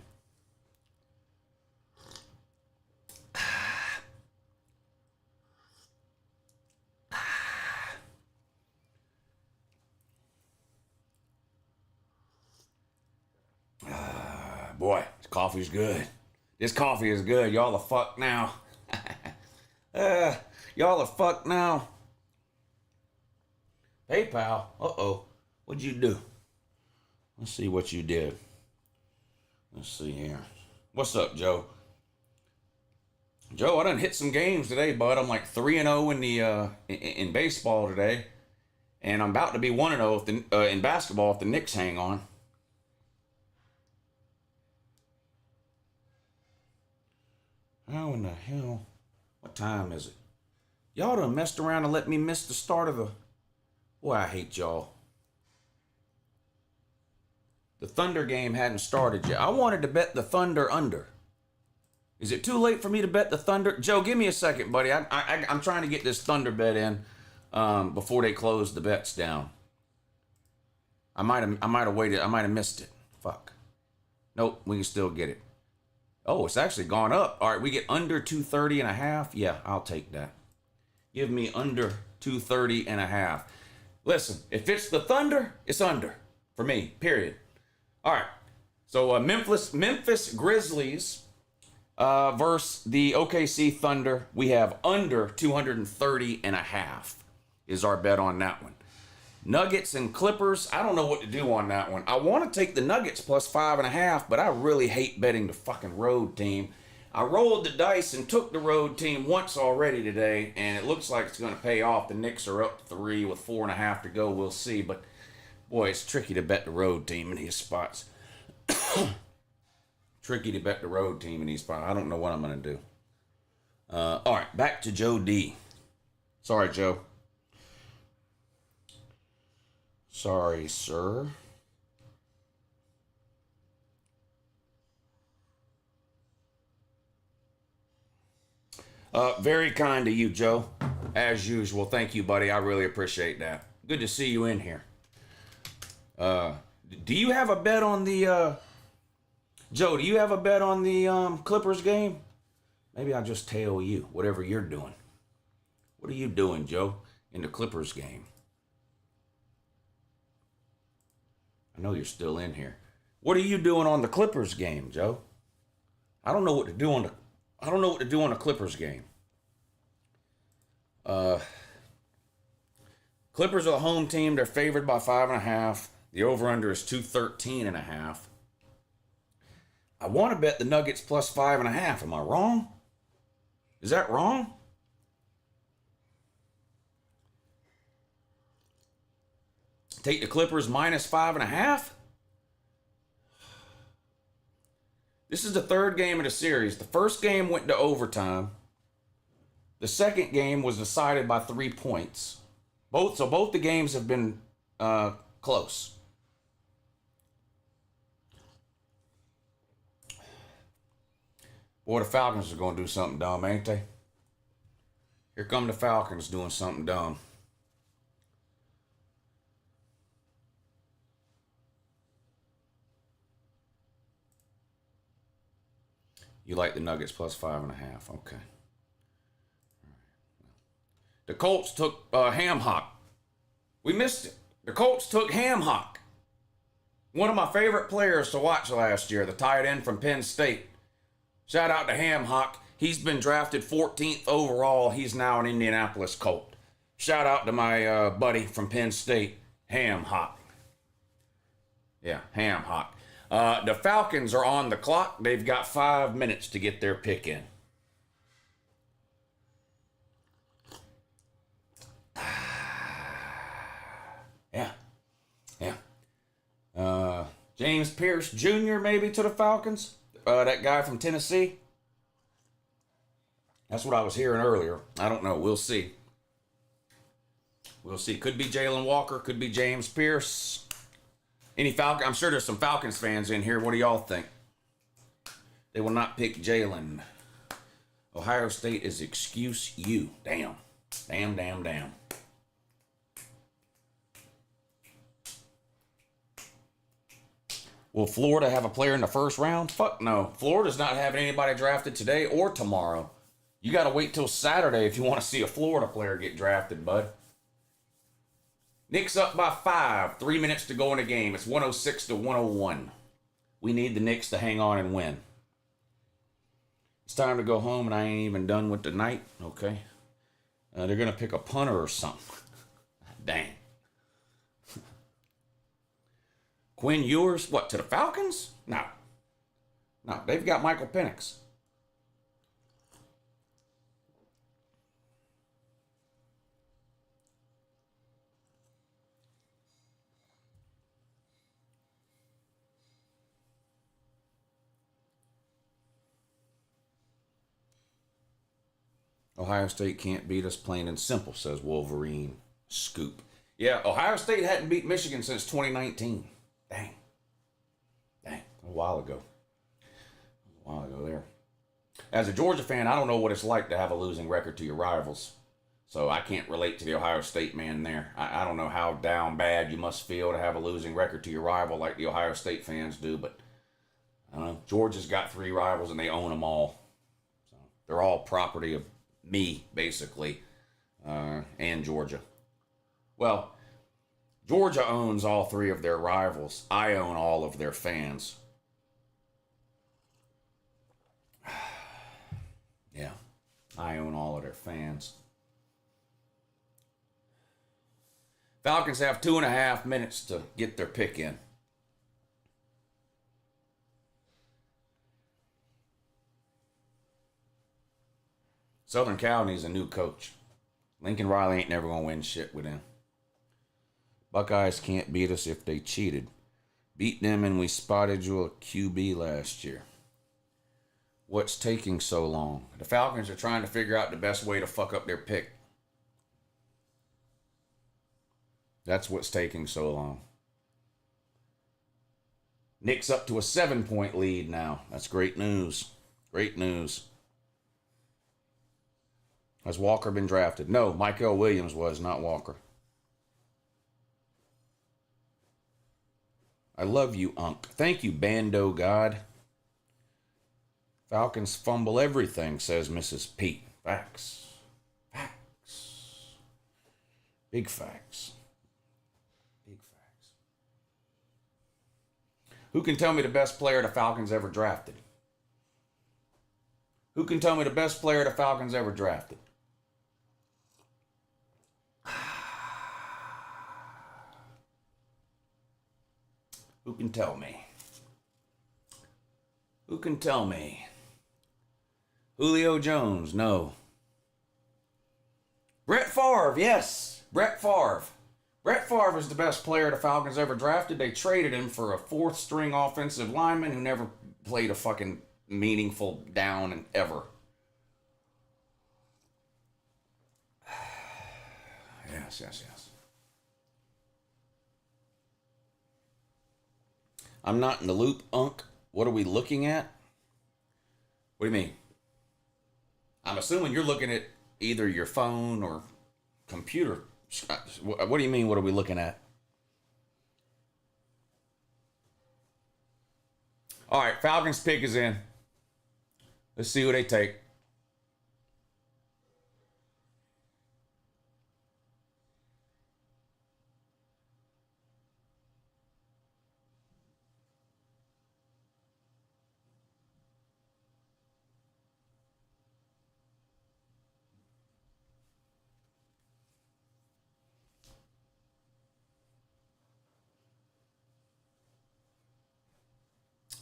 Boy, this coffee's good. This coffee is good. Y'all are fucked now. Y'all are fucked now. Hey, pal. Uh-oh. What'd you do? Let's see what you did. Let's see here. What's up, Joe? Joe, I done hit some games today, bud. I'm like 3-0 in the in baseball today, and I'm about to be 1-0 in basketball if the Knicks hang on. How in the hell? What time is it? Y'all done messed around and let me miss the start of the... Boy, I hate y'all. The Thunder game hadn't started yet. I wanted to bet the Thunder under. Is it too late for me to bet the Thunder? Joe, give me a second, buddy. I'm trying to get this Thunder bet in before they close the bets down. I might have waited. I might have missed it. Fuck. Nope, we can still get it. Oh, it's actually gone up. All right, we get under 230.5. Yeah, I'll take that. Give me under 230.5. Listen, if it's the Thunder, it's under for me, period. All right, so Memphis Grizzlies versus the OKC Thunder. We have under 230.5 is our bet on that one. Nuggets and Clippers, I don't know what to do on that one. I want to take the Nuggets plus 5.5, but I really hate betting the fucking road team. I rolled the dice and took the road team once already today, and it looks like it's going to pay off. The Knicks are up 3 with 4.5 to go. We'll see, but boy, it's tricky to bet the road team in these spots. Tricky to bet the road team in these spots. I don't know what I'm going to do. All right, back to Joe D. Sorry, Joe. Sorry, sir. Very kind of you, Joe. As usual. Thank you, buddy. I really appreciate that. Good to see you in here. Do you have a bet on the... Joe, do you have a bet on the Clippers game? Maybe I'll just tell you, whatever you're doing. What are you doing, Joe, in the Clippers game? I know you're still in here. What are you doing on the Clippers game, Joe? I don't know what to do on the Clippers game. Clippers are the home team. They're favored by 5.5. The over/under is 213.5. I want to bet the Nuggets plus 5.5. Am I wrong? Is that wrong? Take the Clippers minus 5.5. This is the third game of the series. The first game went to overtime. The second game was decided by 3 points. Both the games have been close. Boy, the Falcons are going to do something dumb, ain't they? Here come the Falcons doing something dumb. You like the Nuggets plus 5.5. Okay. The Colts took Ham Hock. We missed it. The Colts took Ham Hock. One of my favorite players to watch last year, the tight end from Penn State. Shout out to Ham Hock. He's been drafted 14th overall. He's now an Indianapolis Colt. Shout out to my buddy from Penn State, Ham Hock. Yeah, Ham Hock. The Falcons are on the clock. They've got 5 minutes to get their pick in. Yeah. James Pierce Jr. maybe to the Falcons. That guy from Tennessee. That's what I was hearing earlier. I don't know. We'll see. Could be Jalen Walker. Could be James Pierce. I'm sure there's some Falcons fans in here. What do y'all think? They will not pick Jalen. Ohio State is excuse you. Damn. Will Florida have a player in the first round? Fuck no. Florida's not having anybody drafted today or tomorrow. You got to wait till Saturday if you want to see a Florida player get drafted, bud. Knicks up by 5. 3 minutes to go in the game. It's 106 to 101. We need the Knicks to hang on and win. It's time to go home, and I ain't even done with the night. Okay. They're going to pick a punter or something. Dang. Quinn Ewers, what, to the Falcons? No, they've got Michael Penix. Ohio State can't beat us, plain and simple, says Wolverine Scoop. Yeah, Ohio State hadn't beat Michigan since 2019. Dang. A while ago there. As a Georgia fan, I don't know what it's like to have a losing record to your rivals. So I can't relate to the Ohio State man there. I don't know how down bad you must feel to have a losing record to your rival like the Ohio State fans do, but I don't know. Georgia's got 3 rivals and they own them all. So they're all property of me, basically, and Georgia. Well, Georgia owns all 3 of their rivals. I own all of their fans. Yeah, I own all of their fans. Falcons have 2.5 minutes to get their pick in. Southern Cal needs a new coach. Lincoln Riley ain't never going to win shit with him. Buckeyes can't beat us if they cheated. Beat them and we spotted you a QB last year. What's taking so long? The Falcons are trying to figure out the best way to fuck up their pick. That's what's taking so long. Knicks up to a 7-point lead now. That's great news. Great news. Has Walker been drafted? No, Michael Williams was, not Walker. I love you, Unc. Thank you, Bando God. Falcons fumble everything, says Mrs. Pete. Facts. Big facts. Who can tell me the best player the Falcons ever drafted? Who can tell me the best player the Falcons ever drafted? Who can tell me? Who can tell me? Julio Jones, no. Brett Favre, yes. Brett Favre. Brett Favre is the best player the Falcons ever drafted. They traded him for a 4th-string offensive lineman who never played a fucking meaningful down ever. Yes. I'm not in the loop, Unc. What are we looking at? What do you mean? I'm assuming you're looking at either your phone or computer. What do you mean, what are we looking at? All right, Falcons pick is in. Let's see who they take.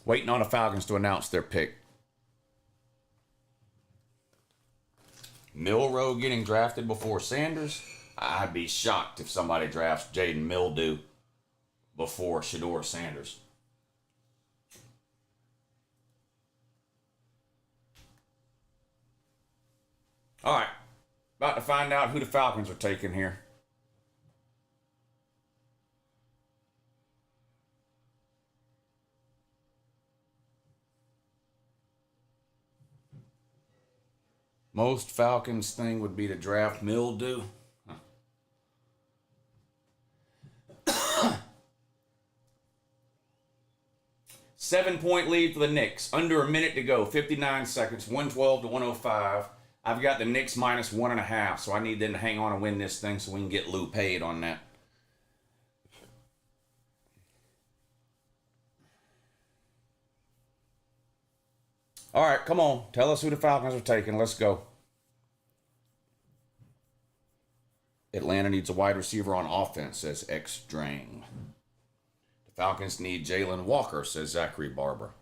Waiting on the Falcons to announce their pick. Milroe getting drafted before Sanders? I'd be shocked if somebody drafts Jaden Mildew before Shedeur Sanders. All right. About to find out who the Falcons are taking here. Most Falcons thing would be to draft Mildew. 7-point lead for the Knicks. Under a minute to go. 59 seconds. 112 to 105. I've got the Knicks minus 1.5, so I need them to hang on and win this thing so we can get Lou paid on that. All right, come on. Tell us who the Falcons are taking. Let's go. Atlanta needs a wide receiver on offense, says X-Drang. The Falcons need Jalen Walker, says Zachary Barber.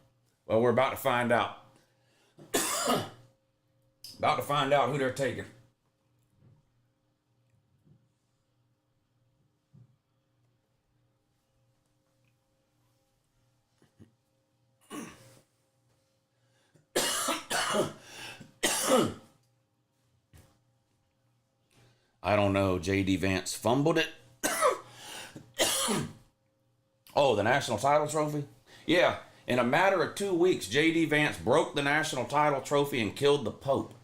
Well, we're about to find out. About to find out who they're taking. I don't know. J.D. Vance fumbled it. Oh, the national title trophy? Yeah. In a matter of 2 weeks, J.D. Vance broke the national title trophy and killed the Pope.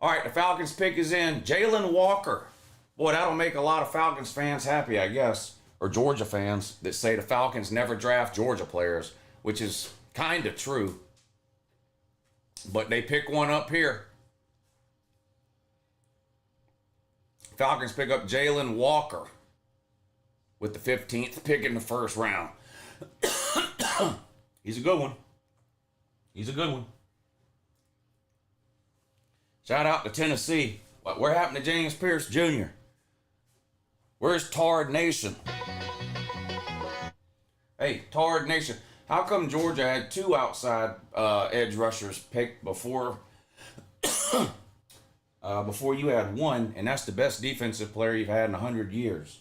All right, the Falcons pick is in. Jalen Walker. Boy, that'll make a lot of Falcons fans happy, I guess. Or Georgia fans that say the Falcons never draft Georgia players, which is kind of true. But they pick one up here. Falcons pick up Jalen Walker with the 15th pick in the first round. He's a good one. He's a good one. Shout out to Tennessee. What happened to James Pierce Jr.? Where's Tard Nation? Hey, Tard Nation. How come Georgia had 2 outside edge rushers picked before you had 1, and that's the best defensive player you've had in 100 years?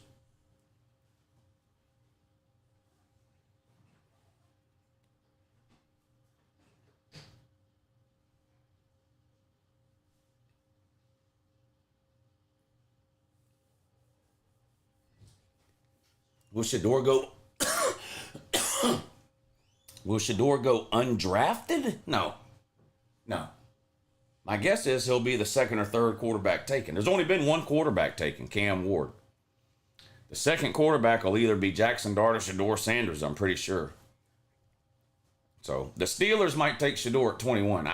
Will Shedeur go? Will Shedeur go undrafted? No. My guess is he'll be the 2nd or 3rd quarterback taken. There's only been 1 quarterback taken, Cam Ward. The 2nd quarterback will either be Jackson Dart or Shedeur Sanders, I'm pretty sure. So the Steelers might take Shedeur at 21.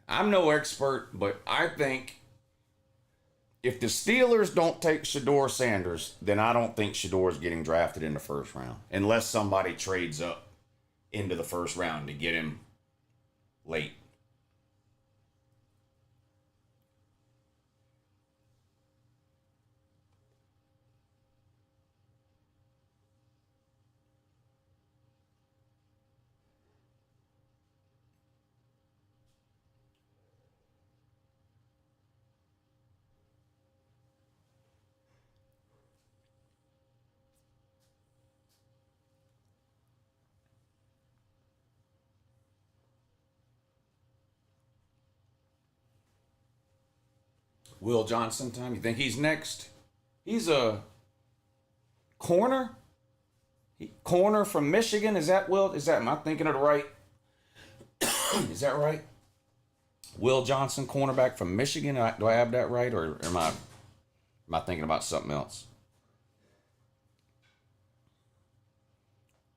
I'm no expert, but I think if the Steelers don't take Shedeur Sanders, then I don't think Shedeur is getting drafted in the first round, unless somebody trades up into the first round to get him late. Will Johnson time? You think he's next? He's a corner? Corner from Michigan? Is that Will? Am I thinking of the right? Is that right? Will Johnson, cornerback from Michigan? Do I have that right? Or am I thinking about something else?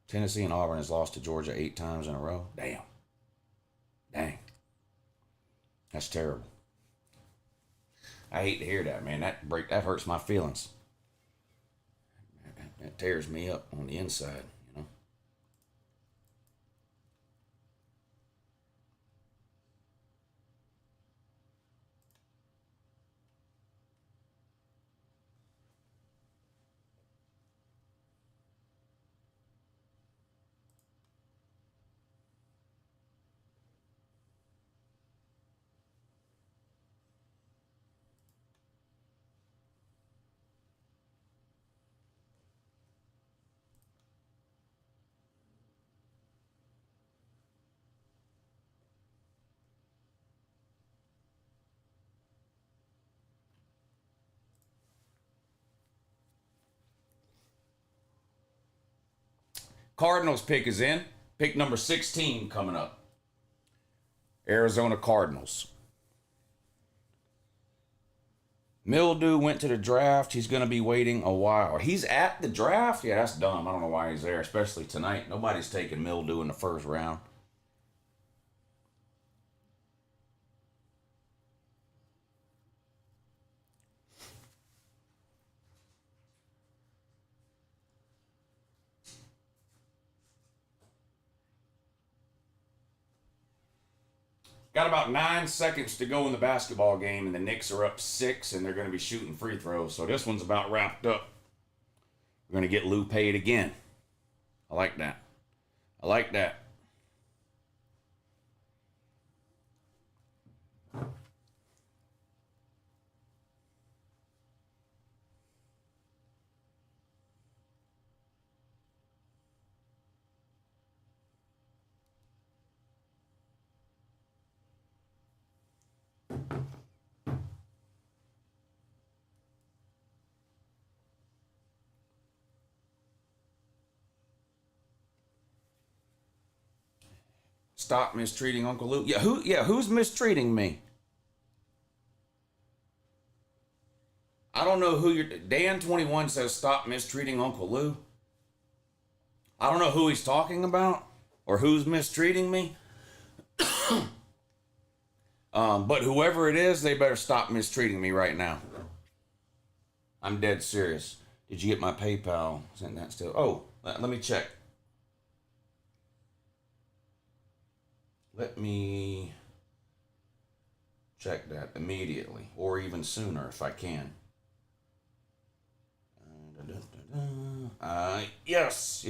Tennessee and Auburn has lost to Georgia 8 times in a row. Dang. That's terrible. I hate to hear that, man. That hurts my feelings. That tears me up on the inside, you know. Cardinals pick is in. Pick number 16 coming up. Arizona Cardinals. Mildew went to the draft. He's going to be waiting a while. He's at the draft? Yeah, that's dumb. I don't know why he's there, especially tonight. Nobody's taking Mildew in the first round. Got about 9 seconds to go in the basketball game, and the Knicks are up 6, and they're going to be shooting free throws. So this one's about wrapped up. We're going to get Lou paid again. I like that. I like that. Stop mistreating Uncle Lou. Yeah, who's mistreating me? I don't know who you're. Dan21 says stop mistreating Uncle Lou. I don't know who he's talking about or who's mistreating me. But whoever it is, they better stop mistreating me right now. I'm dead serious. Did you get my PayPal? Isn't that still? Oh, let me check. Let me check that immediately, or even sooner if I can. Yes.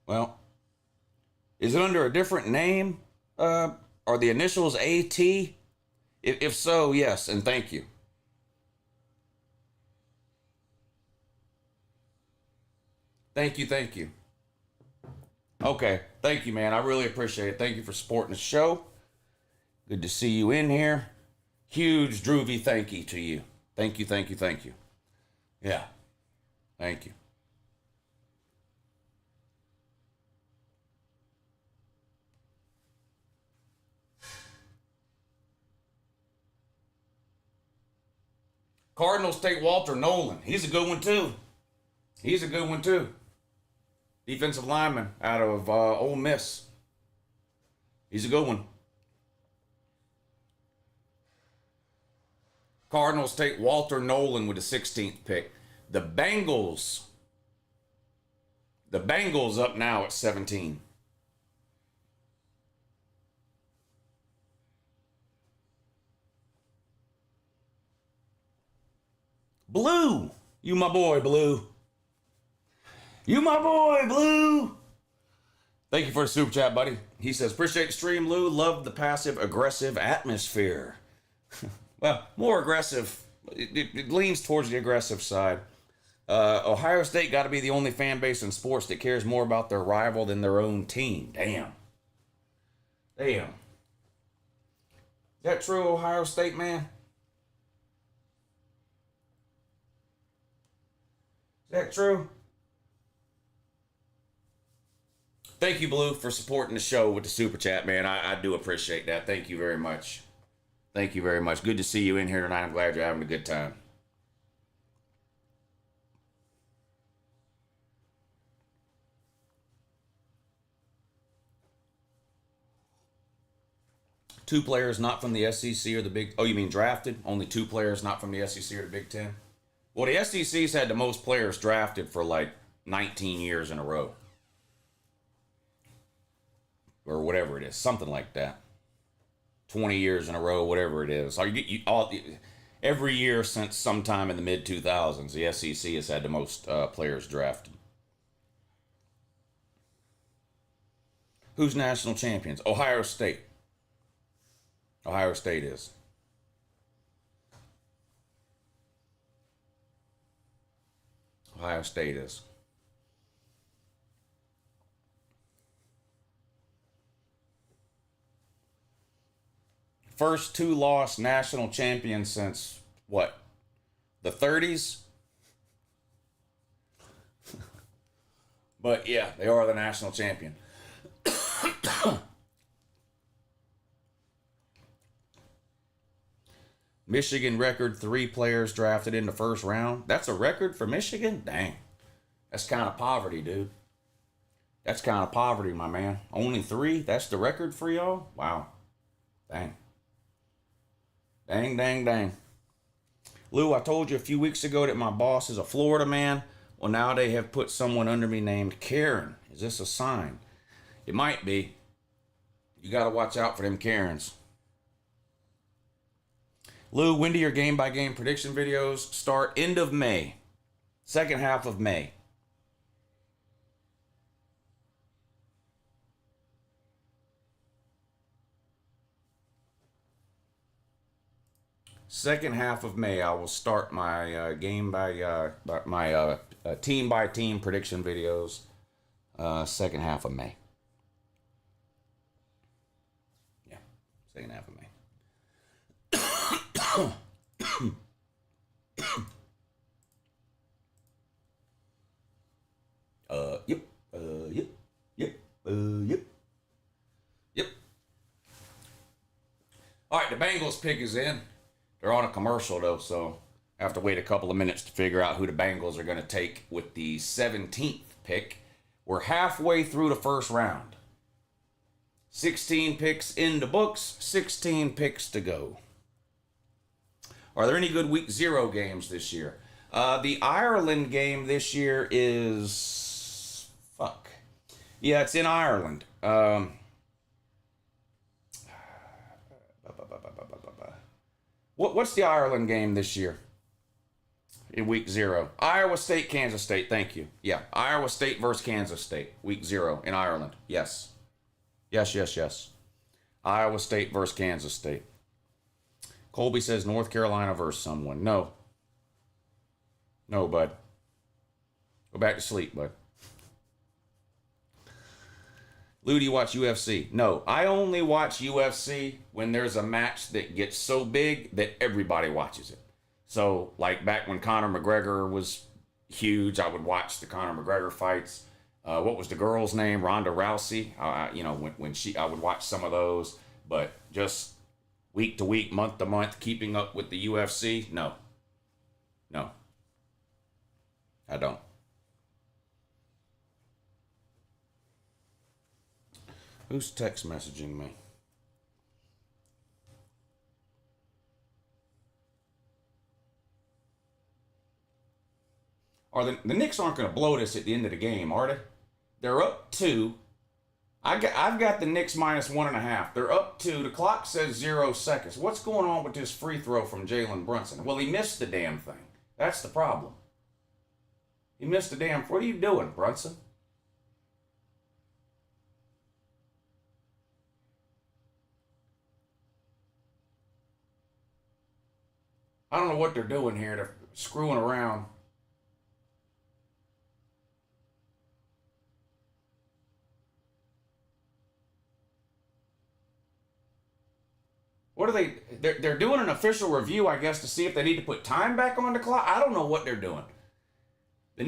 Well, is it under a different name? Are the initials AT? If so, yes, and thank you. Thank you. Okay, thank you, man. I really appreciate it. Thank you for supporting the show. Good to see you in here. Huge Droovy thank you to you. Thank you. Yeah, thank you. Cardinals take Walter Nolan. He's a good one, too. Defensive lineman out of Ole Miss. He's a good one. Cardinals take Walter Nolan with the 16th pick. The Bengals up now at 17. Blue, you my boy, Blue. Thank you for the super chat, buddy. He says, appreciate the stream, Lou. Love the passive aggressive atmosphere. Well, more aggressive. It leans towards the aggressive side. Ohio State got to be the only fan base in sports that cares more about their rival than their own team. Damn. Is that true, Ohio State, man? Is that true? Thank you, Blue, for supporting the show with the super chat, man. I do appreciate that. Thank you very much. Good to see you in here tonight. I'm glad you're having a good time. Two players not from the SEC or the Big... Oh, you mean drafted? Only two players not from the SEC or the Big Ten? Well, the SEC's had the most players drafted for like 19 years in a row. Or whatever it is. Something like that. 20 years in a row, whatever it is. Every year since sometime in the mid-2000s, the SEC has had the most players drafted. Who's national champions? Ohio State. Ohio State is. Ohio State is. First two-loss national champions since what? the 30s. But yeah, they are the national champion. Michigan record 3 players drafted in the first round. That's a record for Michigan? Dang. That's kind of poverty, dude. That's kind of poverty, my man. Only 3? That's the record for y'all? Wow. Dang. Dang, dang, dang. Lou, I told you a few weeks ago that my boss is a Florida man. Well, now they have put someone under me named Karen. Is this a sign? It might be. You got to watch out for them Karens. Lou, when do your game-by-game prediction videos start? End of May. Second half of May. Second half of May, I will start my team by team prediction videos. Second half of May. Yeah, second half of May. Yep. Yep. All right, the Bengals pick is in. They're on a commercial, though, so I have to wait a couple of minutes to figure out who the Bengals are going to take with the 17th pick. We're halfway through the first round. 16 picks in the books, 16 picks to go. Are there any good week 0 games this year? The Ireland game this year is... Fuck. Yeah, it's in Ireland. What's the Ireland game this year? In week 0. Iowa State, Kansas State. Thank you. Yeah. Iowa State versus Kansas State. Week 0 in Ireland. Yes. Yes. Iowa State versus Kansas State. Colby says North Carolina versus someone. No. No, bud. Go back to sleep, bud. Lou, do you watch UFC? No, I only watch UFC when there's a match that gets so big that everybody watches it. So, like back when Conor McGregor was huge, I would watch the Conor McGregor fights. What was the girl's name? Ronda Rousey. I would watch some of those. But just week to week, month to month, keeping up with the UFC, no. No. I don't. Who's text messaging me? Are the Knicks aren't going to blow this at the end of the game, are they? They're up 2. I've got the Knicks minus 1.5. They're up 2. The clock says 0 seconds. What's going on with this free throw from Jalen Brunson? Well, he missed the damn thing. That's the problem. He missed the damn... What are you doing, Brunson? I don't know what they're doing here. They're screwing around. What are they? They're doing an official review, I guess, to see if they need to put time back on the clock. I don't know what they're doing. The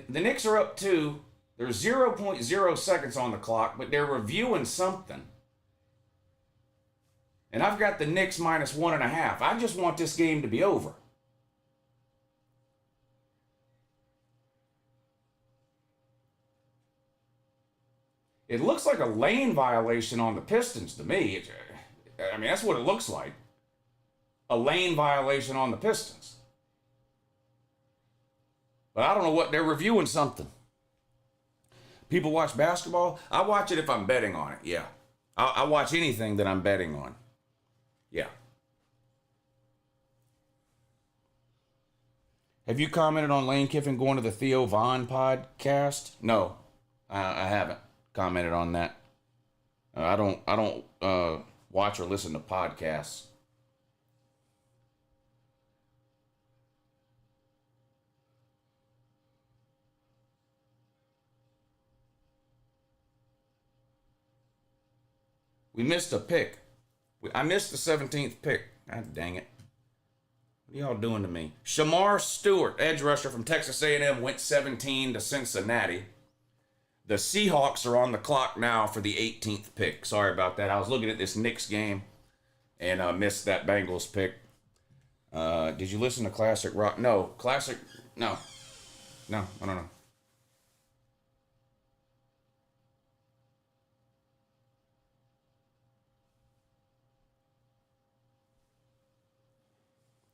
Knicks are up 2. There's 0.0 seconds on the clock, but they're reviewing something. And I've got the Knicks minus 1.5. I just want this game to be over. It looks like a lane violation on the Pistons to me. I mean, that's what it looks like. A lane violation on the Pistons. But I don't know what they're reviewing something. People watch basketball. I watch it if I'm betting on it. Yeah. I watch anything that I'm betting on. Yeah. Have you commented on Lane Kiffin going to the Theo Von podcast? No, I haven't commented on that. I don't watch or listen to podcasts. We missed a pick. I missed the 17th pick. God dang it. What are y'all doing to me? Shamar Stewart, edge rusher from Texas A&M, went 17 to Cincinnati. The Seahawks are on the clock now for the 18th pick. Sorry about that. I was looking at this Knicks game and missed that Bengals pick. Did you listen to Classic Rock? No. Classic... No. No, I don't know.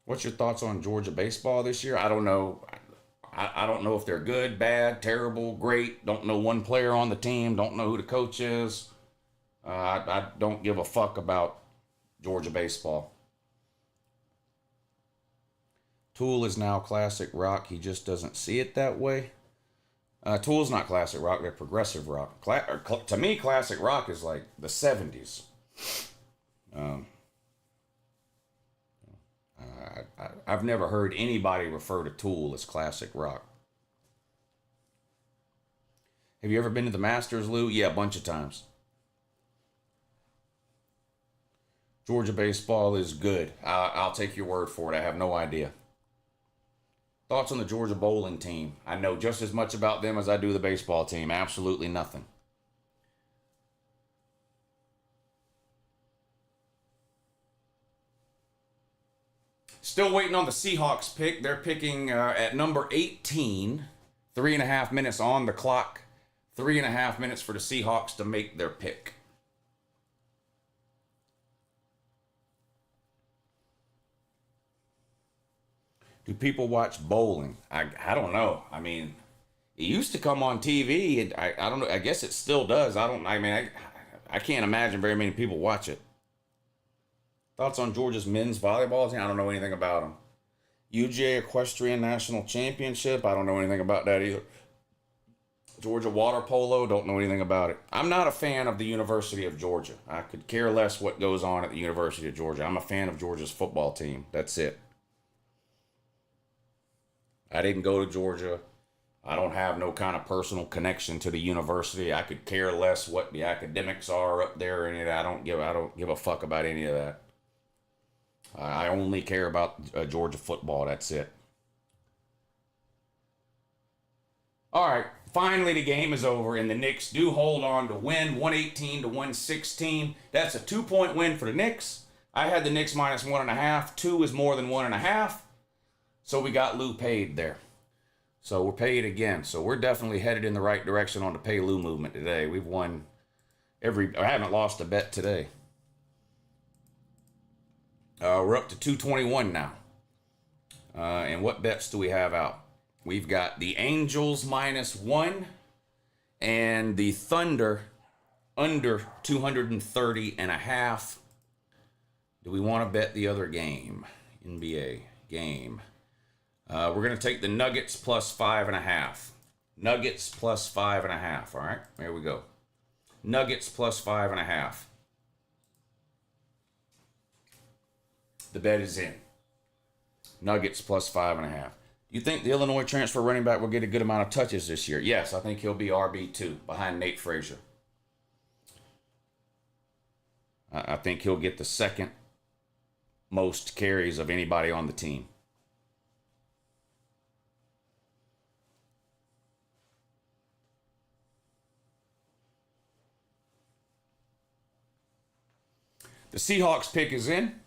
What's your thoughts on Georgia baseball this year? I don't know. I don't know if they're good, bad, terrible, great. Don't know one player on the team. Don't know who the coach is. I don't give a fuck about Georgia baseball. Tool is now classic rock. He just doesn't see it that way. Tool's not classic rock. They're progressive rock. To me, classic rock is like the 70s. I've never heard anybody refer to Tool as classic rock. Have you ever been to the Masters, Lou? Yeah, a bunch of times. Georgia baseball is good. I'll take your word for it. I have no idea. Thoughts on the Georgia bowling team? I know just as much about them as I do the baseball team. Absolutely nothing. Still waiting on the Seahawks pick. They're picking at number 18. 3.5 minutes on the clock. 3.5 minutes for the Seahawks to make their pick. Do people watch bowling? I don't know. I mean, it used to come on TV. I don't know. I guess it still does. I can't imagine very many people watch it. Thoughts on Georgia's men's volleyball team? I don't know anything about them. UGA Equestrian National Championship? I don't know anything about that either. Georgia water polo? Don't know anything about it. I'm not a fan of the University of Georgia. I could care less what goes on at the University of Georgia. I'm a fan of Georgia's football team. That's it. I didn't go to Georgia. I don't have no kind of personal connection to the university. I could care less what the academics are up there, and I don't give a fuck about any of that. I only care about Georgia football. That's it. All right. Finally, the game is over, and the Knicks do hold on to win 118 to 116. That's a 2-point win for the Knicks. I had the Knicks minus 1.5. 2 is more than 1.5. So we got Lou paid there. So we're paid again. So we're definitely headed in the right direction on the pay Lou movement today. We've won I haven't lost a bet today. We're up to 221 now. And what bets do we have out? We've got the Angels minus 1 and the Thunder under 230.5. Do we want to bet the other game? NBA game. We're going to take the Nuggets plus 5.5. Nuggets plus 5.5. All right, there we go. Nuggets plus 5.5. The bet is in. Nuggets plus 5.5. You think the Illinois transfer running back will get a good amount of touches this year? Yes, I think he'll be RB2 behind Nate Frazier. I think he'll get the second most carries of anybody on the team. The Seahawks pick is in.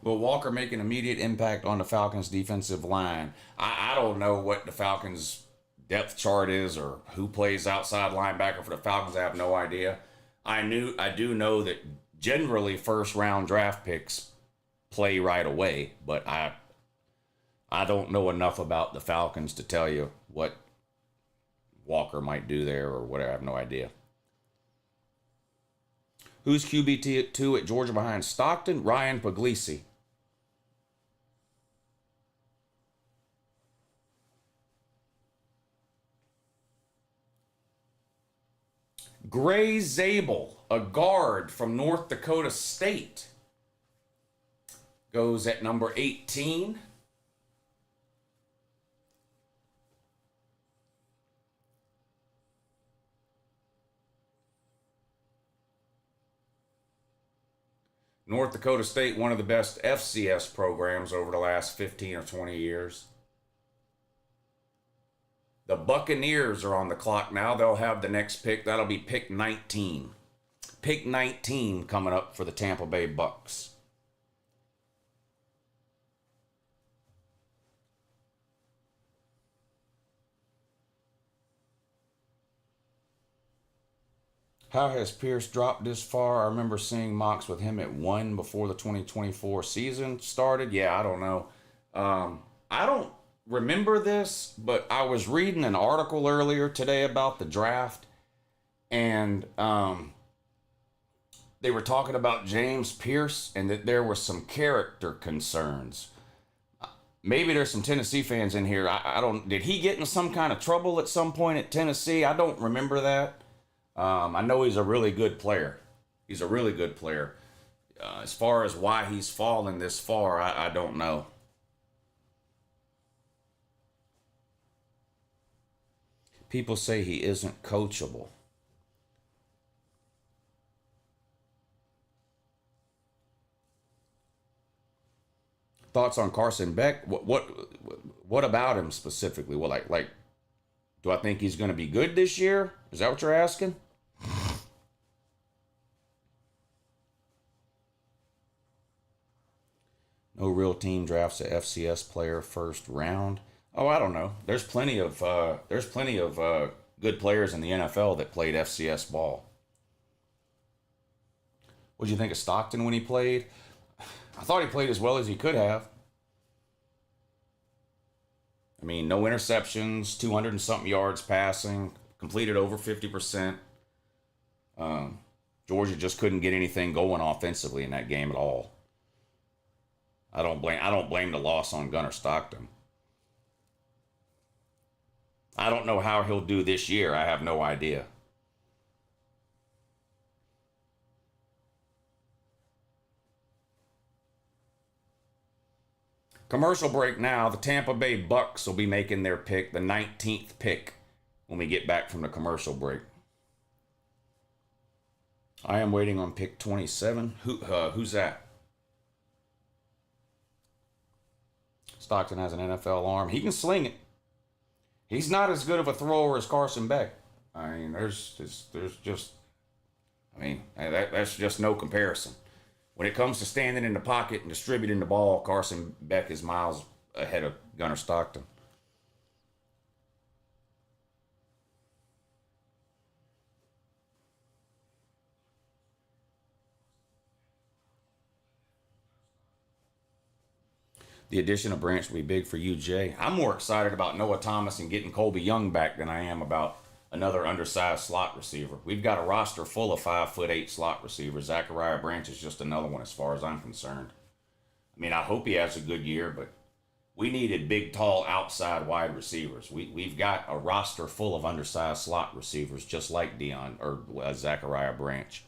Will Walker make an immediate impact on the Falcons' defensive line? I don't know what the Falcons' depth chart is or who plays outside linebacker for the Falcons. I have no idea. I do know that generally first round draft picks play right away, but I don't know enough about the Falcons to tell you what Walker might do there or whatever. I have no idea. Who's QB2 at Georgia behind Stockton? Ryan Puglisi. Gray Zabel, a guard from North Dakota State, goes at number 18. North Dakota State, one of the best FCS programs over the last 15 or 20 years. The Buccaneers are on the clock now. They'll have the next pick. That'll be pick 19. Pick 19 coming up for the Tampa Bay Bucks. How has Pierce dropped this far? I remember seeing mocks with him at 1 before the 2024 season started. Yeah, I don't know. I don't remember this, but I was reading an article earlier today about the draft, and they were talking about James Pierce and that there were some character concerns. Maybe there's some Tennessee fans in here. I don't. Did he get in some kind of trouble at some point at Tennessee? I don't remember that. I know he's a really good player. He's a really good player. As far as why he's fallen this far, I don't know. People say he isn't coachable. Thoughts on Carson Beck? What about him specifically? Well, like, do I think he's going to be good this year? Is that what you're asking? No real team drafts a FCS player first round. Oh, I don't know. There's plenty of good players in the NFL that played FCS ball. What did you think of Stockton when he played? I thought he played as well as he could have. I mean, no interceptions, 200 and something yards passing, completed over 50%. Georgia just couldn't get anything going offensively in that game at all. I don't blame the loss on Gunnar Stockton. I don't know how he'll do this year. I have no idea. Commercial break now. The Tampa Bay Bucks will be making their pick, the 19th pick, when we get back from the commercial break. I am waiting on pick 27. Who's that? Stockton has an NFL arm. He can sling it. He's not as good of a thrower as Carson Beck. I mean, that's just no comparison. When it comes to standing in the pocket and distributing the ball, Carson Beck is miles ahead of Gunnar Stockton. The addition of Branch will be big for UJ. I'm more excited about Noah Thomas and getting Colby Young back than I am about another undersized slot receiver. We've got a roster full of 5'8" slot receivers. Zachariah Branch is just another one as far as I'm concerned. I mean, I hope he has a good year, but we needed big, tall, outside wide receivers. We've got a roster full of undersized slot receivers, just like Zachariah Branch.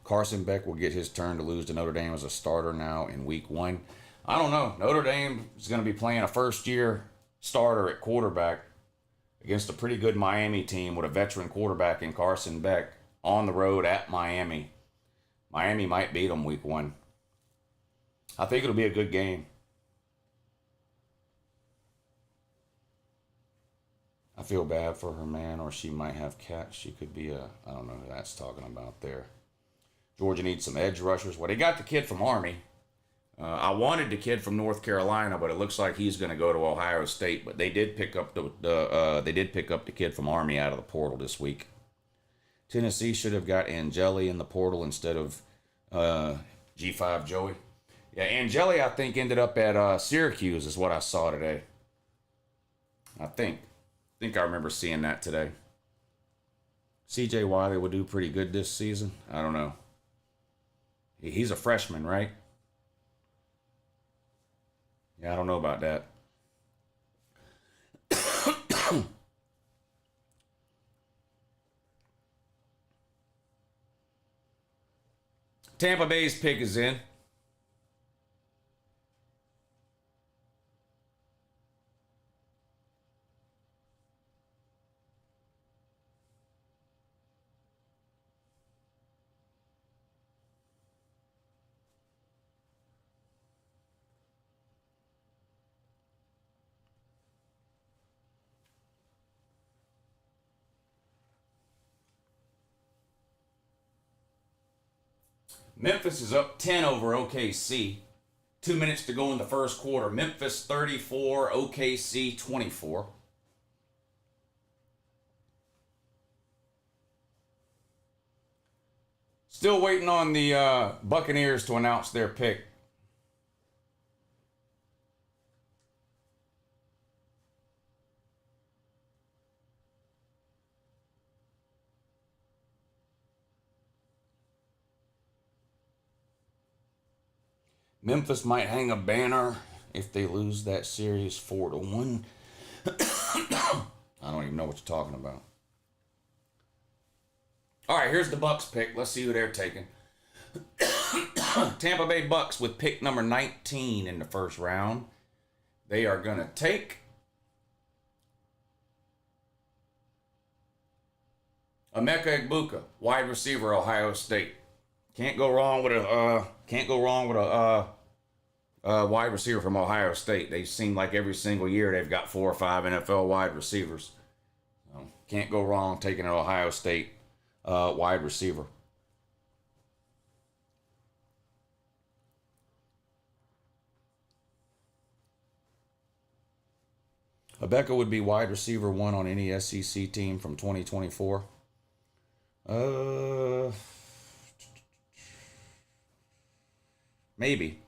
Carson Beck will get his turn to lose to Notre Dame as a starter now in week 1. I don't know. Notre Dame is going to be playing a first-year starter at quarterback against a pretty good Miami team with a veteran quarterback in Carson Beck on the road at Miami. Miami might beat them week 1. I think it'll be a good game. I feel bad for her, man, or she might have cats. She could be I don't know who that's talking about there. Georgia needs some edge rushers. Well, they got the kid from Army. I wanted the kid from North Carolina, but it looks like he's going to go to Ohio State. But they did pick up the kid from Army out of the portal this week. Tennessee should have got Angeli in the portal instead of G5 Joey. Yeah, Angeli, I think, ended up at Syracuse is what I saw today. I think I remember seeing that today. CJ Wiley will do pretty good this season. I don't know. He's a freshman, right? Yeah, I don't know about that. Tampa Bay's pick is in. Memphis is up 10 over OKC. 2 minutes to go in the first quarter. Memphis 34, OKC 24. Still waiting on the Buccaneers to announce their pick. Memphis might hang a banner if they lose that series 4-1. I don't even know what you're talking about. All right, here's the Bucks pick. Let's see who they're taking. Tampa Bay Bucks with pick number 19 in the first round. They are going to take Emeka Egbuka, wide receiver, Ohio State. Can't go wrong with a wide receiver from Ohio State. They seem like every single year they've got 4 or 5 NFL wide receivers. So can't go wrong taking an Ohio State wide receiver. Emeka would be wide receiver 1 on any SEC team from 2024. Maybe.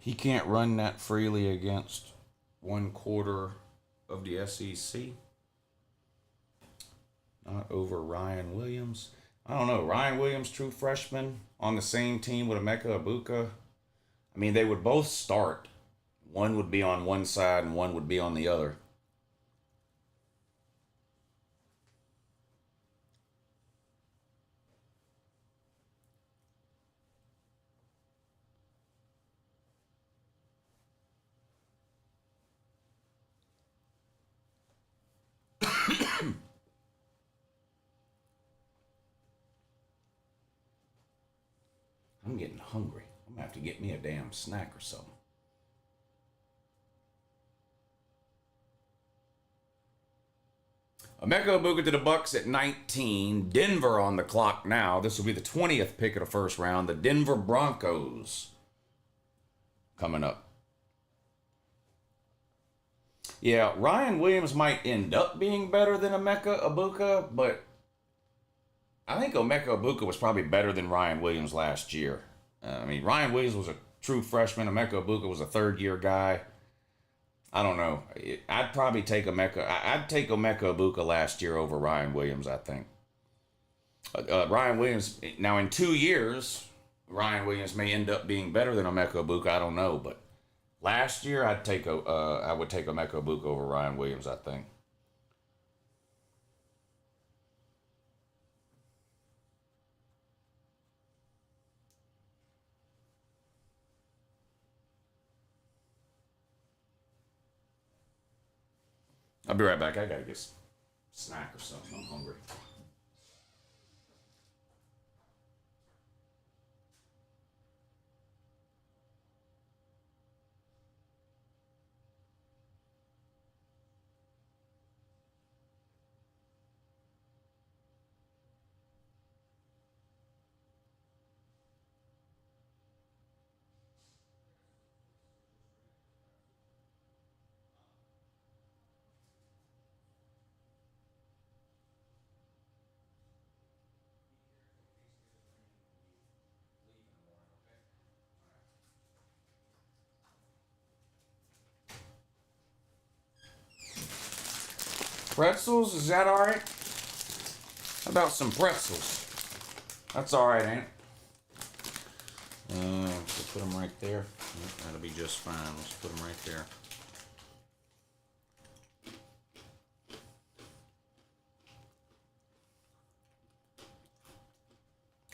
He can't run that freely against 1/4 of the SEC. Not over Ryan Williams. I don't know. Ryan Williams, true freshman, on the same team with Emeka Egbuka. I mean, they would both start. One would be on one side and one would be on the other. I'm getting hungry. I'm going to have to get me a damn snack or something. Emeka Egbuka to the Bucks at 19. Denver on the clock now. This will be the 20th pick of the first round. The Denver Broncos coming up. Yeah, Ryan Williams might end up being better than Emeka Egbuka, but I think Emeka Egbuka was probably better than Ryan Williams last year. I mean, Ryan Williams was a true freshman. Emeka Egbuka was a third-year guy. I don't know. I'd probably take Emeka. I'd take Emeka Egbuka last year over Ryan Williams, I think. Ryan Williams, now in 2 years, Ryan Williams may end up being better than Emeka Egbuka. I don't know, but last year I would take Emeka Egbuka over Ryan Williams, I think. I'll be right back. I gotta get a snack or something. I'm hungry. Pretzels? Is that alright? How about some pretzels? That's alright, ain't it? Let's put them right there. That'll be just fine. Let's put them right there.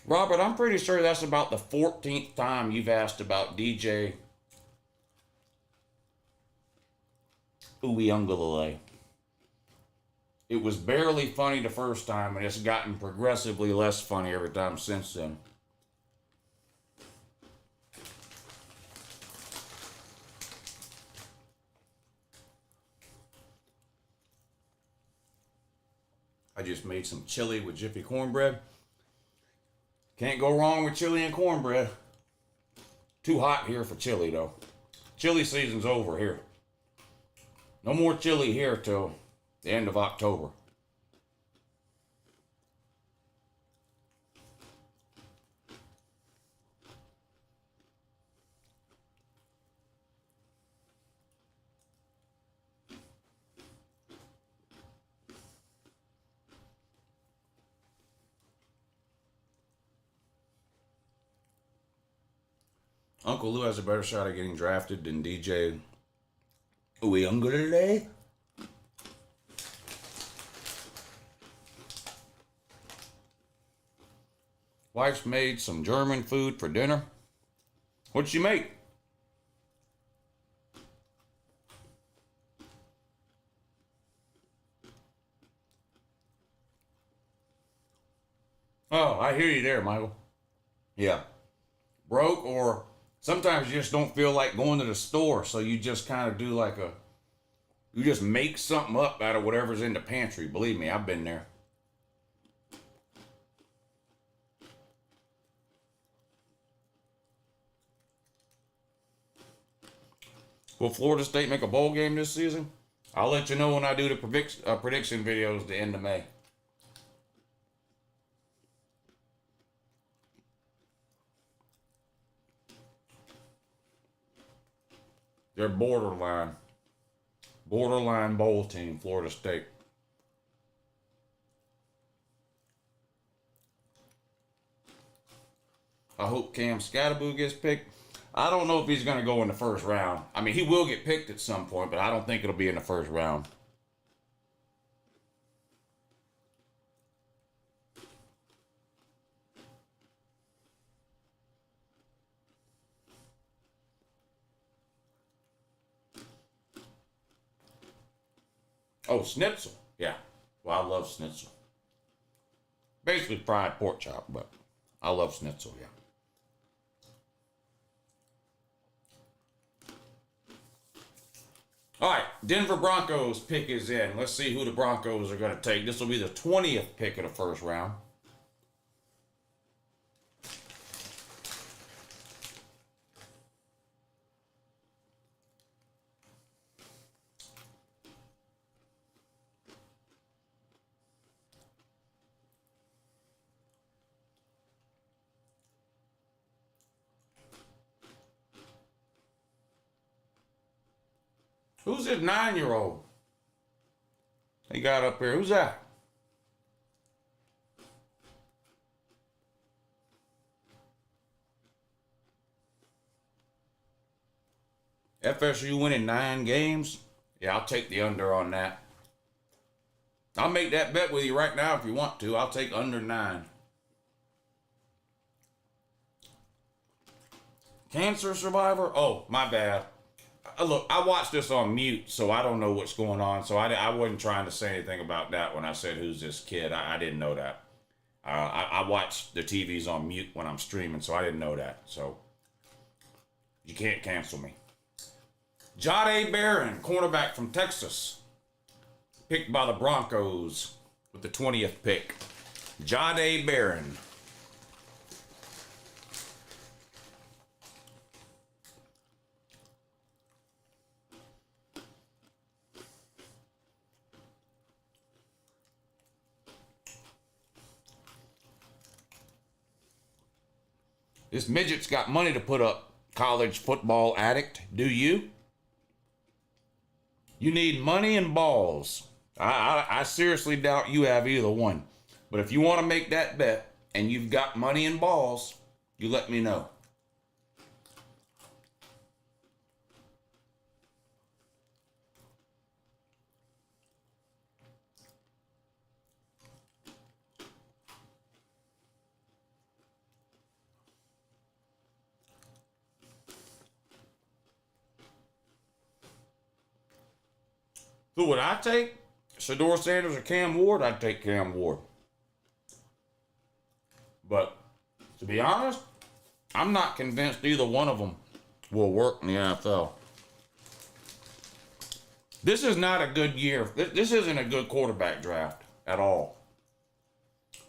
Robert, I'm pretty sure that's about the 14th time you've asked about DJ Uyunglele. It was barely funny the first time, and it's gotten progressively less funny every time since then. I just made some chili with Jiffy cornbread. Can't go wrong with chili and cornbread. Too hot here for chili, though. Chili season's over here. No more chili here till the end of October. Uncle Lou has a better shot at getting drafted than DJ Uyunglele. Wife's made some German food for dinner. What'd she make? Oh, I hear you there, Michael. Yeah. Broke, or sometimes you just don't feel like going to the store, so you just kind of do like you just make something up out of whatever's in the pantry. Believe me, I've been there. Will Florida State make a bowl game this season? I'll let you know when I do the prediction videos at the end of May. They're borderline bowl team, Florida State. I hope Cam Scatterboo gets picked. I don't know if he's going to go in the first round. I mean, he will get picked at some point, but I don't think it'll be in the first round. Oh, schnitzel. Yeah. Well, I love schnitzel. Basically fried pork chop, but I love schnitzel, yeah. All right, Denver Broncos pick is in. Let's see who the Broncos are going to take. This will be the 20th pick of the first round. Who's this 9-year-old? They got up here. Who's that? FSU winning 9 games? Yeah, I'll take the under on that. I'll make that bet with you right now if you want to. I'll take under 9. Cancer survivor? Oh, my bad. Look, I watched this on mute, so I don't know what's going on. So I wasn't trying to say anything about that when I said, who's this kid? I didn't know that. I watch the TVs on mute when I'm streaming, so I didn't know that. So you can't cancel me. Jahdae Barron, cornerback from Texas, picked by the Broncos with the 20th pick. Jahdae Barron. This midget's got money to put up, college football addict. Do you? You need money and balls. I seriously doubt you have either one. But if you want to make that bet and you've got money and balls, you let me know. Who would I take? Shedeur Sanders or Cam Ward? I'd take Cam Ward. But to be honest, I'm not convinced either one of them will work in the NFL. This is not a good year. This isn't a good quarterback draft at all.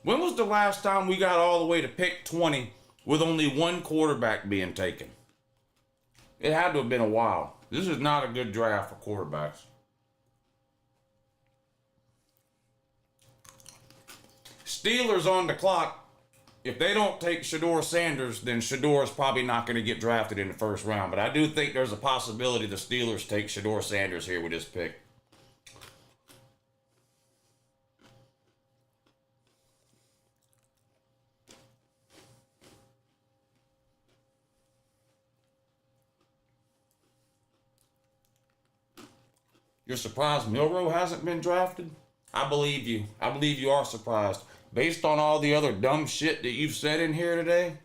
When was the last time we got all the way to pick 20 with only one quarterback being taken? It had to have been a while. This is not a good draft for quarterbacks. Steelers on the clock. If they don't take Shedeur Sanders, then Shedeur is probably not going to get drafted in the first round. But I do think there's a possibility the Steelers take Shedeur Sanders here with this pick. You're surprised Milroe hasn't been drafted? I believe you. I believe you are surprised. Based on all the other dumb shit that you've said in here today,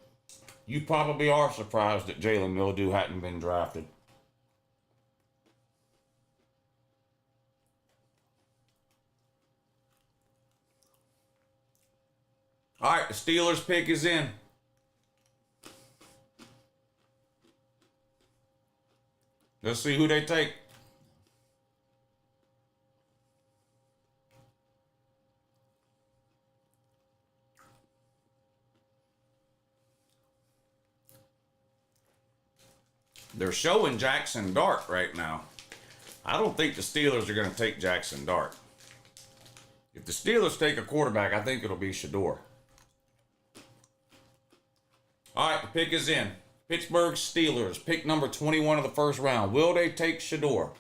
you probably are surprised that Jalen Mildew hadn't been drafted. All right, the Steelers pick is in. Let's see who they take. They're showing Jackson Dart right now. I don't think the Steelers are going to take Jackson Dart. If the Steelers take a quarterback, I think it'll be Shedeur. All right, the pick is in. Pittsburgh Steelers, pick number 21 of the first round. Will they take Shedeur?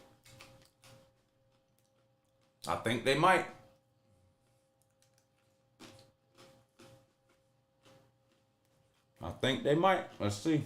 I think they might. I think they might. Let's see.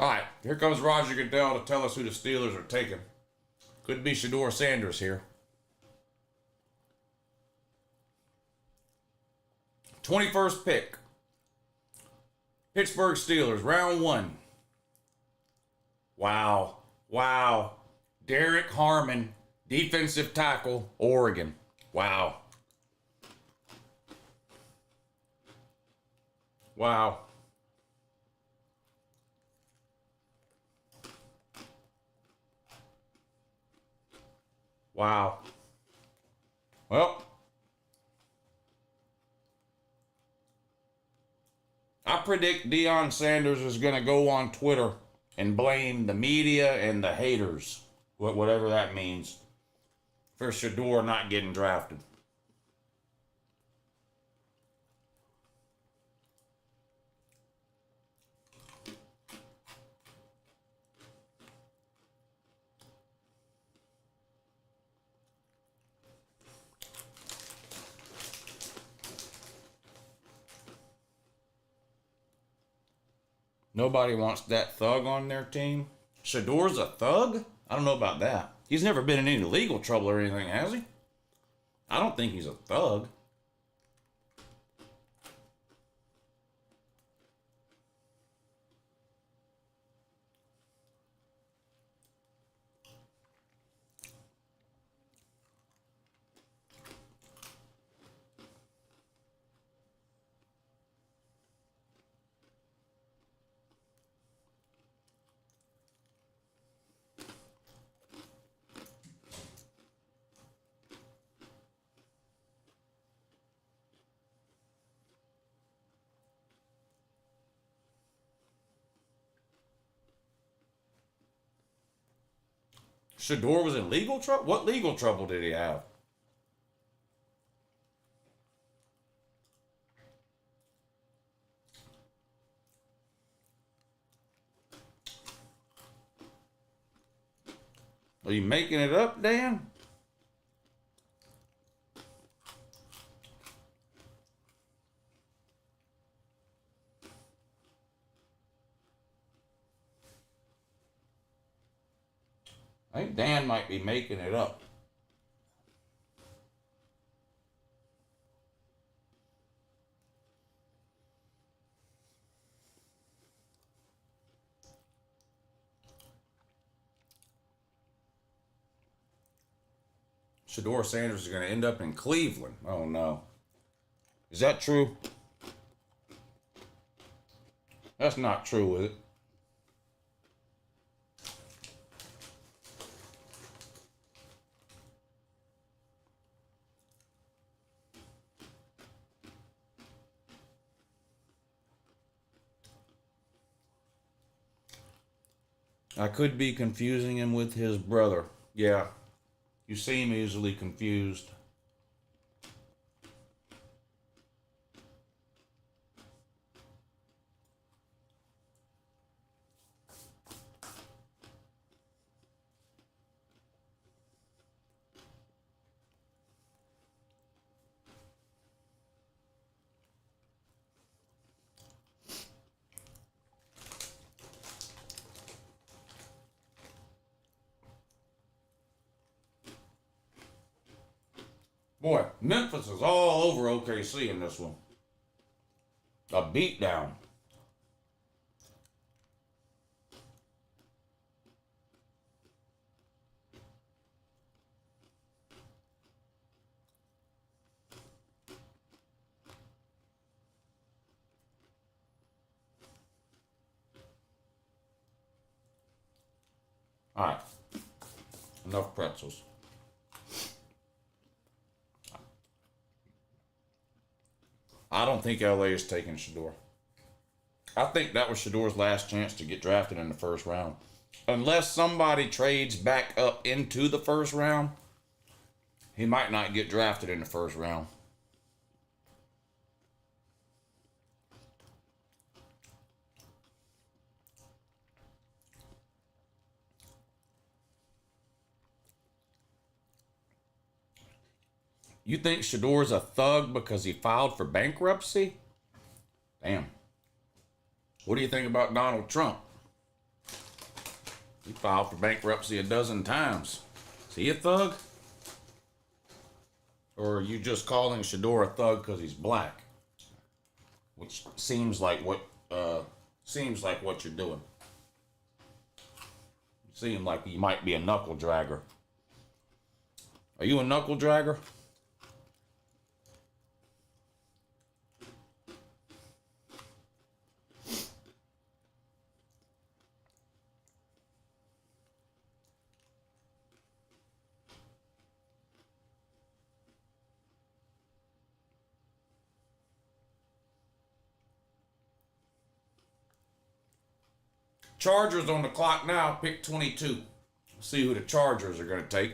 All right, here comes Roger Goodell to tell us who the Steelers are taking. Could be Shedeur Sanders here. 21st pick. Pittsburgh Steelers, round 1. Wow. Wow. Derek Harmon, defensive tackle, Oregon. Wow. Wow. Wow. Well, I predict Deion Sanders is going to go on Twitter and blame the media and the haters, whatever that means, for Shedeur not getting drafted. Nobody wants that thug on their team. Shedeur's a thug? I don't know about that. He's never been in any legal trouble or anything, has he? I don't think he's a thug. Shedeur was in legal trouble? What legal trouble did he have? Are you making it up, Dan? I think Dan might be making it up. Shedeur Sanders is going to end up in Cleveland. Oh, no. Is that true? That's not true, is it? I could be confusing him with his brother. Yeah, you seem easily confused. Boy, Memphis is all over OKC in this one. A beatdown. All right, enough pretzels. I don't think LA is taking Shedeur. I think that was Shedeur's last chance to get drafted in the first round. Unless somebody trades back up into the first round, he might not get drafted in the first round. You think Shedeur's a thug because he filed for bankruptcy? Damn. What do you think about Donald Trump? He filed for bankruptcy a dozen times. Is he a thug? Or are you just calling Shedeur a thug because he's black? Which seems like what you're doing. You seem like you might be a knuckle dragger. Are you a knuckle dragger? Chargers on the clock now, pick 22. See who the Chargers are going to take.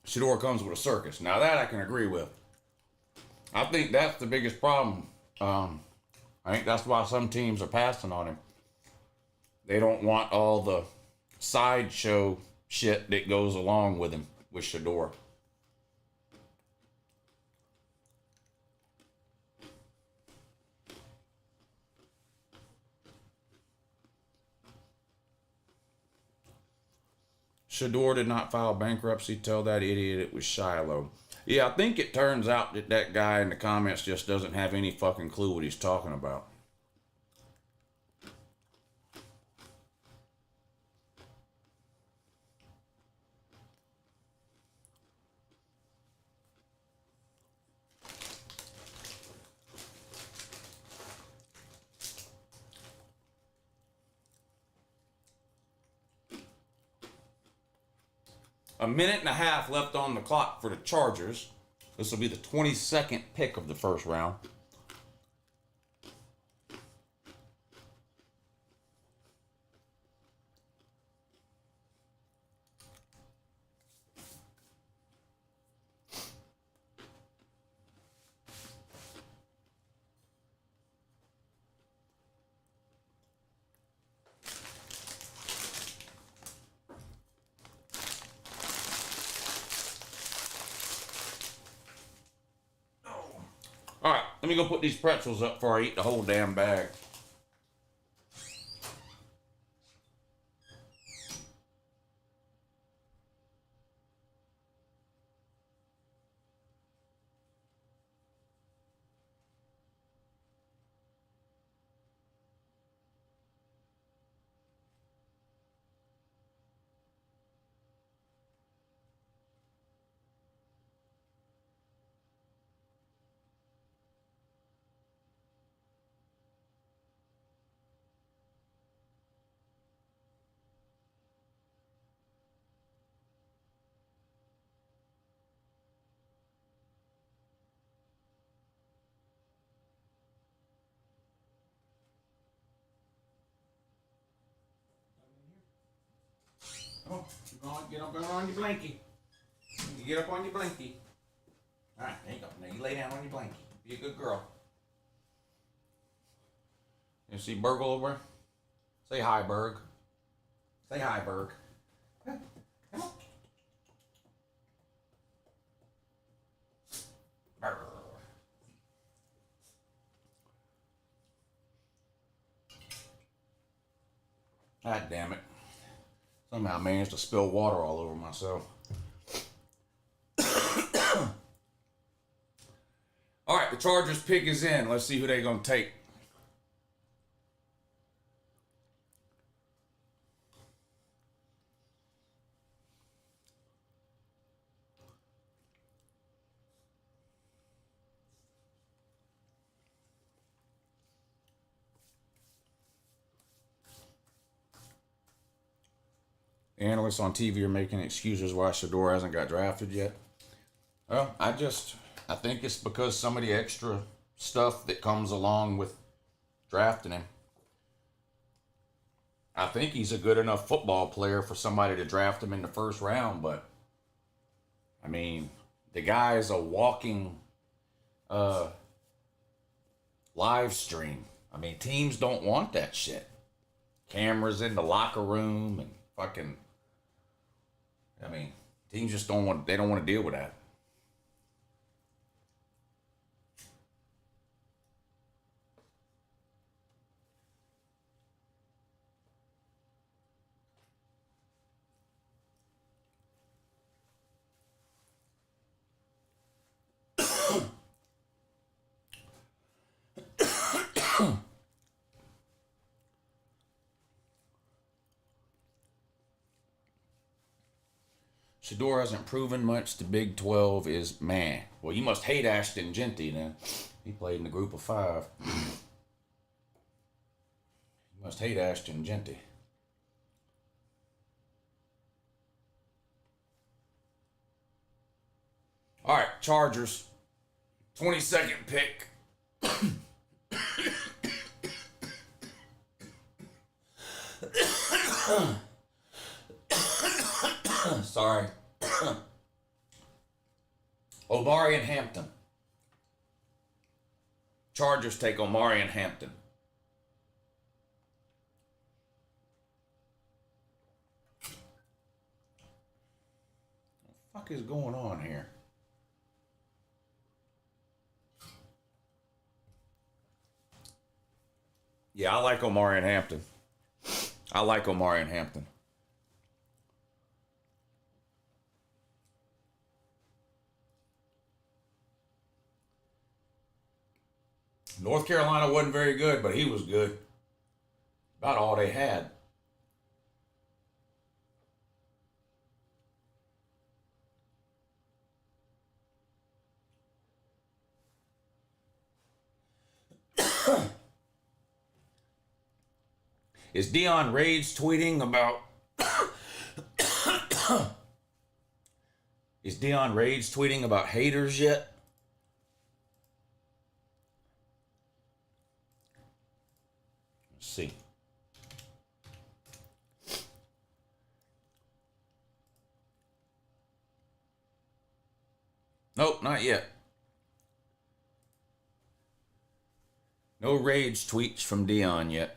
Shedeur comes with a circus. Now that I can agree with. I think that's the biggest problem. I think that's why some teams are passing on him. They don't want all the sideshow shit that goes along with him, with Shedeur. Shedeur did not file bankruptcy. Tell that idiot it was Shiloh. Yeah, I think it turns out that that guy in the comments just doesn't have any fucking clue what he's talking about. A minute and a half left on the clock for the Chargers. This will be the 22nd pick of the first round. let me go put these pretzels up before I eat the whole damn bag. Come on, get up on your blankie. You get up on your blankie. All right, there you go. Now you lay down on your blankie. Be a good girl. You see Berg over there? Say hi, Berg. Say hi, Berg. Come on. Berg. God damn it. Somehow I managed to spill water all over myself. All right, the Chargers pick is in. Let's see who they're going to take. Analysts on TV are making excuses why Shador hasn't got drafted yet. Well, I think it's because some of the extra stuff that comes along with drafting him. I think he's a good enough football player for somebody to draft him in the first round, but I mean, the guy is a walking live stream. I mean, teams don't want that shit. Cameras in the locker room and fucking, I mean, teams just don't want to deal with that. Shador hasn't proven much. The Big 12 is man. Well, you must hate Ashton Genty then. He played in the group of 5. You must hate Ashton Genty. All right, Chargers. 22nd pick. Sorry. Omari and Hampton. Chargers take Omari and Hampton. What the fuck is going on here? Yeah, I like Omari and Hampton. I like Omari and Hampton. North Carolina wasn't very good, but he was good. About all they had. Is Dion Rage tweeting about... Is Dion Rage tweeting about haters yet? Let's see. Nope, not yet. No Rage tweets from Dion yet.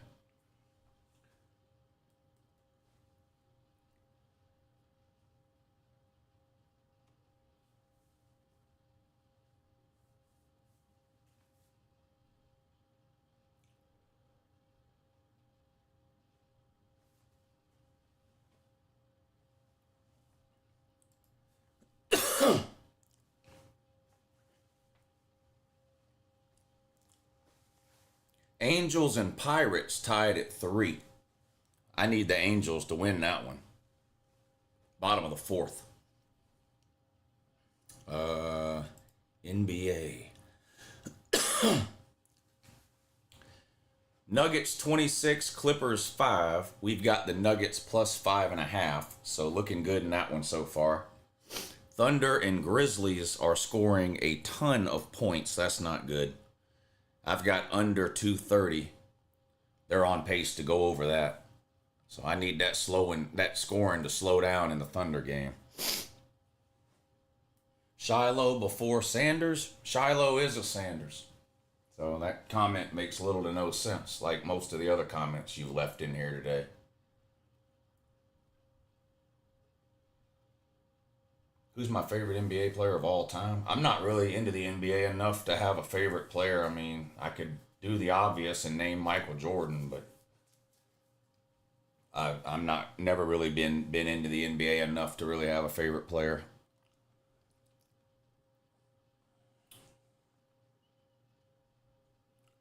Angels and Pirates tied at 3. I need the Angels to win that one. Bottom of the 4th. NBA. Nuggets 26, Clippers 5. We've got the Nuggets plus 5.5. So looking good in that one so far. Thunder and Grizzlies are scoring a ton of points. That's not good. I've got under 230. They're on pace to go over that. So I need that scoring to slow down in the Thunder game. Shiloh before Sanders. Shiloh is a Sanders. So that comment makes little to no sense, like most of the other comments you've left in here today. Who's my favorite NBA player of all time? I'm not really into the NBA enough to have a favorite player. I mean, I could do the obvious and name Michael Jordan, but I'm not never really been into the NBA enough to really have a favorite player.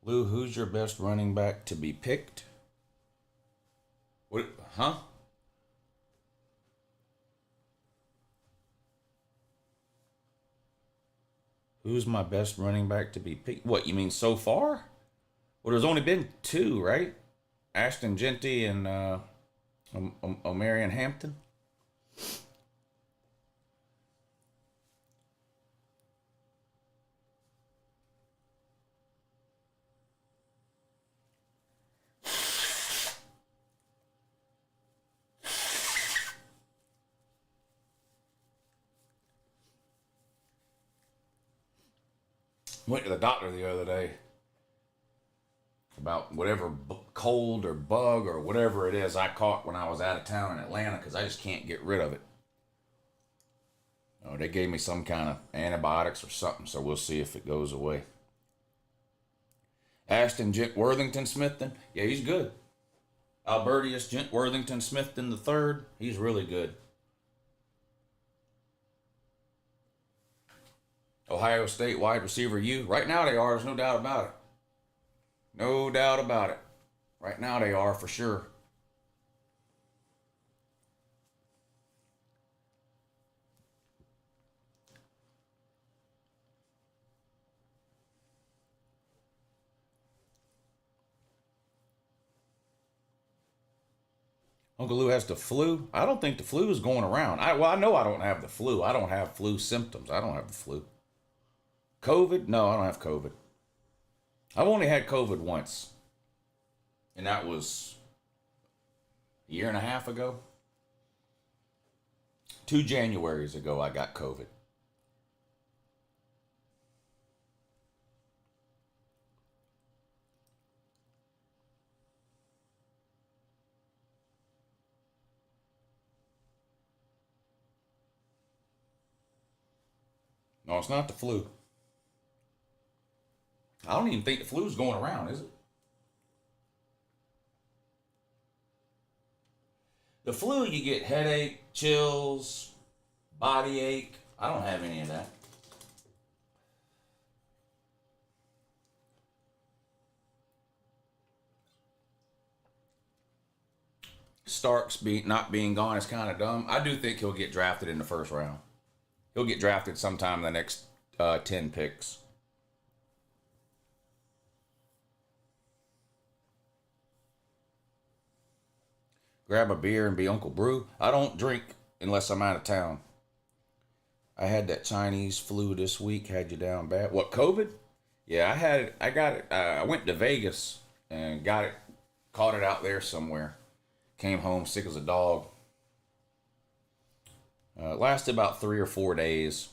Lou, who's your best running back to be picked? What? Huh? Who's my best running back to be picked? What, you mean so far? Well, there's only been 2, right? Ashton Genty and O'Marion Hampton. Went to the doctor the other day about whatever cold or bug or whatever it is I caught when I was out of town in Atlanta because I just can't get rid of it. Oh, they gave me some kind of antibiotics or something, so we'll see if it goes away. Ashton Gent Worthington Smithton, yeah, he's good. Albertius Gent Worthington Smithton III, he's really good. Ohio State wide receiver U. Right now they are, there's no doubt about it. No doubt about it. Right now they are for sure. Uncle Lou has the flu. I don't think the flu is going around. I know I don't have the flu. I don't have flu symptoms. I don't have the flu. COVID? No, I don't have COVID. I've only had COVID once. And that was a year and a half ago. 2 Januaries ago, I got COVID. No, it's not the flu. I don't even think the flu's going around, is it? The flu, you get headache, chills, body ache. I don't have any of that. Not being gone is kind of dumb. I do think he'll get drafted in the first round. He'll get drafted sometime in the next 10 picks. Grab a beer and be Uncle Brew. I don't drink unless I'm out of town. I had that Chinese flu this week. Had you down bad. What, COVID? Yeah, I had it. I got it. I went to Vegas and got it. Caught it out there somewhere. Came home sick as a dog. It lasted about 3 or 4 days.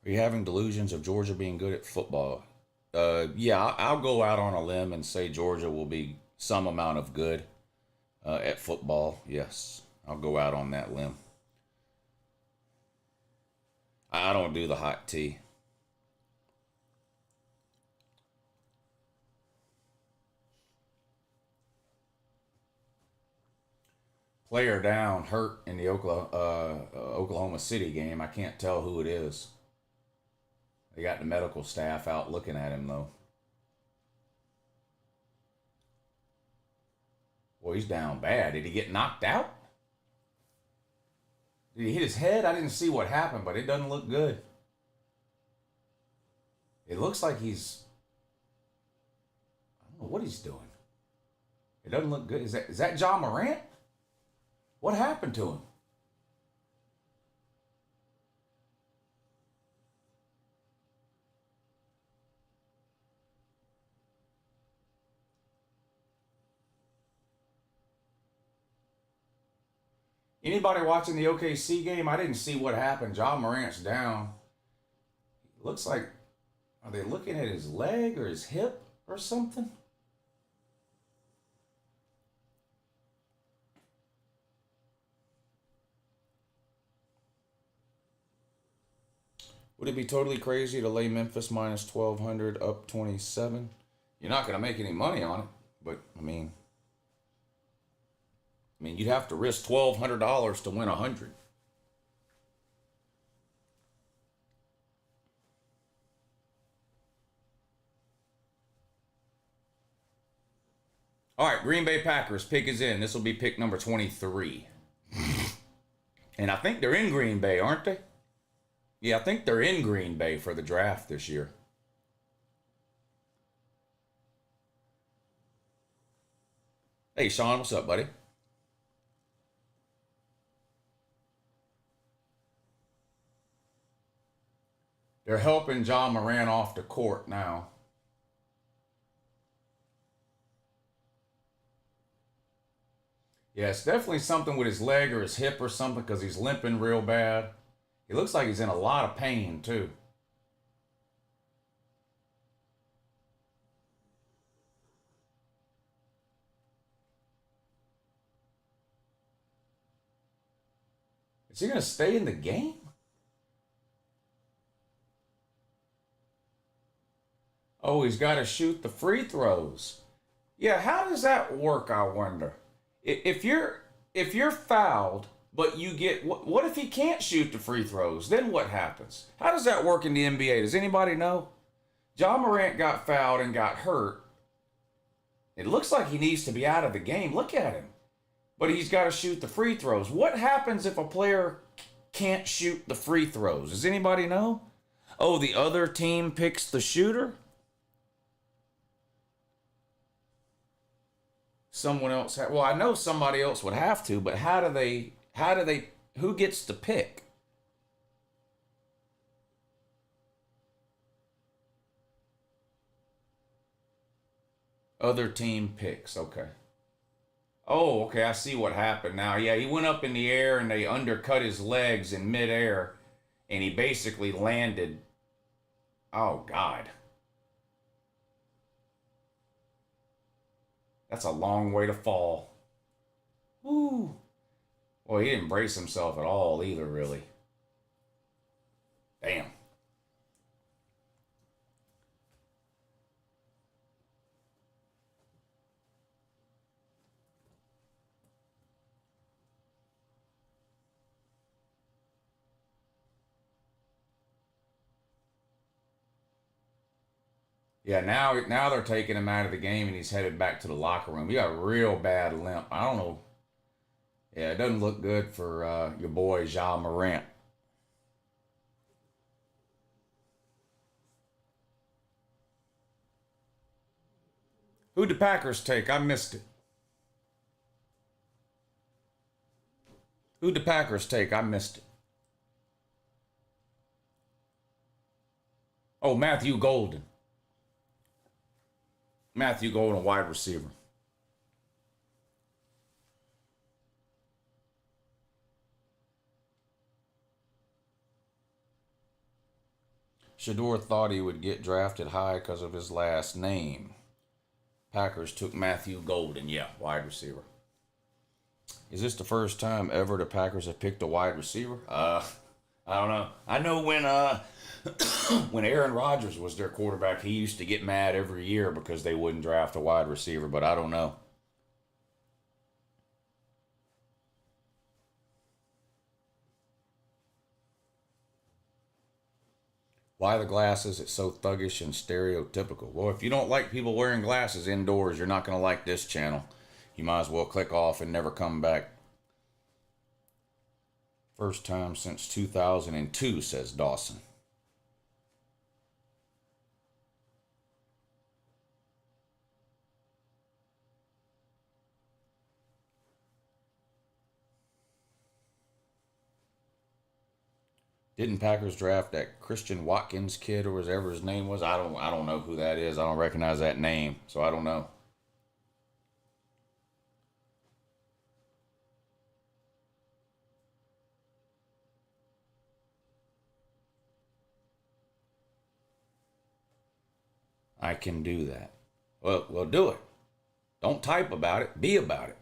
Are you having delusions of Georgia being good at football? Yeah, I'll go out on a limb and say Georgia will be some amount of good at football. Yes, I'll go out on that limb. I don't do the hot tea. Player down, hurt in the Oklahoma City game. I can't tell who it is. They got the medical staff out looking at him, though. Well, he's down bad. Did he get knocked out? Did he hit his head? I didn't see what happened, but it doesn't look good. It looks like he's... I don't know what he's doing. It doesn't look good. Is that Ja Morant? What happened to him? Anybody watching the OKC game? I didn't see what happened. Ja Morant's down. Looks like, are they looking at his leg or his hip or something? Would it be totally crazy to lay Memphis minus 1,200 up 27? You're not going to make any money on it, but I mean, you'd have to risk $1,200 to win 100. All right, Green Bay Packers pick is in. This will be pick number 23. And I think they're in Green Bay, aren't they? Yeah, I think they're in Green Bay for the draft this year. Hey, Sean, what's up, buddy? They're helping Ja Morant off the court now. Yeah, it's definitely something with his leg or his hip or something because he's limping real bad. He looks like he's in a lot of pain, too. Is he going to stay in the game? Oh, he's got to shoot the free throws. Yeah, how does that work, I wonder? If you're fouled, but you get what if he can't shoot the free throws? Then what happens? How does that work in the NBA? Does anybody know? Ja Morant got fouled and got hurt. It looks like he needs to be out of the game. Look at him. But he's got to shoot the free throws. What happens if a player can't shoot the free throws? Does anybody know? Oh, the other team picks the shooter? Someone else well, I know somebody else would have to, but who gets to pick? Other team picks. Okay. Oh, okay, I see what happened now. Yeah, he went up in the air and they undercut his legs in midair and he basically landed. Oh, God. That's a long way to fall. Woo. Well, he didn't brace himself at all either, really. Damn. Yeah, now they're taking him out of the game and he's headed back to the locker room. He got a real bad limp. I don't know. Yeah, it doesn't look good for your boy Ja Morant. Who'd the Packers take? I missed it. Who'd the Packers take? I missed it. Oh, Matthew Golden. Matthew Golden, wide receiver. Shador thought he would get drafted high because of his last name. Packers took Matthew Golden. Yeah, wide receiver. Is this the first time ever the Packers have picked a wide receiver? I don't know. I know when when Aaron Rodgers was their quarterback, he used to get mad every year because they wouldn't draft a wide receiver, but I don't know. Why the glasses? It's so thuggish and stereotypical. Well, if you don't like people wearing glasses indoors, you're not going to like this channel. You might as well click off and never come back. First time since 2002, says Dawson. Didn't Packers draft that Christian Watkins kid or whatever his name was? I don't know who that is. I don't recognize that name, so I don't know. I can do that. Well, do it. Don't type about it. Be about it.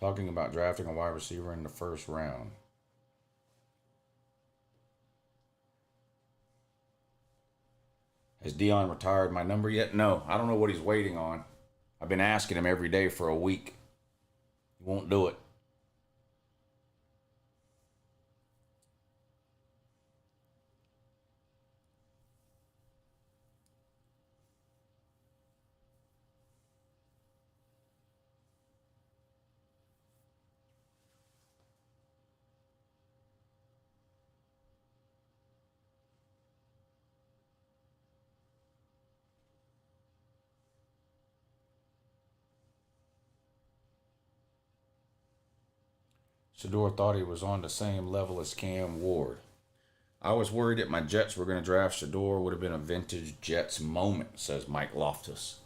Talking about drafting a wide receiver in the first round. Has Dion retired my number yet? No, I don't know what he's waiting on. I've been asking him every day for a week. He won't do it. Shador thought he was on the same level as Cam Ward. I was worried that my Jets were going to draft Shador. Would have been a vintage Jets moment, says Mike Loftus.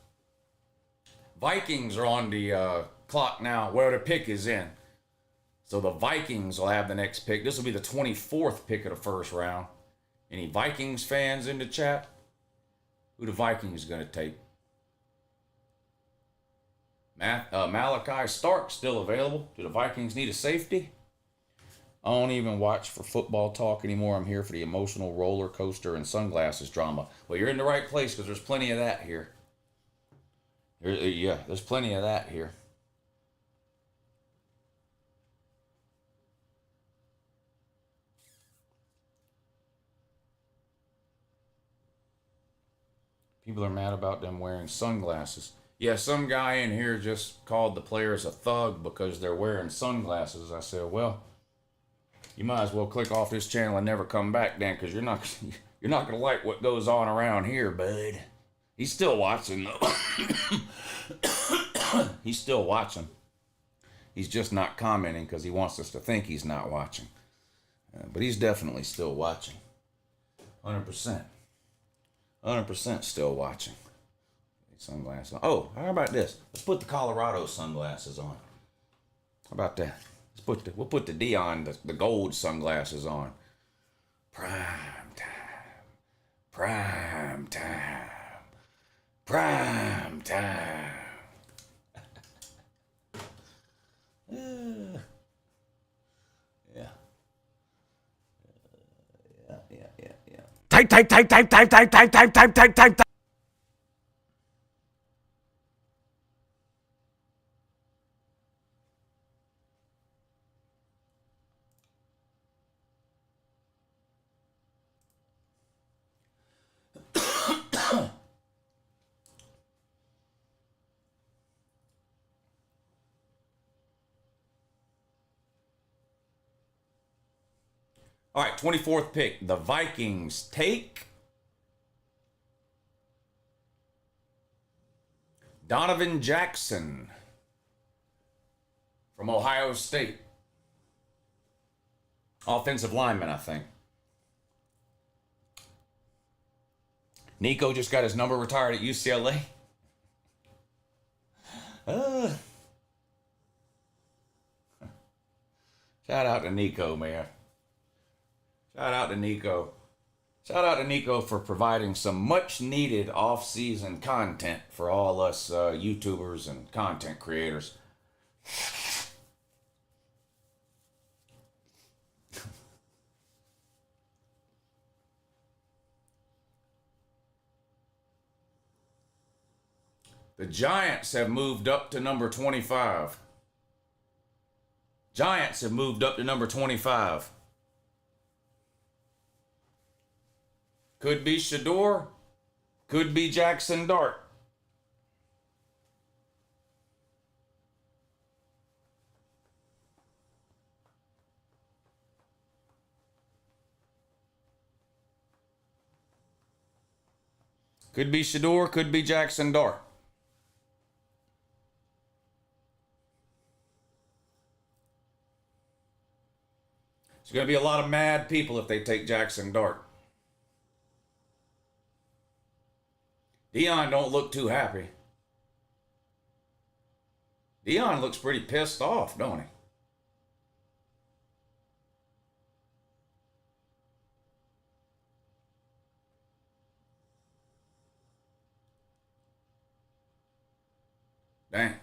Vikings are on the clock now where the pick is in. So the Vikings will have the next pick. This will be the 24th pick of the first round. Any Vikings fans in the chat? Who the Vikings going to take? Malachi Stark still available. Do the Vikings need a safety? I don't even watch for football talk anymore. I'm here for the emotional roller coaster and sunglasses drama. Well, you're in the right place because there's plenty of that here. There's plenty of that here. People are mad about them wearing sunglasses. Yeah, some guy in here just called the players a thug because they're wearing sunglasses. I said, well, you might as well click off this channel and never come back, Dan, because you're not gonna like what goes on around here, bud. He's still watching though. He's still watching. He's just not commenting because he wants us to think he's not watching. But he's definitely still watching. 100%. 100% still watching. Sunglasses on. Oh, how about this? Let's put the Colorado sunglasses on. How about that? We'll put the Dion, the gold sunglasses on. Prime time. Prime time. Prime time. Yeah. Type. All right, 24th pick. The Vikings take Donovan Jackson from Ohio State. Offensive lineman, I think. Nico just got his number retired at UCLA. Shout out to Nico, man. Shout out to Nico. Shout out to Nico for providing some much needed off-season content for all us YouTubers and content creators. The Giants have moved up to number 25. Giants have moved up to number 25. Could be Shador. Could be Jackson Dart. Could be Shador, could be Jackson Dart. There's going to be a lot of mad people if they take Jackson Dart. Dion don't look too happy. Dion looks pretty pissed off, don't he? Dang.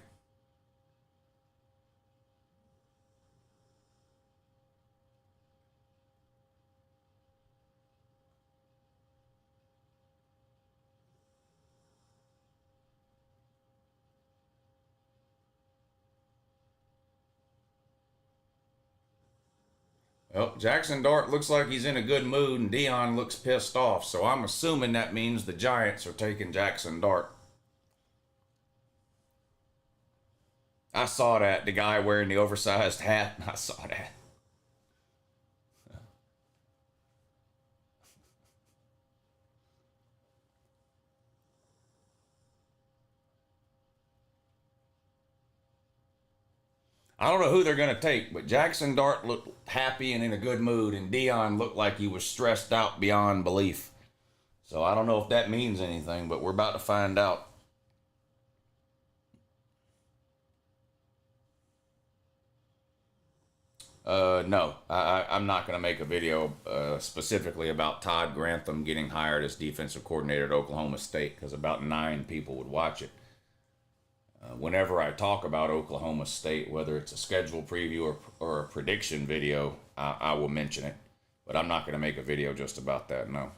Well, Jackson Dart looks like he's in a good mood and Dion looks pissed off, so I'm assuming that means the Giants are taking Jackson Dart. I saw that, the guy wearing the oversized hat, I saw that. I don't know who they're going to take, but Jackson Dart looked happy and in a good mood, and Dion looked like he was stressed out beyond belief. So I don't know if that means anything, but we're about to find out. No, I'm not going to make a video specifically about Todd Grantham getting hired as defensive coordinator at Oklahoma State, because about 9 people would watch it. Whenever I talk about Oklahoma State, whether it's a schedule preview or a prediction video, I will mention it. But I'm not going to make a video just about that, no.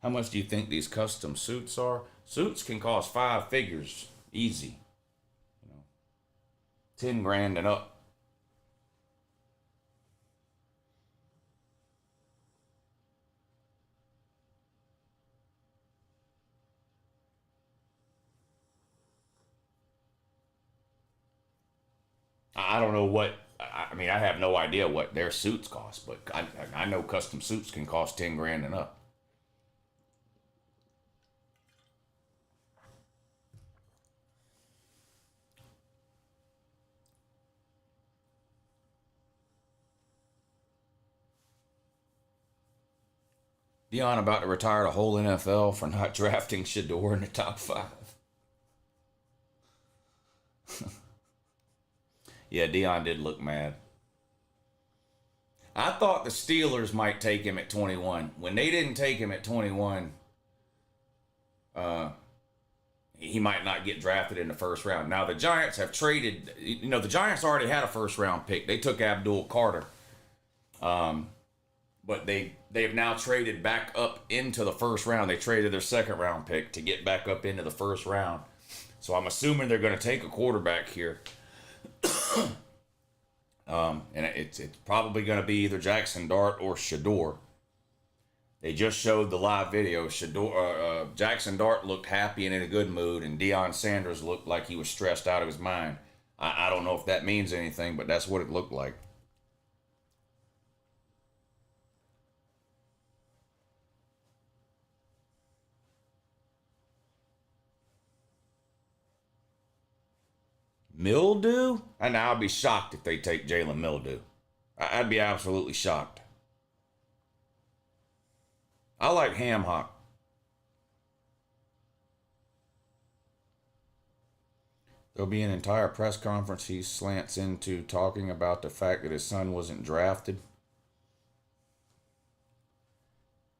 How much do you think these custom suits are? Suits can cost 5 figures, easy. 10 grand and up. I don't know what, I mean, I have no idea what their suits cost, but I know custom suits can cost 10 grand and up. Dion about to retire the whole NFL for not drafting Shador in the top 5. Yeah, Dion did look mad. I thought the Steelers might take him at 21. When they didn't take him at 21, he might not get drafted in the first round. Now, the Giants have traded, the Giants already had a first round pick. They took Abdul Carter. But they've now traded back up into the first round. They traded their second round pick to get back up into the first round. So I'm assuming they're going to take a quarterback here. And it's probably going to be either Jackson Dart or Shador. They just showed the live video. Jackson Dart looked happy and in a good mood, and Deion Sanders looked like he was stressed out of his mind. I don't know if that means anything, but that's what it looked like. Mildew? And I'll be shocked if they take Jalen Mildew. I'd be absolutely shocked. I like Ham Hock. There'll be an entire press conference he slants into talking about the fact that his son wasn't drafted.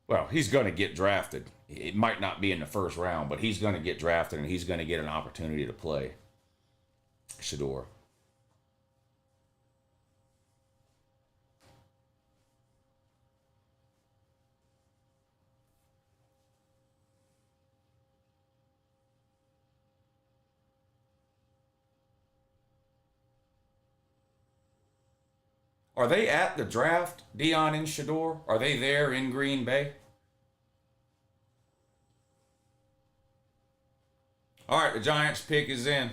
Well, he's going to get drafted. It might not be in the first round, but he's going to get drafted and he's going to get an opportunity to play. Shador. Are they at the draft, Dion and Shador? Are they there in Green Bay? All right, the Giants pick is in.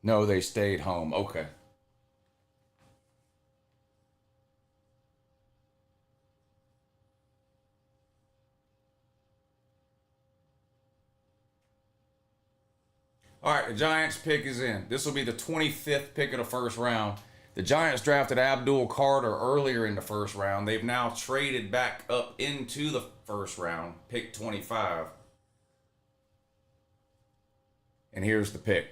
No, they stayed home. Okay. All right, the Giants pick is in. This will be the 25th pick of the first round. The Giants drafted Abdul Carter earlier in the first round. They've now traded back up into the first round, pick 25. And here's the pick.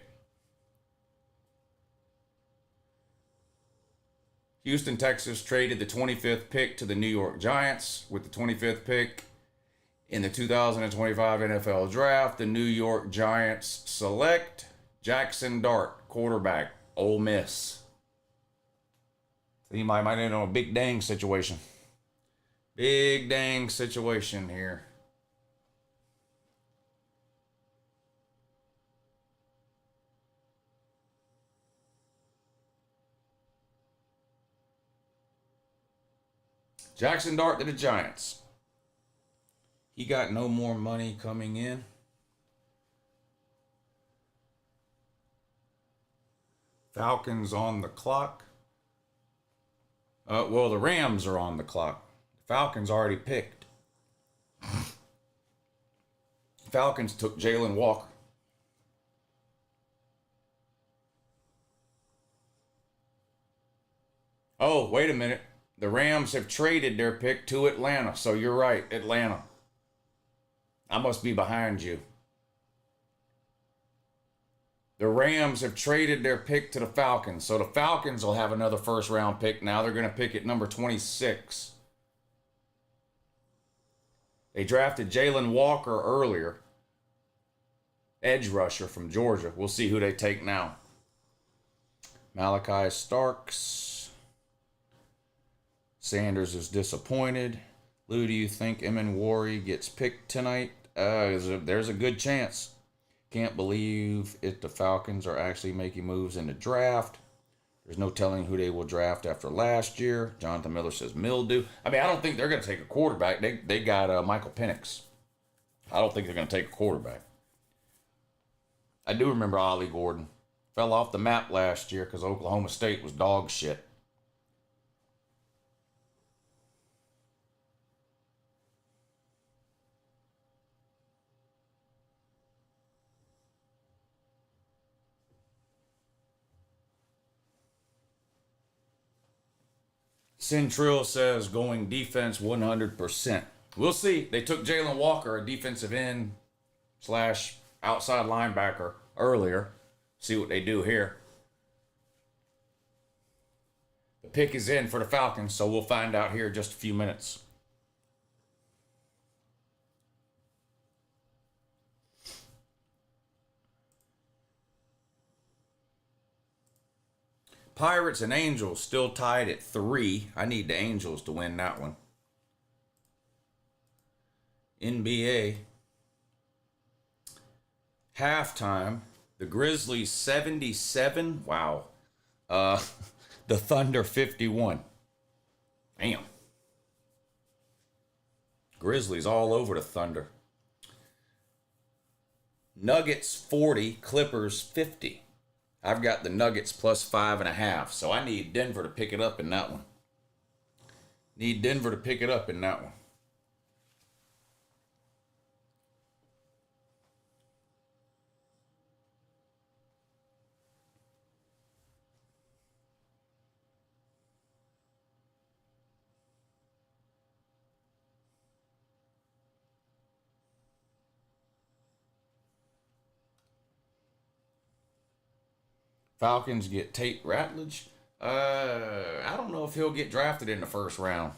Houston, Texas traded the 25th pick to the New York Giants. With the 25th pick in the 2025 NFL Draft, the New York Giants select Jackson Dart, quarterback, Ole Miss. So you might end on a big dang situation. Big dang situation here. Jackson Dart to the Giants. He got no more money coming in. Falcons on the clock. Well, the Rams are on the clock. Falcons already picked. Falcons took Jalen Walker. Oh, wait a minute. The Rams have traded their pick to Atlanta. So you're right, Atlanta. I must be behind you. The Rams have traded their pick to the Falcons. So the Falcons will have another first round pick now. They're going to pick at number 26. They drafted Jalen Walker earlier. Edge rusher from Georgia. We'll see who they take now. Malachi Starks. Sanders is disappointed. Lou, do you think Emin gets picked tonight? There's a good chance. Can't believe it. The Falcons are actually making moves in the draft. There's no telling who they will draft after last year. Jonathan Miller says mildew. I mean, I don't think they're going to take a quarterback. They got Michael Penix. I don't think they're going to take a quarterback. I do remember Ollie Gordon. Fell off the map last year because Oklahoma State was dog shit. Centril says going defense 100%. We'll see. They took Jalen Walker, a defensive end / outside linebacker, earlier. See what they do here. The pick is in for the Falcons, so we'll find out here in just a few minutes. Pirates and Angels still tied at 3. I need the Angels to win that one. NBA. Halftime. The Grizzlies 77. Wow. The Thunder 51. Damn. Grizzlies all over the Thunder. Nuggets 40. Clippers 50. I've got the Nuggets plus 5.5, so I need Denver to pick it up in that one. Need Denver to pick it up in that one. Falcons get Tate Ratledge. I don't know if he'll get drafted in the first round.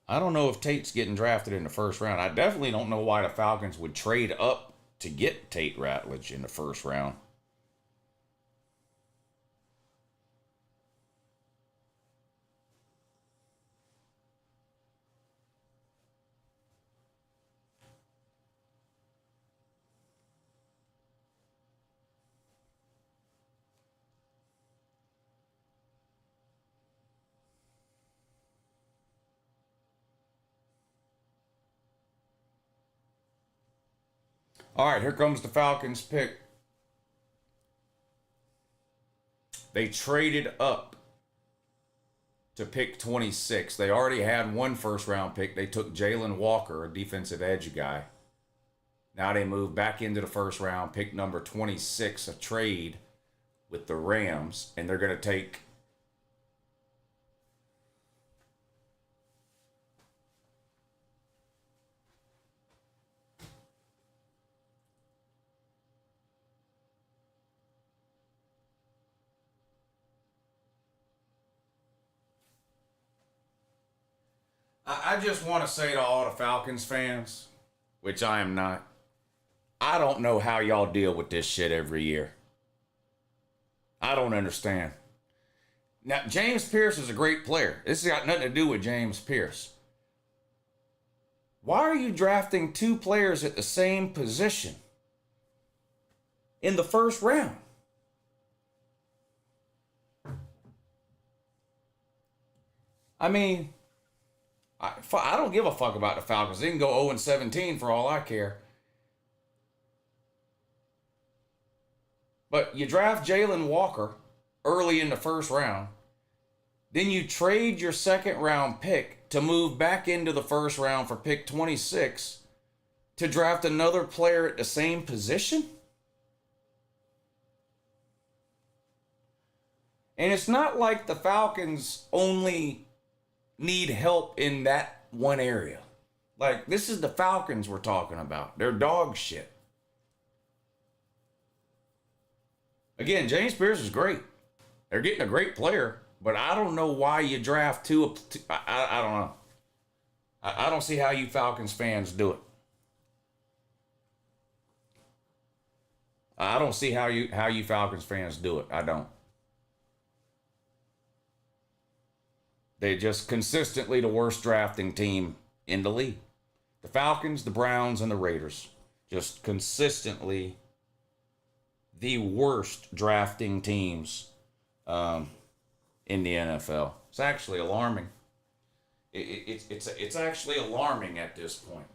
I don't know if Tate's getting drafted in the first round. I definitely don't know why the Falcons would trade up to get Tate Ratledge in the first round. All right, here comes the Falcons pick. They traded up to pick 26. They already had one first round pick. They took Jalen Walker, a defensive edge guy. Now they move back into the first round, pick number 26, a trade with the Rams, and they're going to take I just want to say to all the Falcons fans, which I am not, I don't know how y'all deal with this shit every year. I don't understand. Now, James Pierce is a great player. This has got nothing to do with James Pierce. Why are you drafting two players at the same position in the first round? I mean, I don't give a fuck about the Falcons. They can go 0-17 for all I care. But you draft Jalen Walker early in the first round. Then you trade your second round pick to move back into the first round for pick 26 to draft another player at the same position? And it's not like the Falcons only need help in that one area. Like, this is the Falcons we're talking about. They're dog shit. Again, James Pierce is great. They're getting a great player, but I don't know why you draft two. I don't know. I don't see how you Falcons fans do it. I don't see how you Falcons fans do it. I don't. They're just consistently the worst drafting team in the league. The Falcons, the Browns, and the Raiders. Just consistently the worst drafting teams in the NFL. It's actually alarming. It's actually alarming at this point.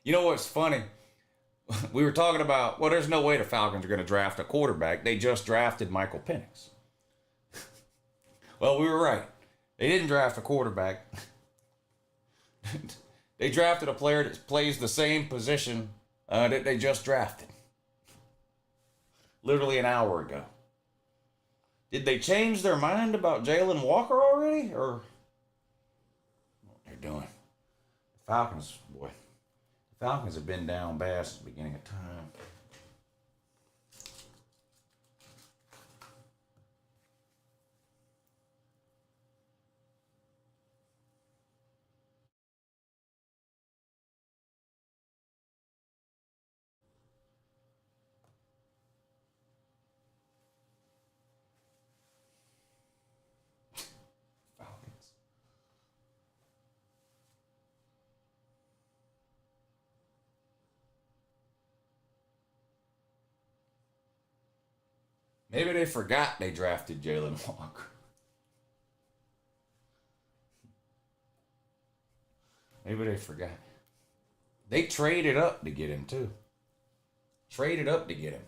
You know what's funny? We were talking about, well, there's no way the Falcons are going to draft a quarterback. They just drafted Michael Penix. Well, we were right. They didn't draft a quarterback. They drafted a player that plays the same position that they just drafted. Literally an hour ago. Did they change their mind about Jalen Walker already? Or what they're doing? The Falcons, boy. The Falcons have been down bad since the beginning of time. Falcons. Maybe they forgot they drafted Jalen Walker. Maybe they forgot. They traded up to get him, too. Traded up to get him.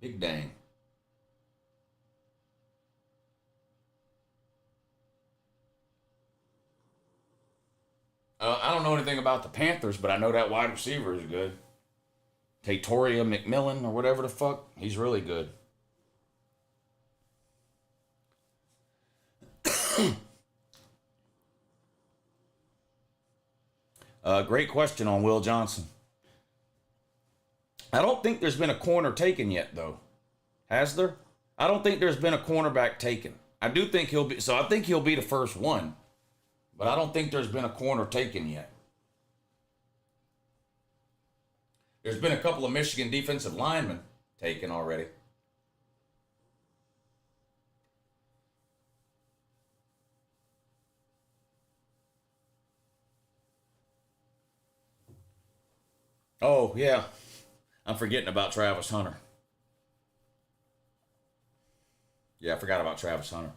Big dang. I don't know anything about the Panthers, but I know that wide receiver is good. Tatoria McMillan or whatever the fuck. He's really good. Great question on Will Johnson. I don't think there's been a corner taken yet, though. Has there? I don't think there's been a cornerback taken. I do think he'll be. So I think he'll be the first one, but I don't think there's been a corner taken yet. There's been a couple of Michigan defensive linemen taken already. Oh, yeah. I'm forgetting about Travis Hunter. Yeah, I forgot about Travis Hunter.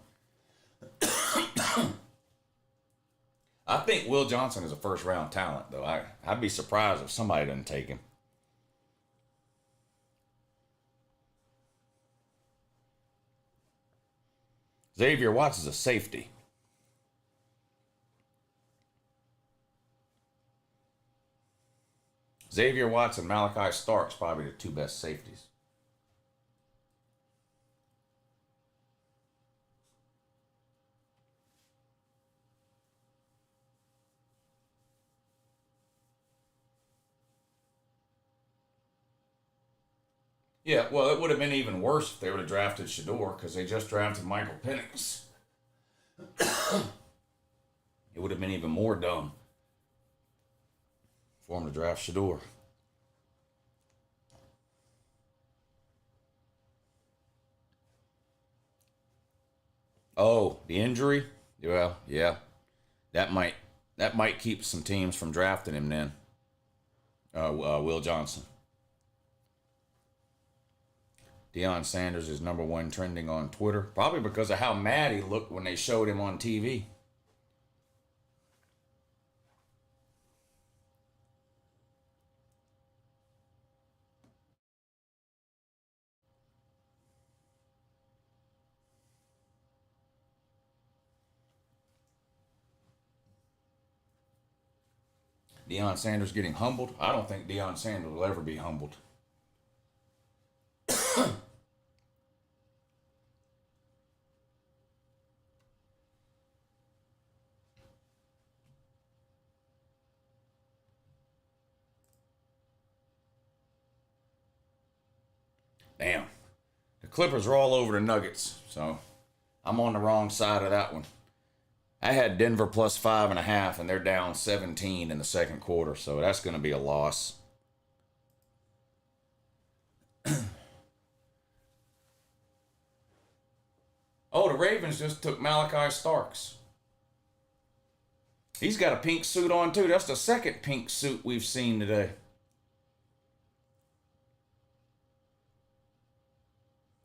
I think Will Johnson is a first round talent, though. I'd be surprised if somebody doesn't take him. Xavier Watts is a safety. Xavier Watts and Malachi Starks probably the two best safeties. Yeah, well, it would have been even worse if they would have drafted Shador because they just drafted Michael Penix. It would have been even more dumb for him to draft Shador. Oh, the injury? Well, yeah, that might that might keep some teams from drafting him then. Will Johnson. Deion Sanders is number one trending on Twitter, probably because of how mad he looked when they showed him on TV. Deion Sanders getting humbled? I don't think Deion Sanders will ever be humbled. Damn. The Clippers are all over the Nuggets, so I'm on the wrong side of that one. I had Denver plus 5.5, and they're down 17 in the second quarter, so that's going to be a loss. Oh, the Ravens just took Malachi Starks. He's got a pink suit on, too. That's the second pink suit we've seen today.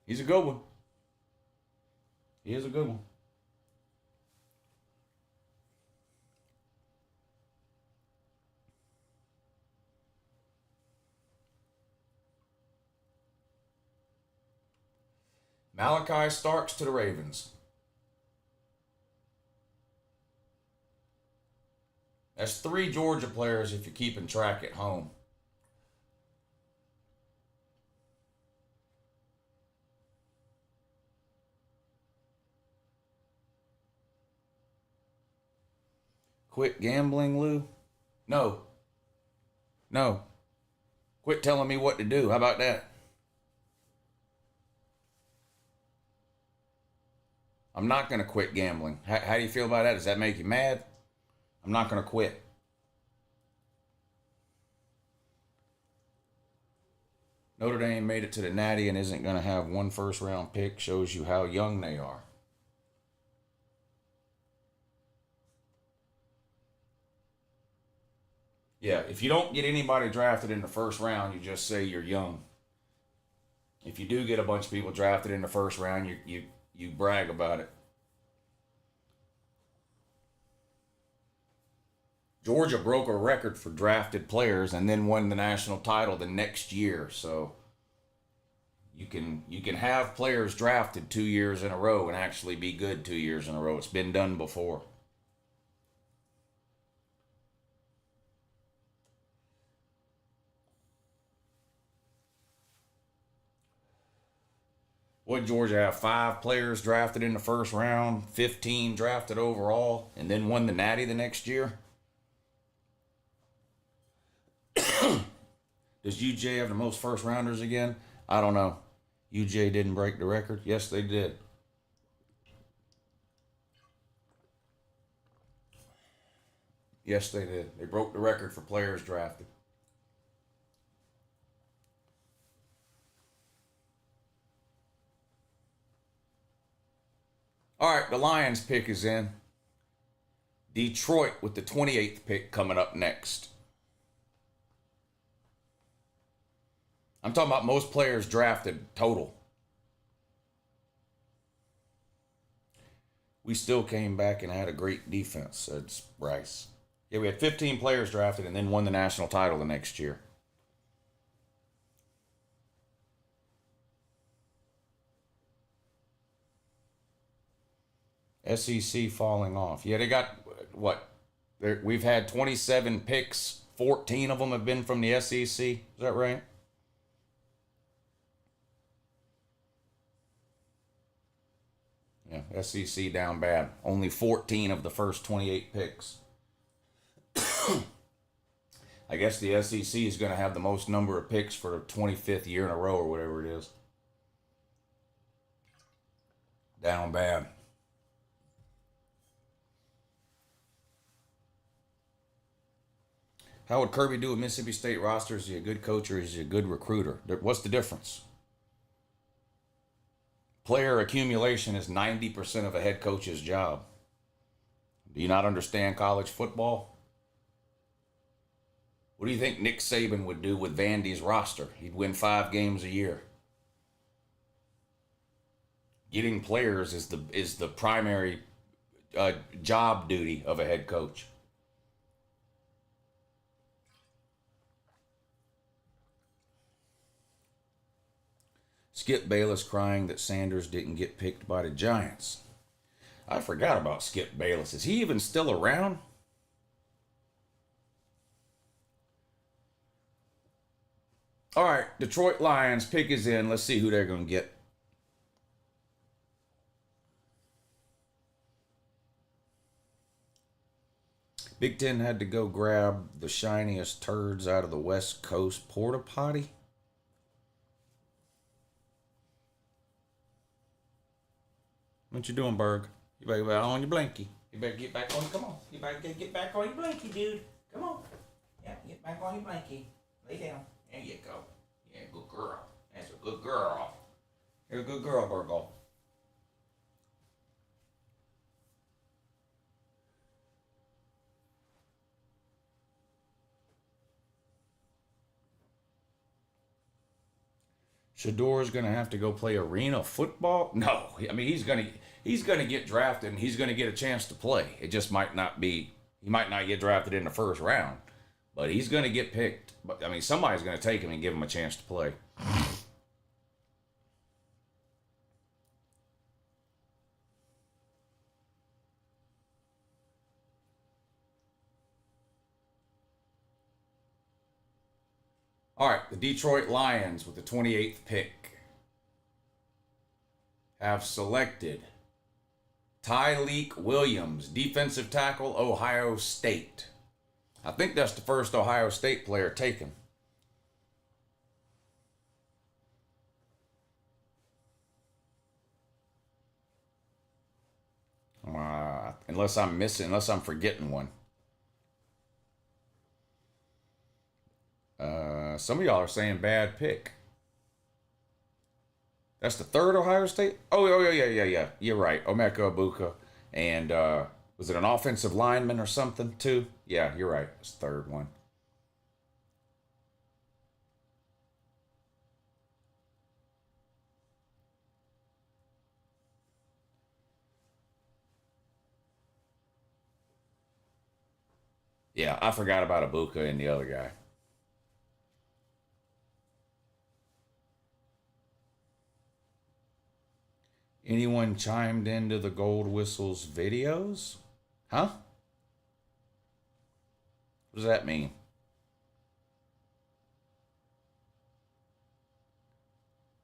He's a good one. He is a good one. Malachi Starks to the Ravens. That's 3 Georgia players if you're keeping track at home. Quit gambling, Lou? No. No. Quit telling me what to do. How about that? I'm not going to quit gambling. How do you feel about that? Does that make you mad? I'm not going to quit. Notre Dame made it to the Natty and isn't going to have one first round pick. Shows you how young they are. Yeah, if you don't get anybody drafted in the first round, you just say you're young. If you do get a bunch of people drafted in the first round, you brag about it. Georgia broke a record for drafted players and then won the national title the next year. So you can have players drafted 2 years in a row and actually be good 2 years in a row. It's been done before. What Georgia have 5 players drafted in the first round, 15 drafted overall, and then won the Natty the next year? Does UJ have the most first rounders again? I don't know. UJ didn't break the record. Yes, they did. Yes, they did. They broke the record for players drafted. All right, the Lions pick is in. Detroit with the 28th pick coming up next. I'm talking about most players drafted total. We still came back and had a great defense, said Bryce. Yeah, we had 15 players drafted and then won the national title the next year. SEC falling off. Yeah, they got what? We've had 27 picks. 14 of them have been from the SEC. Is that right? Yeah, SEC down bad. Only 14 of the first 28 picks. I guess the SEC is going to have the most number of picks for the 25th year in a row or whatever it is. Down bad. How would Kirby do with Mississippi State roster? Is he a good coach or is he a good recruiter? What's the difference? Player accumulation is 90% of a head coach's job. Do you not understand college football? What do you think Nick Saban would do with Vandy's roster? He'd win 5 games a year. Getting players is the primary job duty of a head coach. Skip Bayless crying that Sanders didn't get picked by the Giants. I forgot about Skip Bayless. Is he even still around? All right, Detroit Lions pick is in. Let's see who they're going to get. Big Ten had to go grab the shiniest turds out of the West Coast porta potty. What you doing, Berg? You better get on your blankie. You better get back on. Come on. You better get back on your blankie, dude. Come on. Yeah, get back on your blankie. Lay down. There you go. Yeah, good girl. That's a good girl. You're a good girl, Bergo. Shador's gonna have to go play arena football. No, I mean he's gonna get drafted and he's gonna get a chance to play. It just might not be. He might not get drafted in the first round, but he's gonna get picked. But I mean somebody's gonna take him and give him a chance to play. All right, the Detroit Lions with the 28th pick have selected Tyleik Williams, defensive tackle, Ohio State. I think that's the first Ohio State player taken. Unless I'm forgetting one. Some of y'all are saying bad pick. That's the third Ohio State? Oh, yeah. You're right. Omeka Ibuka. And was it an offensive lineman or something, too? Yeah, you're right. It's the third one. Yeah, I forgot about Ibuka and the other guy. Anyone chimed into the Gold Whistles videos? Huh? What does that mean?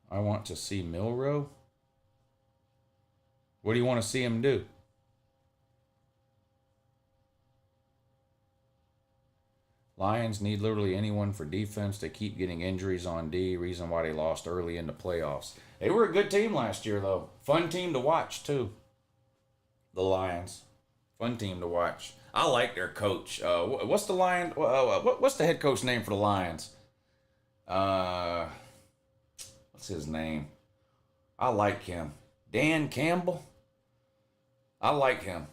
I want to see Milrow. What do you want to see him do? Lions need literally anyone for defense. They keep getting injuries on D. Reason why they lost early in the playoffs. They were a good team last year, though. Fun team to watch, too. The Lions. Fun team to watch. I like their coach. What's the Lion? What's the head coach name for the Lions? Uh, what's his name? I like him. Dan Campbell. I like him.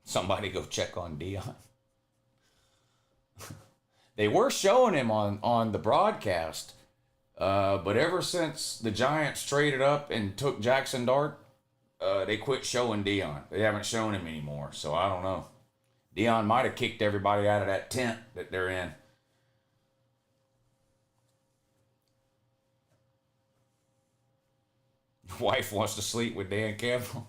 Somebody go check on Dion. They were showing him on the broadcast, but ever since the Giants traded up and took Jackson Dart, they quit showing Dion. They haven't shown him anymore, so I don't know. Dion might have kicked everybody out of that tent that they're in. Wife wants to sleep with Dan Campbell.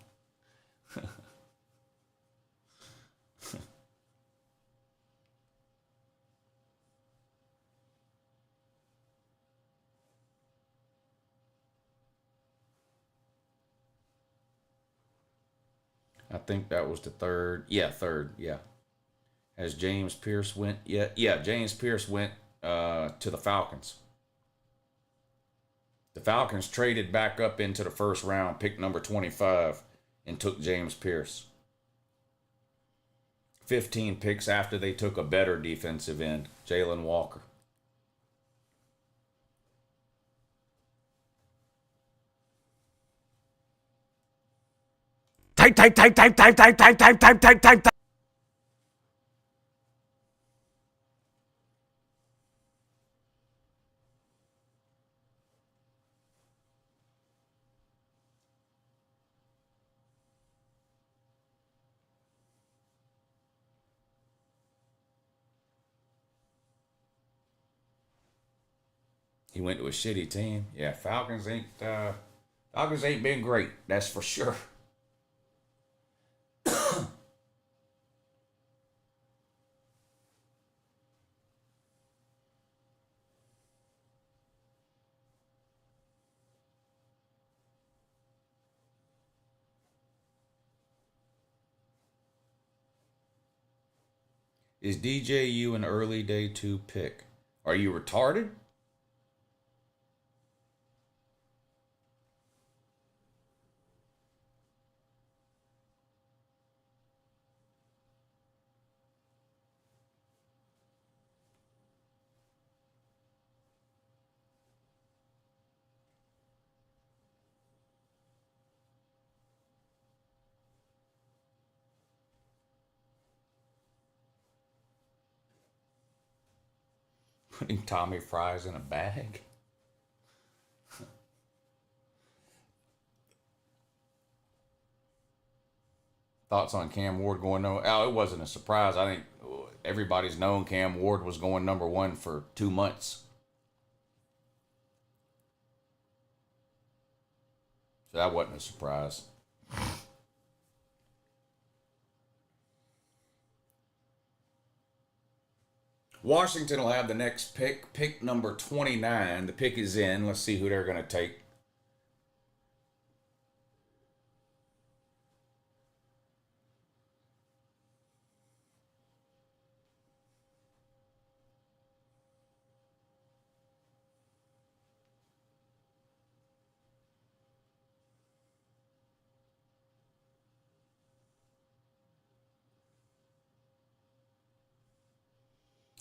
I think that was the third. Yeah, third. Yeah. As James Pierce went. Yeah. James Pierce went to the Falcons. The Falcons traded back up into the first round, pick number 25, and took James Pierce. 15 picks after they took a better defensive end, Jalen Walker. Type. He went to a shitty team. Yeah, Falcons ain't been great. That's for sure. Is DJU an early day 2 pick? Are you retarded? Putting Tommy Fries in a bag? Thoughts on Cam Ward going no? Oh, it wasn't a surprise. I think everybody's known Cam Ward was going number 1 for 2 months. So that wasn't a surprise. Washington will have the next pick number 29. The pick is in. Let's see who they're going to take.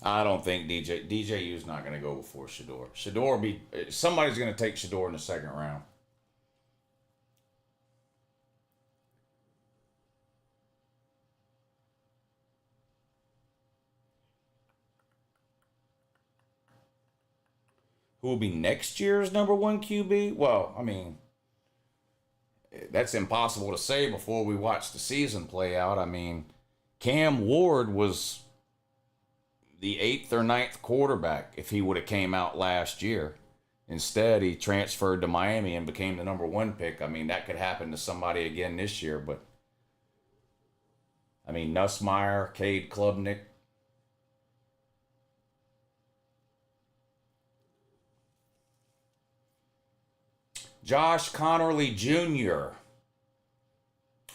I don't think DJU's not going to go before Shador. Somebody's going to take Shador in the second round. Who will be next year's number 1 QB? Well, I mean, that's impossible to say before we watch the season play out. I mean, Cam Ward was the 8th or ninth quarterback if he would have came out last year. Instead, he transferred to Miami and became the number 1 pick. I mean, that could happen to somebody again this year, but I mean, Nussmeier, Cade Klubnik. Josh Connerly Jr.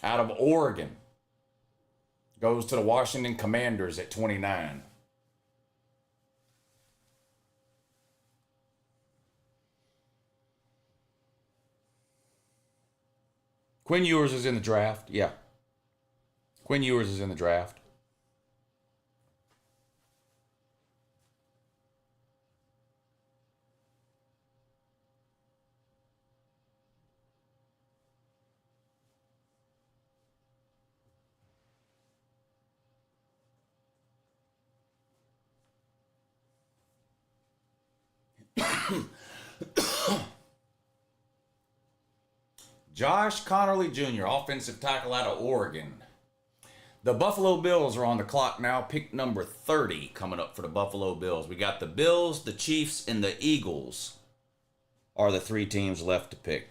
out of Oregon goes to the Washington Commanders at 29. Quinn Ewers is in the draft. Yeah. Quinn Ewers is in the draft. Josh Connerly Jr., offensive tackle out of Oregon. The Buffalo Bills are on the clock now. Pick number 30 coming up for the Buffalo Bills. We got the Bills, the Chiefs, and the Eagles are the three teams left to pick.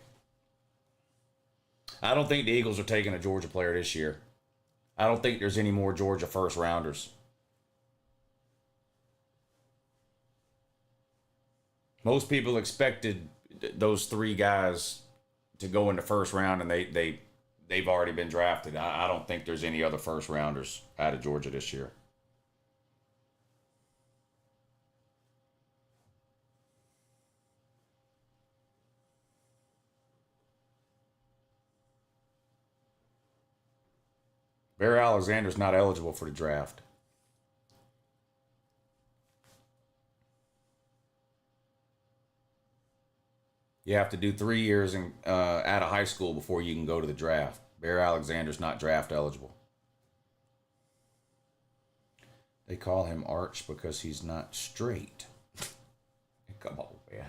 I don't think the Eagles are taking a Georgia player this year. I don't think there's any more Georgia first rounders. Most people expected those three guys to go in the first round, and they've already been drafted. I don't think there's any other first rounders out of Georgia this year. Barry Alexander's not eligible for the draft. You have to do 3 years out of high school before you can go to the draft. Barry Alexander's not draft eligible. They call him Arch because he's not straight. Come on, man.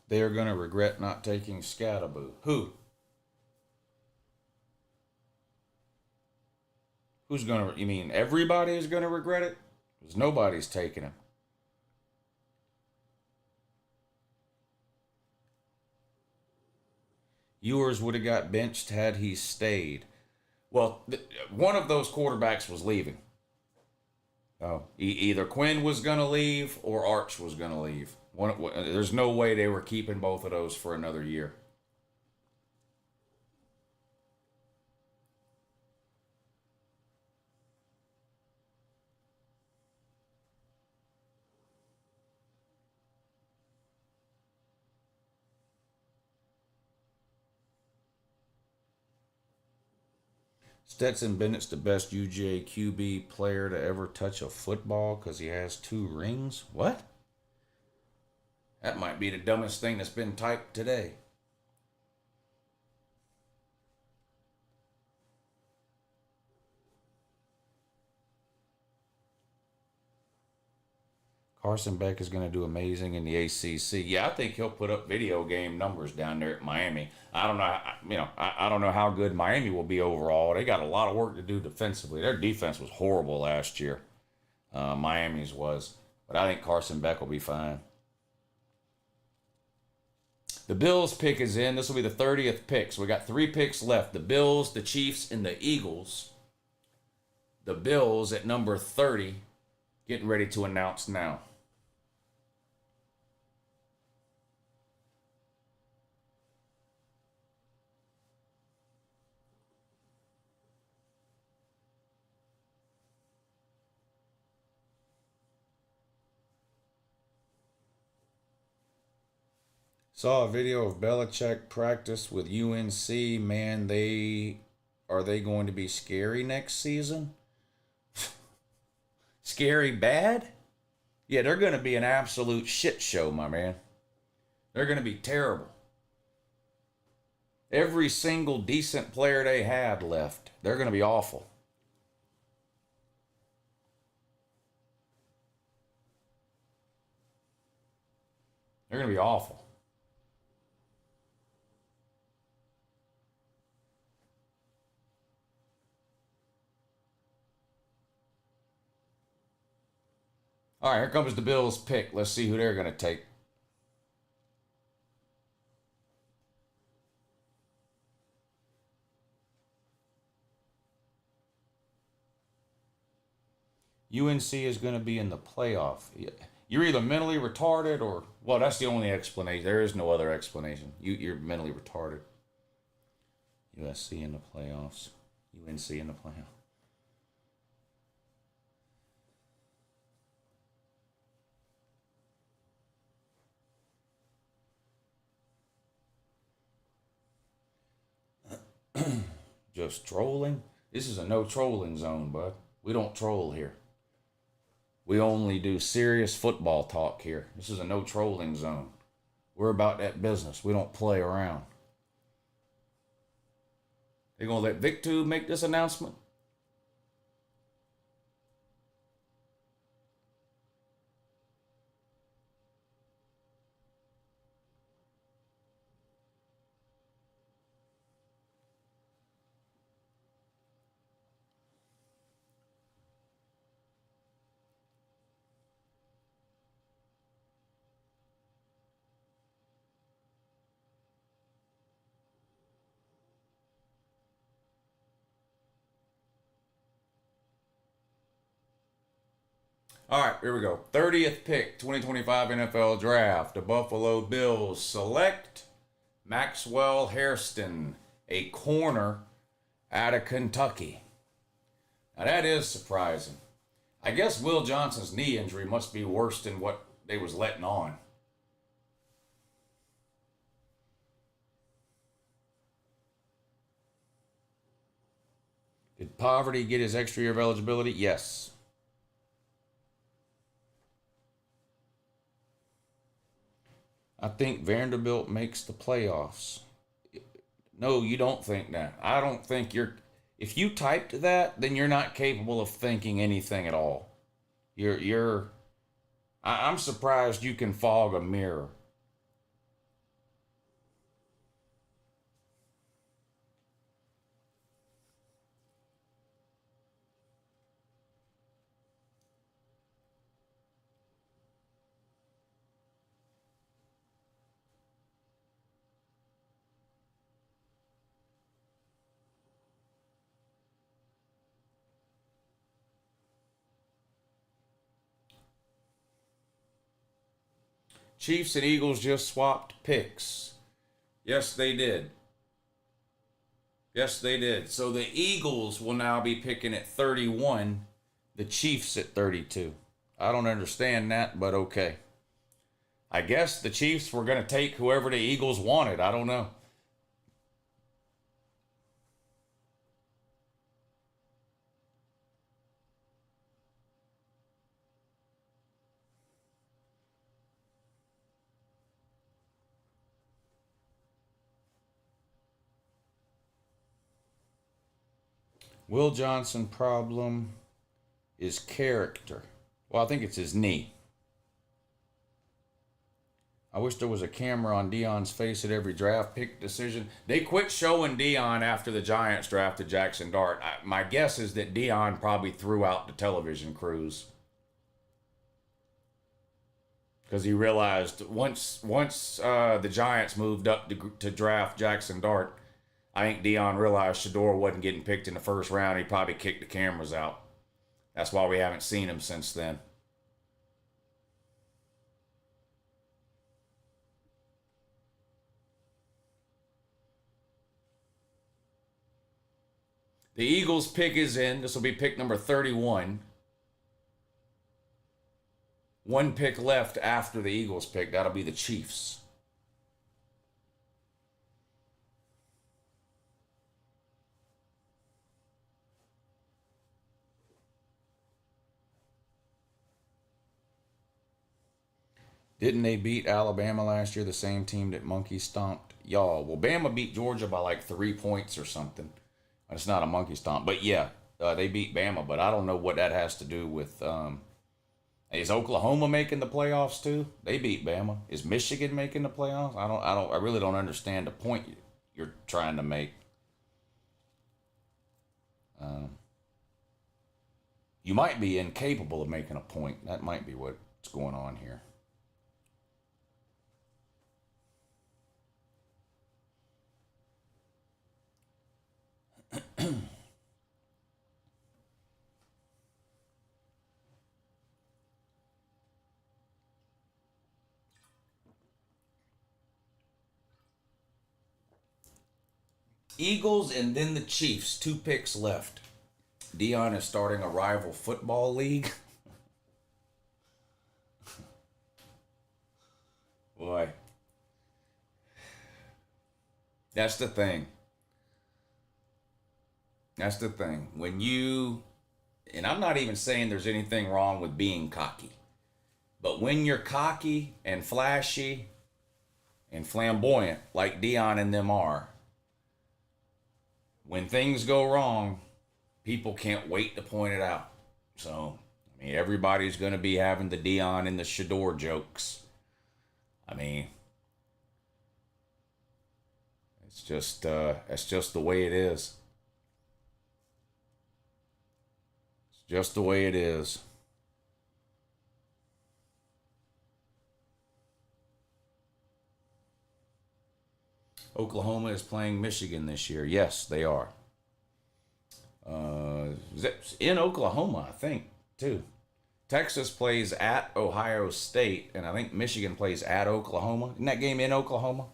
They are going to regret not taking Scattaboo. Who? Who's going to... You mean everybody is going to regret it? Because nobody's taking him. Ewers would have got benched had he stayed. Well, one of those quarterbacks was leaving. Oh, either Quinn was going to leave or Arch was going to leave. There's no way they were keeping both of those for another year. Stetson Bennett's the best UJ QB player to ever touch a football because he has 2 rings. What? That might be the dumbest thing that's been typed today. Carson Beck is going to do amazing in the ACC. Yeah, I think he'll put up video game numbers down there at Miami. I don't know, I don't know how good Miami will be overall. They got a lot of work to do defensively. Their defense was horrible last year. Miami's was, but I think Carson Beck will be fine. The Bills pick is in. This will be the 30th pick. So we got 3 picks left. The Bills, the Chiefs, and the Eagles. The Bills at number 30, getting ready to announce now. Saw a video of Belichick practice with UNC. Man, are they going to be scary next season? Scary bad? Yeah, they're going to be an absolute shit show, my man. They're going to be terrible. Every single decent player they had left. They're going to be awful. They're going to be awful. All right, here comes the Bills pick. Let's see who they're going to take. UNC is going to be in the playoff. You're either mentally retarded or, well, that's the only explanation. There is no other explanation. You're mentally retarded. USC in the playoffs. UNC in the playoffs. Just trolling? This is a no trolling zone, bud. We don't troll here. We only do serious football talk here. This is a no trolling zone. We're about that business. We don't play around. They gonna let VicTube make this announcement? All right, here we go. 30th pick, 2025 NFL Draft. The Buffalo Bills select Maxwell Hairston, a corner out of Kentucky. Now that is surprising. I guess Will Johnson's knee injury must be worse than what they was letting on. Did Poverty get his extra year of eligibility? Yes. I think Vanderbilt makes the playoffs. No, you don't think that. I don't think you're. If you typed that, then you're not capable of thinking anything at all. You're. I'm surprised you can fog a mirror. Chiefs and Eagles just swapped picks. Yes, they did. Yes, they did. So the Eagles will now be picking at 31, the Chiefs at 32. I don't understand that, but okay. I guess the Chiefs were going to take whoever the Eagles wanted. I don't know. Will Johnson problem is character. Well, I think it's his knee. I wish there was a camera on Dion's face at every draft pick decision. They quit showing Dion after the Giants drafted Jackson Dart. My guess is that Dion probably threw out the television crews because he realized once the Giants moved up to draft Jackson Dart, I think Dion realized Shador wasn't getting picked in the first round. He probably kicked the cameras out. That's why we haven't seen him since then. The Eagles pick is in. This will be pick number 31. One pick left after the Eagles pick. That'll be the Chiefs. Didn't they beat Alabama last year, the same team that monkey stomped y'all? Well, Bama beat Georgia by like 3 points or something. It's not a monkey stomp, but yeah, they beat Bama. But I don't know what that has to do with. Is Oklahoma making the playoffs too? They beat Bama. Is Michigan making the playoffs? I don't. I don't. I really don't understand the point you're trying to make. Um, you might be incapable of making a point. That might be what's going on here. Eagles and then the Chiefs. 2 picks left. Dion is starting a rival football league. Boy. That's the thing. That's the thing. When you, and I'm not even saying there's anything wrong with being cocky, but when you're cocky and flashy and flamboyant like Dion and them are, when things go wrong, people can't wait to point it out. So, I mean, everybody's going to be having the Dion and the Shador jokes. I mean, that's just the way it is. It's just the way it is. Oklahoma is playing Michigan this year. Yes, they are. In Oklahoma, I think, too. Texas plays at Ohio State, and I think Michigan plays at Oklahoma. Isn't that game in Oklahoma?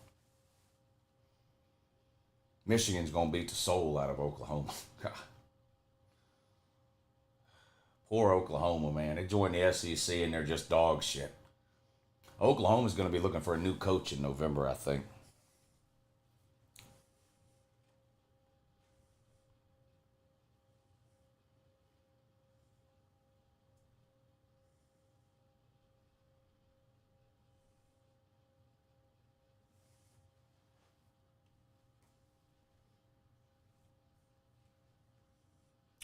Michigan's going to beat the soul out of Oklahoma. Poor Oklahoma, man. They joined the SEC, and they're just dog shit. Oklahoma's going to be looking for a new coach in November, I think.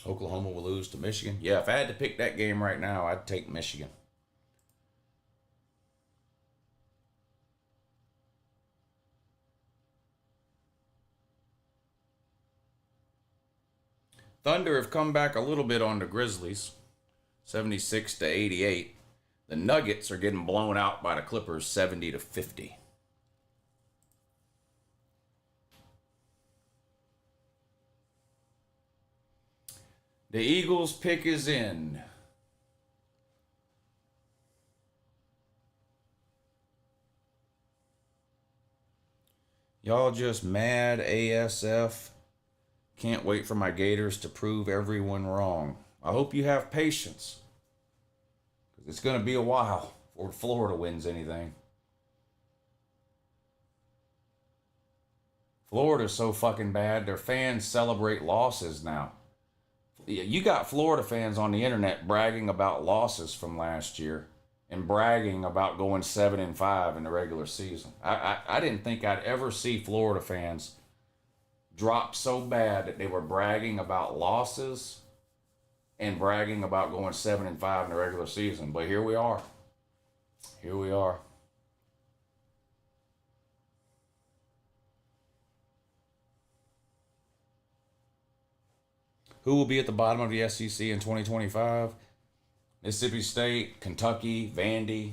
Oklahoma will lose to Michigan. Yeah, if I had to pick that game right now, I'd take Michigan. Thunder have come back a little bit on the Grizzlies, 76 to 88. The Nuggets are getting blown out by the Clippers, 70 to 50. The Eagles pick is in. Y'all just mad ASF. Can't wait for my Gators to prove everyone wrong. I hope you have patience, because it's going to be a while before Florida wins anything. Florida's so fucking bad, their fans celebrate losses now. You got Florida fans on the internet bragging about losses from last year and bragging about going 7-5 in the regular season. I didn't think I'd ever see Florida fans drop so bad that they were bragging about losses and bragging about going 7-5 in the regular season. But here we are. Here we are. Who will be at the bottom of the SEC in 2025? Mississippi State, Kentucky, Vandy.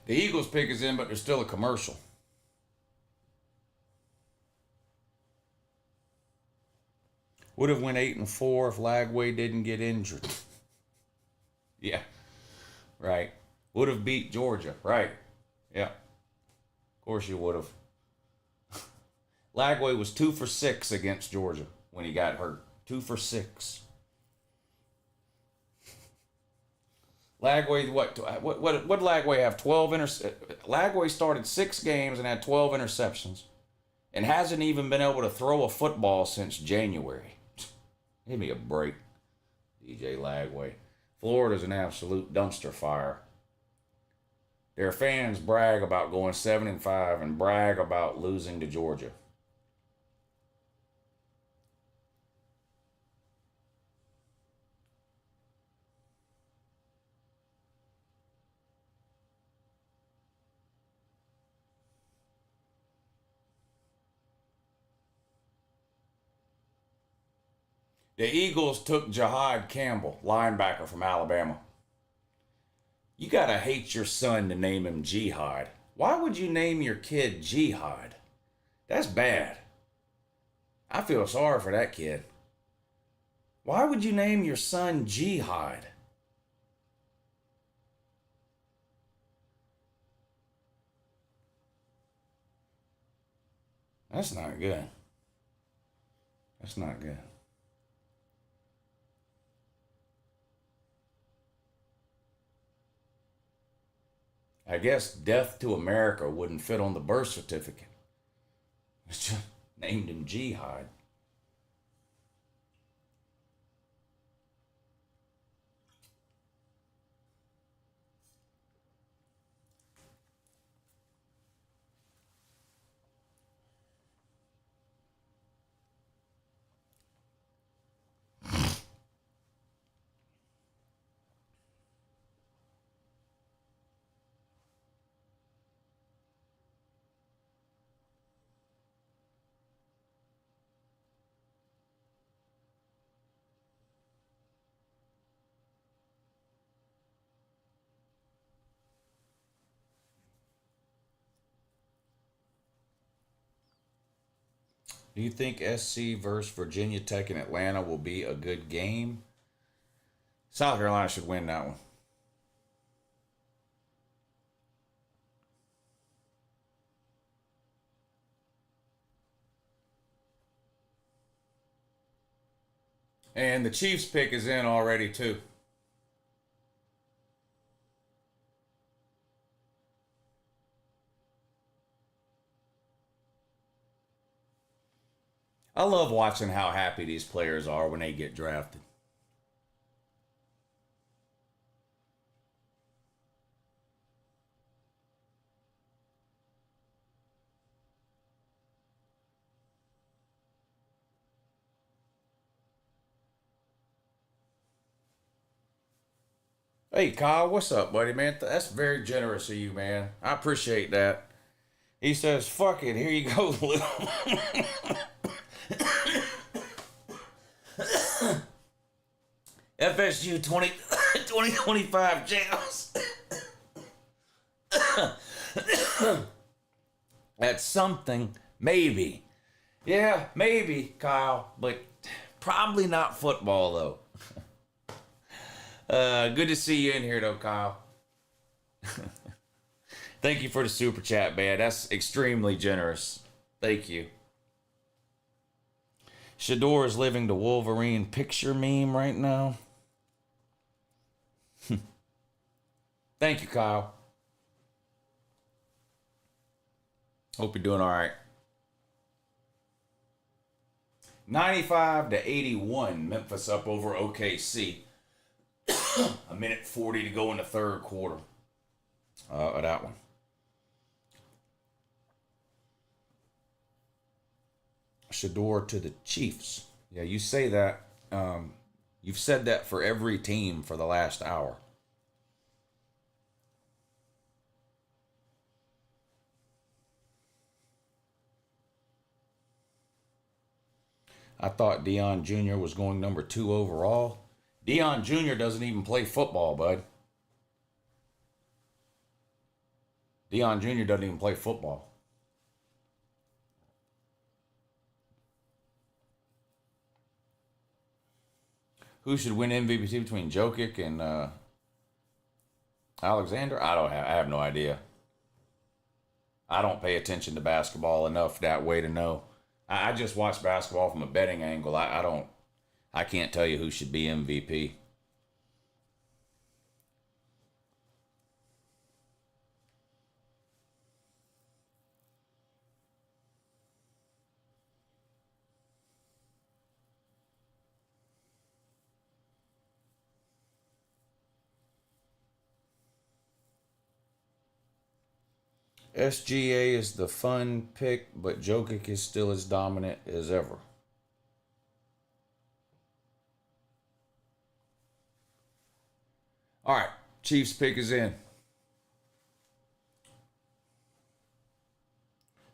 The Eagles pick is in, but there's still a commercial. Would have went 8-4 if Lagway didn't get injured. Yeah, right. Would have beat Georgia, right? Yeah, of course you would have. Lagway was 2 for 6 against Georgia when he got hurt. 2 for 6. Lagway, what Lagway have? 12 Lagway started 6 games and had 12 interceptions, and hasn't even been able to throw a football since January. Give me a break, DJ Lagway. Florida's an absolute dumpster fire. Their fans brag about going 7-5 and brag about losing to Georgia. The Eagles took Jahad Campbell, linebacker from Alabama. You gotta hate your son to name him Jihad. Why would you name your kid Jihad? That's bad. I feel sorry for that kid. Why would you name your son Jihad? That's not good. That's not good. I guess Death to America wouldn't fit on the birth certificate. It's just named him Jihad. Do you think SC versus Virginia Tech in Atlanta will be a good game? South Carolina should win that one. And the Chiefs pick is in already, too. I love watching how happy these players are when they get drafted. Hey, Kyle, what's up, buddy, man? That's very generous of you, man. I appreciate that. He says, fuck it, here you go, Lou. FSU 2025 jams. That's something, maybe. Yeah, maybe, Kyle, but probably not football, though. Good to see you in here, though, Kyle. Thank you for the super chat, man. That's extremely generous. Thank you. Shador is living the Wolverine picture meme right now. Thank you, Kyle. Hope you're doing all right. 95-81, Memphis up over OKC. A minute 40 to go in the third quarter. That one. Shador to the Chiefs. Yeah, you say that. You've said that for every team for the last hour. I thought Deion Jr. was going number 2 overall. Deion Jr. doesn't even play football, bud. Deion Jr. doesn't even play football. Who should win MVP between Jokic and Alexander? I have no idea. I don't pay attention to basketball enough that way to know. I just watch basketball from a betting angle. I can't tell you who should be MVP. SGA is the fun pick, but Jokic is still as dominant as ever. All right, Chiefs pick is in.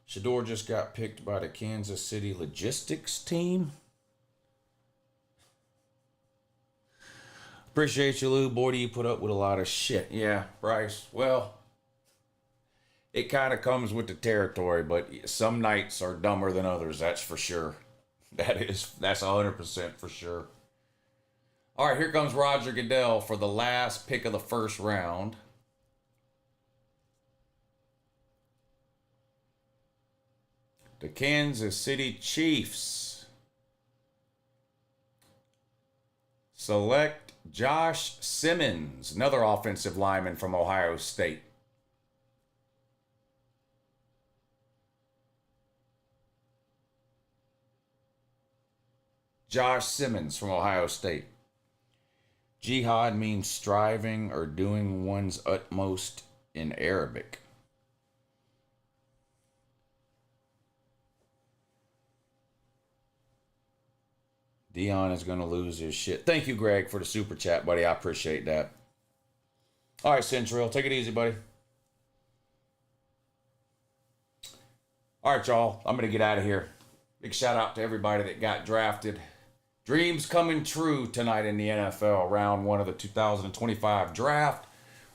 Shador just got picked by the Kansas City logistics team. Appreciate you, Lou. Boy, do you put up with a lot of shit. Yeah, Bryce. Well, it kind of comes with the territory, but some nights are dumber than others. That's for sure. That's 100% for sure. All right, here comes Roger Goodell for the last pick of the first round. The Kansas City Chiefs select Josh Simmons, another offensive lineman from Ohio State. Josh Simmons from Ohio State. Jihad means striving or doing one's utmost in Arabic. Dion is going to lose his shit. Thank you, Greg, for the super chat, buddy. I appreciate that. All right, Central. Take it easy, buddy. All right, y'all. I'm going to get out of here. Big shout out to everybody that got drafted. Dreams coming true tonight in the NFL. Round 1 of the 2025 draft.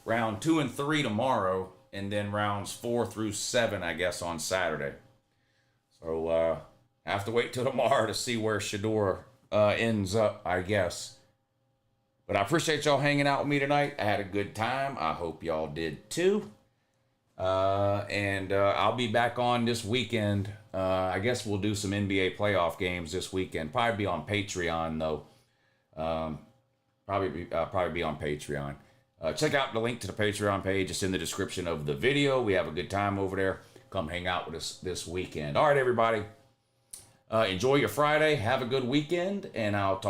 Round 2 and 3 tomorrow. And then rounds 4 through 7, I guess, on Saturday. So, have to wait till tomorrow to see where Shador ends up, I guess. But I appreciate y'all hanging out with me tonight. I had a good time. I hope y'all did too. And I'll be back on this weekend. I guess we'll do some NBA playoff games this weekend. Probably be on Patreon though. Probably be on Patreon. Check out the link to the Patreon page. It's in the description of the video. We have a good time over there. Come hang out with us this weekend. All right, everybody. Enjoy your Friday. Have a good weekend, and I'll talk